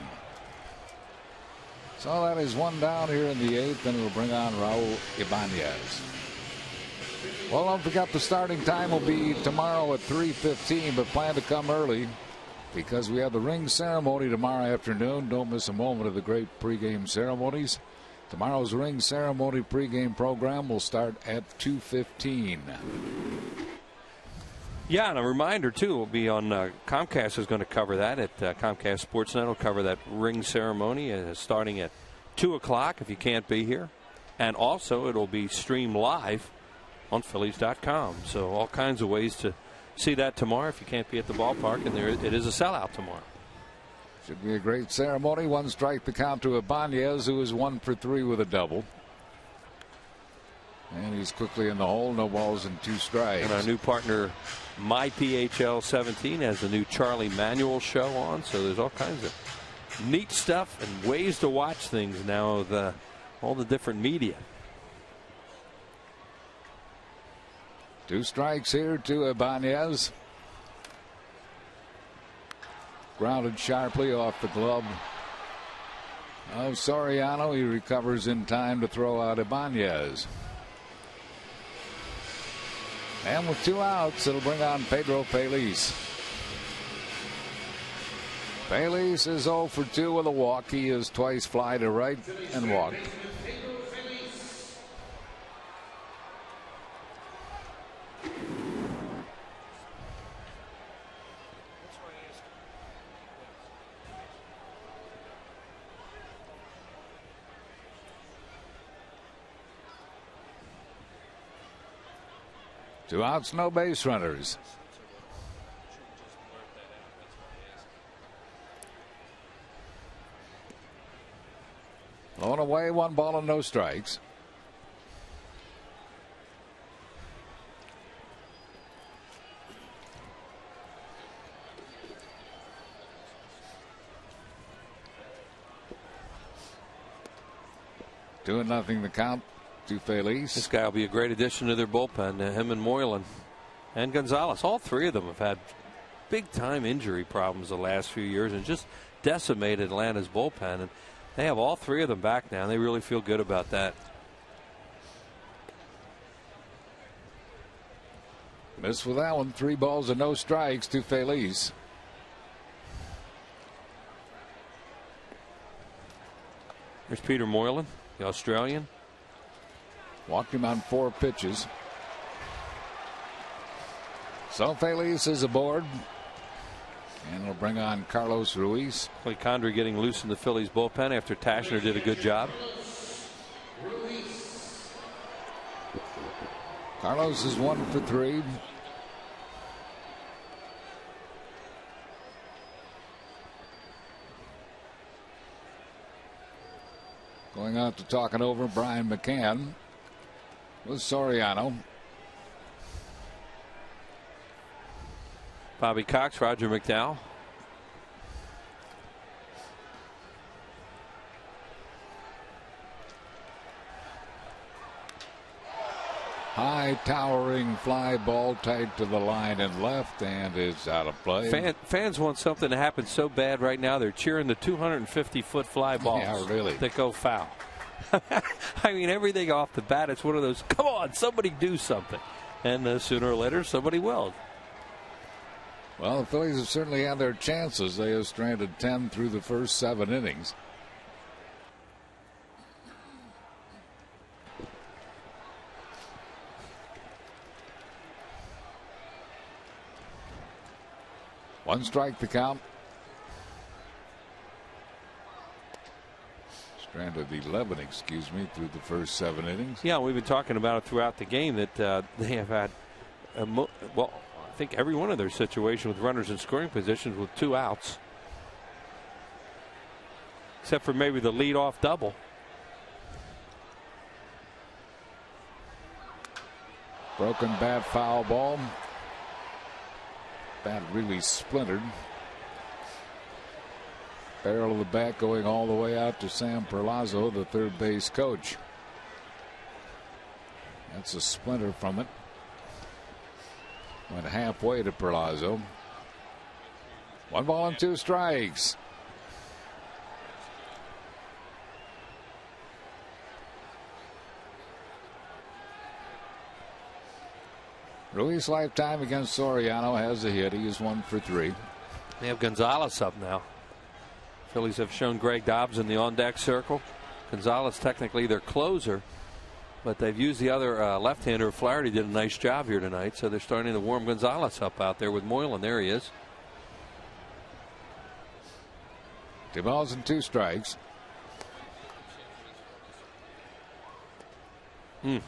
So that is 1 down here in the 8th, and it'll bring on Raul Ibanez. Well, don't forget the starting time will be tomorrow at 3:15, but plan to come early because we have the ring ceremony tomorrow afternoon. Don't miss a moment of the great pregame ceremonies. Tomorrow's ring ceremony pregame program will start at 2:15. Yeah, and a reminder, too, will be on Comcast is going to cover that at Comcast Sportsnet. Will cover that ring ceremony starting at 2 o'clock if you can't be here. And also, it'll be streamed live on Phillies.com. So all kinds of ways to see that tomorrow if you can't be at the ballpark. And it is a sellout tomorrow. Should be a great ceremony. 1 strike the count to Ibanez, who is 1 for 3 with a double. And he's quickly in the hole. No balls and 2 strikes. And our new partner, MyPHL 17, has the new Charlie Manuel show on. So there's all kinds of neat stuff and ways to watch things now with all the different media. 2 strikes here to Ibanez. Grounded sharply off the glove of Soriano. He recovers in time to throw out Ibanez. And with 2 outs, it'll bring on Pedro Feliz. Feliz is 0 for 2 with a walk. He is twice fly to right and walked. Two outs, no base runners. Blown away, 1 ball and no strikes. Doing nothing the count to Phillies. This guy will be a great addition to their bullpen. Him and Moylan and Gonzalez. All three of them have had big time injury problems the last few years and just decimated Atlanta's bullpen. And they have all three of them back now. And they really feel good about that. Missed with that one. 3 balls and no strikes to Phillies. There's Peter Moylan, the Australian. Walked him on 4 pitches. So Phillies is aboard. And we'll bring on Carlos Ruiz. Clay Condrey getting loose in the Phillies bullpen after Tashner did a good job. Carlos is 1 for 3. Going out to talking over Brian McCann with Soriano. Bobby Cox, Roger McDowell. High towering fly ball tight to the line and left and is out of play. Fans want something to happen so bad right now. They're cheering the 250-foot fly balls. Yeah, really. That go foul. I mean, everything off the bat, it's one of those, come on, somebody do something. And sooner or later, somebody will. Well, the Phillies have certainly had their chances. They have stranded 10 through the first 7 innings. One strike the count. Stranded 11, excuse me, through the first 7 innings. Yeah, we've been talking about it throughout the game that they have had, well, I think every one of their situations with runners in scoring positions with 2 outs. Except for maybe the leadoff double. Broken bat, foul ball. Bat really splintered. Barrel of the bat going all the way out to Sam Perlazo, the third base coach. That's a splinter from it. Went halfway to Perlazo. 1 ball and 2 strikes. Ruiz lifetime against Soriano has a hit. He is 1 for 3. They have Gonzalez up now. Phillies have shown Greg Dobbs in the on-deck circle. Gonzalez technically their closer, but they've used the other left-hander. Flaherty did a nice job here tonight, so they're starting to warm Gonzalez up out there with Moylan. There he is. 2 balls and 2 strikes.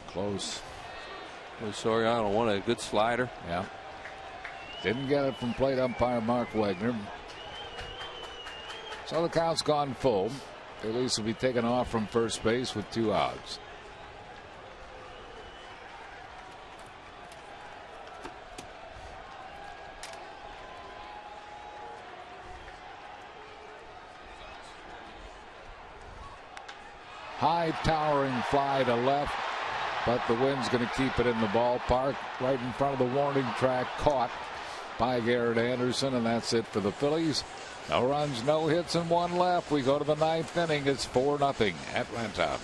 Close. Soriano won a good slider. Yeah. Didn't get it from plate umpire Mark Wagner. So the count's gone full. Phillies will be taken off from first base with 2 outs. High towering fly to left, but the wind's going to keep it in the ballpark right in front of the warning track. Caught by Garrett Anderson, and that's it for the Phillies. No runs, no hits, and 1 left. We go to the 9th inning. It's 4-0 Atlanta.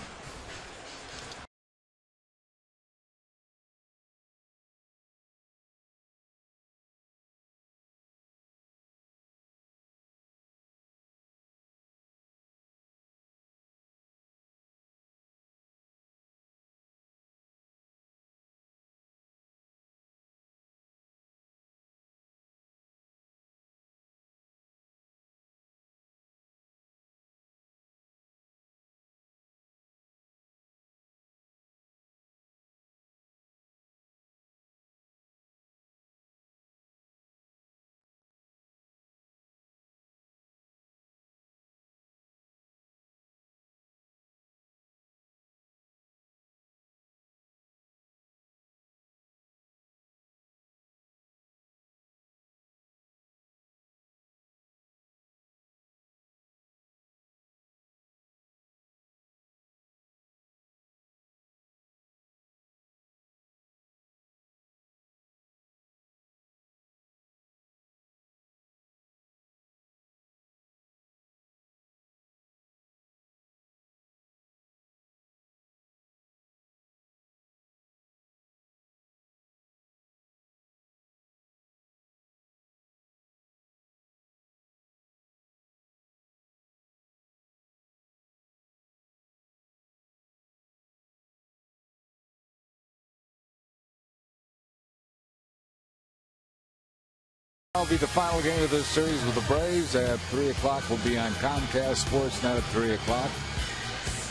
That'll be the final game of this series with the Braves at 3 o'clock. Will be on Comcast Sportsnet at 3 o'clock.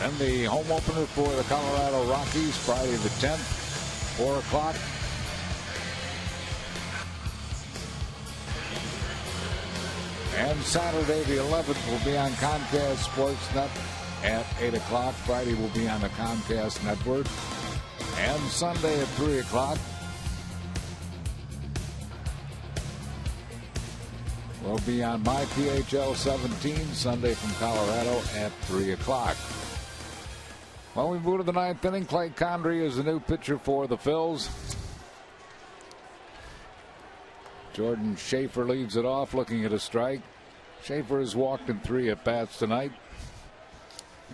And the home opener for the Colorado Rockies, Friday the 10th, 4 o'clock. And Saturday the 11th will be on Comcast Sportsnet at 8 o'clock. Friday will be on the Comcast Network. And Sunday at 3 o'clock will be on MyPHL 17, Sunday from Colorado at 3 o'clock. Well, we move to the ninth inning. Clay Condrey is the new pitcher for the Phils. Jordan Schaefer leads it off, looking at a strike. Schaefer has walked in 3 at-bats tonight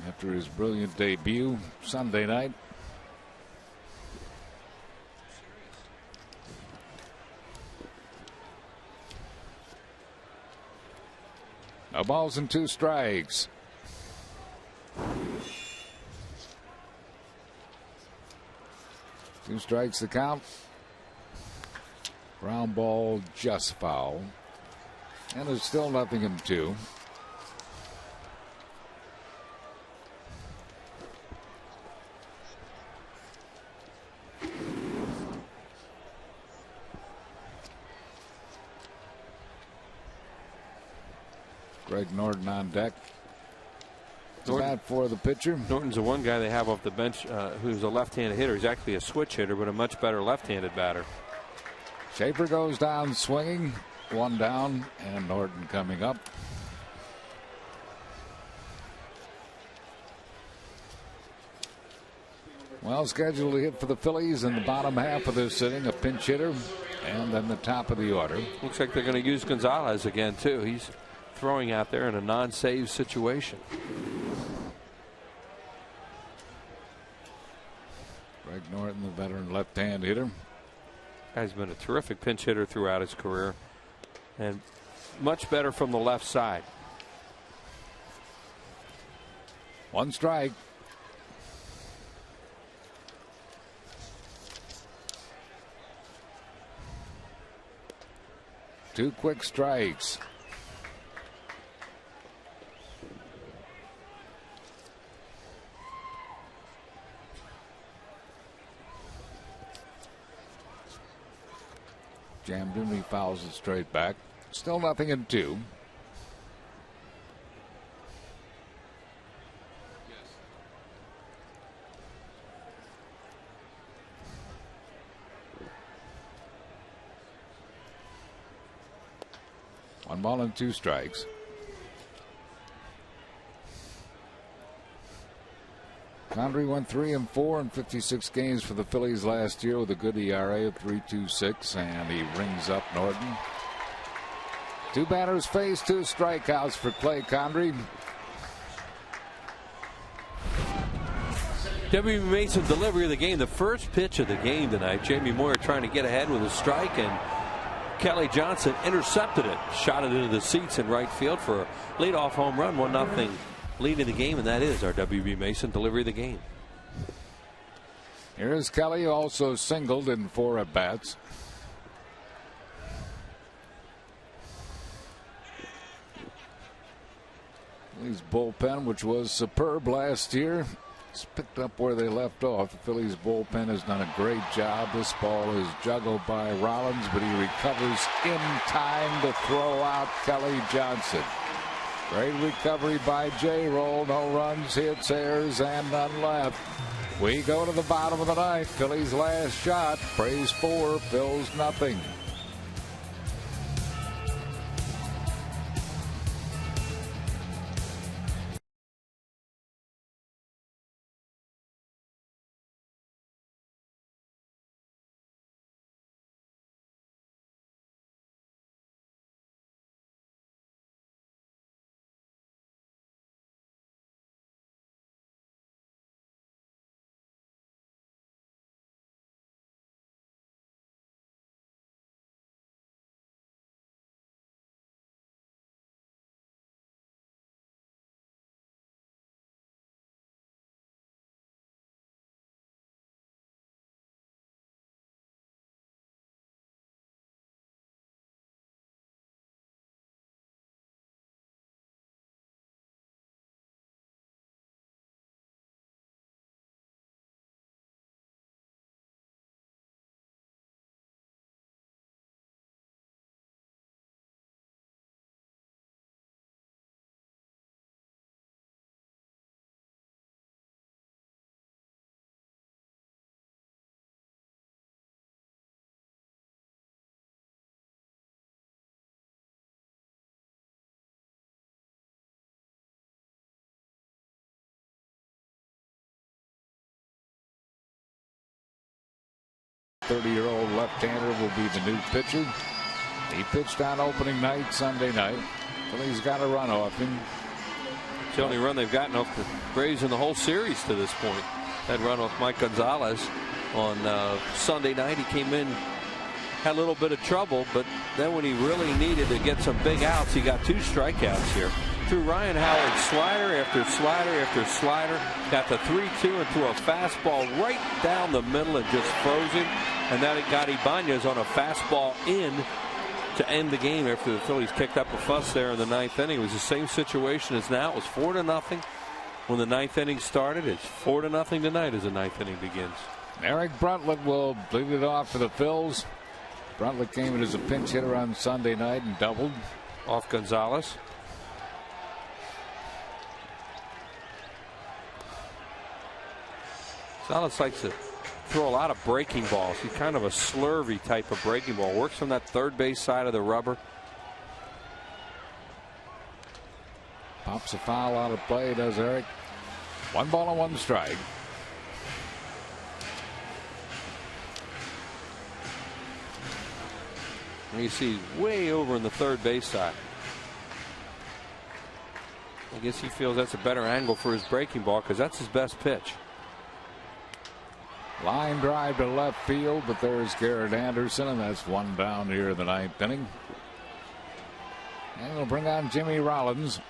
after his brilliant debut Sunday night. No balls and 2 strikes. Two strikes the count. Ground ball just foul. And there's still nothing in 2. Greg Norton on deck. Bat for the pitcher. Norton's the one guy they have off the bench who's a left-handed hitter. He's actually a switch hitter, but a much better left-handed batter. Schaefer goes down swinging. 1 down, and Norton coming up. Well, scheduled to hit for the Phillies in the bottom half of this inning, a pinch hitter, and then the top of the order. Looks like they're going to use Gonzalez again, too. He's throwing out there in a non-save situation. Greg Norton, the veteran left-hand hitter. Guy's been a terrific pinch hitter throughout his career, and much better from the left side. 1 strike. Two quick strikes. Jammed him, he fouls it straight back. Still nothing in 2. One ball and 2 strikes. Condrey went 3-4 in 56 games for the Phillies last year with a good ERA of 3.26, and he rings up Norton. 2 batters faced, 2 strikeouts for Clay Condrey. W. Mason delivery of the game, the first pitch of the game tonight. Jamie Moyer trying to get ahead with a strike, and Kelly Johnson intercepted it, shot it into the seats in right field for a leadoff home run. 1-0 lead in the game, and that is our W.B. Mason delivery of the game. Here's Kelly, also singled in 4 at-bats. Phillies bullpen, which was superb last year, has picked up where they left off. The Phillies bullpen has done a great job. This ball is juggled by Rollins, but he recovers in time to throw out Kelly Johnson. Great recovery by J-Roll. No runs, hits, errors, and none left. We go to the bottom of the ninth. Phillies' last shot. Braves 4, Phils nothing. 30-year-old left-hander will be the new pitcher. He pitched on opening night Sunday night. Phillies got a run off him. It's the only run they've gotten off the Braves in the whole series to this point. That run off Mike Gonzalez on Sunday night. He came in, had a little bit of trouble, but then when he really needed to get some big outs, he got 2 strikeouts here. Threw Ryan Howard slider after slider after slider. Got the 3-2 into a fastball right down the middle and just froze him. And then it got Ibanez on a fastball in to end the game after the Phillies kicked up a fuss there in the 9th inning. It was the same situation as now. It was 4-0 when the 9th inning started. It's 4-0 tonight as the 9th inning begins. Eric Bruntlett will lead it off for the Phils. Bruntlett came in as a pinch hitter on Sunday night and doubled off Gonzalez. Gonzalez likes to throw a lot of breaking balls. He's kind of a slurvy type of breaking ball. Works from that third base side of the rubber. Pops a foul out of play, does Eric. 1 ball and 1 strike. And you see way over in the third base side. I guess he feels that's a better angle for his breaking ball because that's his best pitch. Line drive to left field, but there's Garrett Anderson, and that's 1 down here in the 9th inning. And we'll bring on Jimmy Rollins.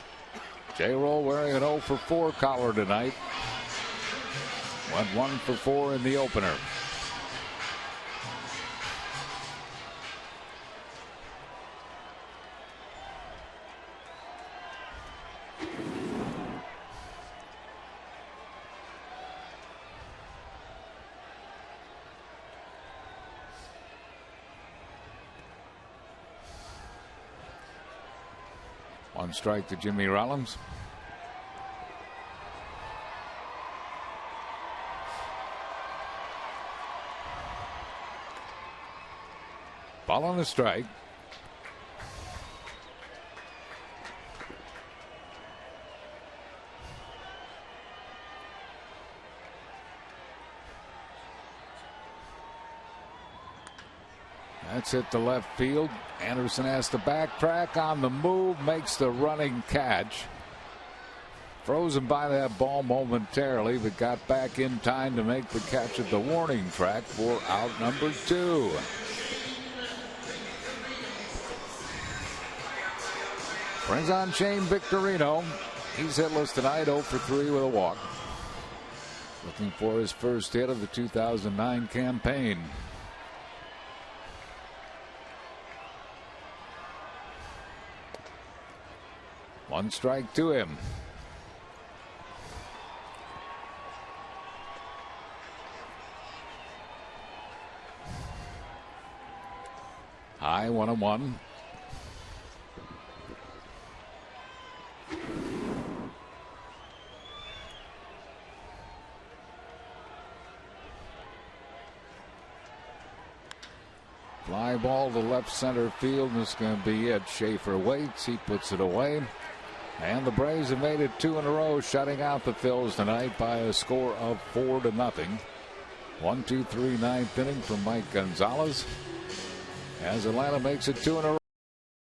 J-Roll wearing an 0 for 4 collar tonight. Went 1 for 4 in the opener. One strike to Jimmy Rollins. Ball on the strike. That's hit to left field. Anderson has to backtrack on the move, makes the running catch. Frozen by that ball momentarily, but got back in time to make the catch at the warning track for out number 2. Brings on Shane Victorino. He's hitless tonight, 0 for 3 with a walk. Looking for his first hit of the 2009 campaign. One strike to him. High 1-1. Fly ball to left center field, and this is going to be it. Schaefer waits, he puts it away. And the Braves have made it 2 in a row, shutting out the Phils tonight by a score of 4-0. 1-2-3 9th inning from Mike Gonzalez, as Atlanta makes it 2 in a row.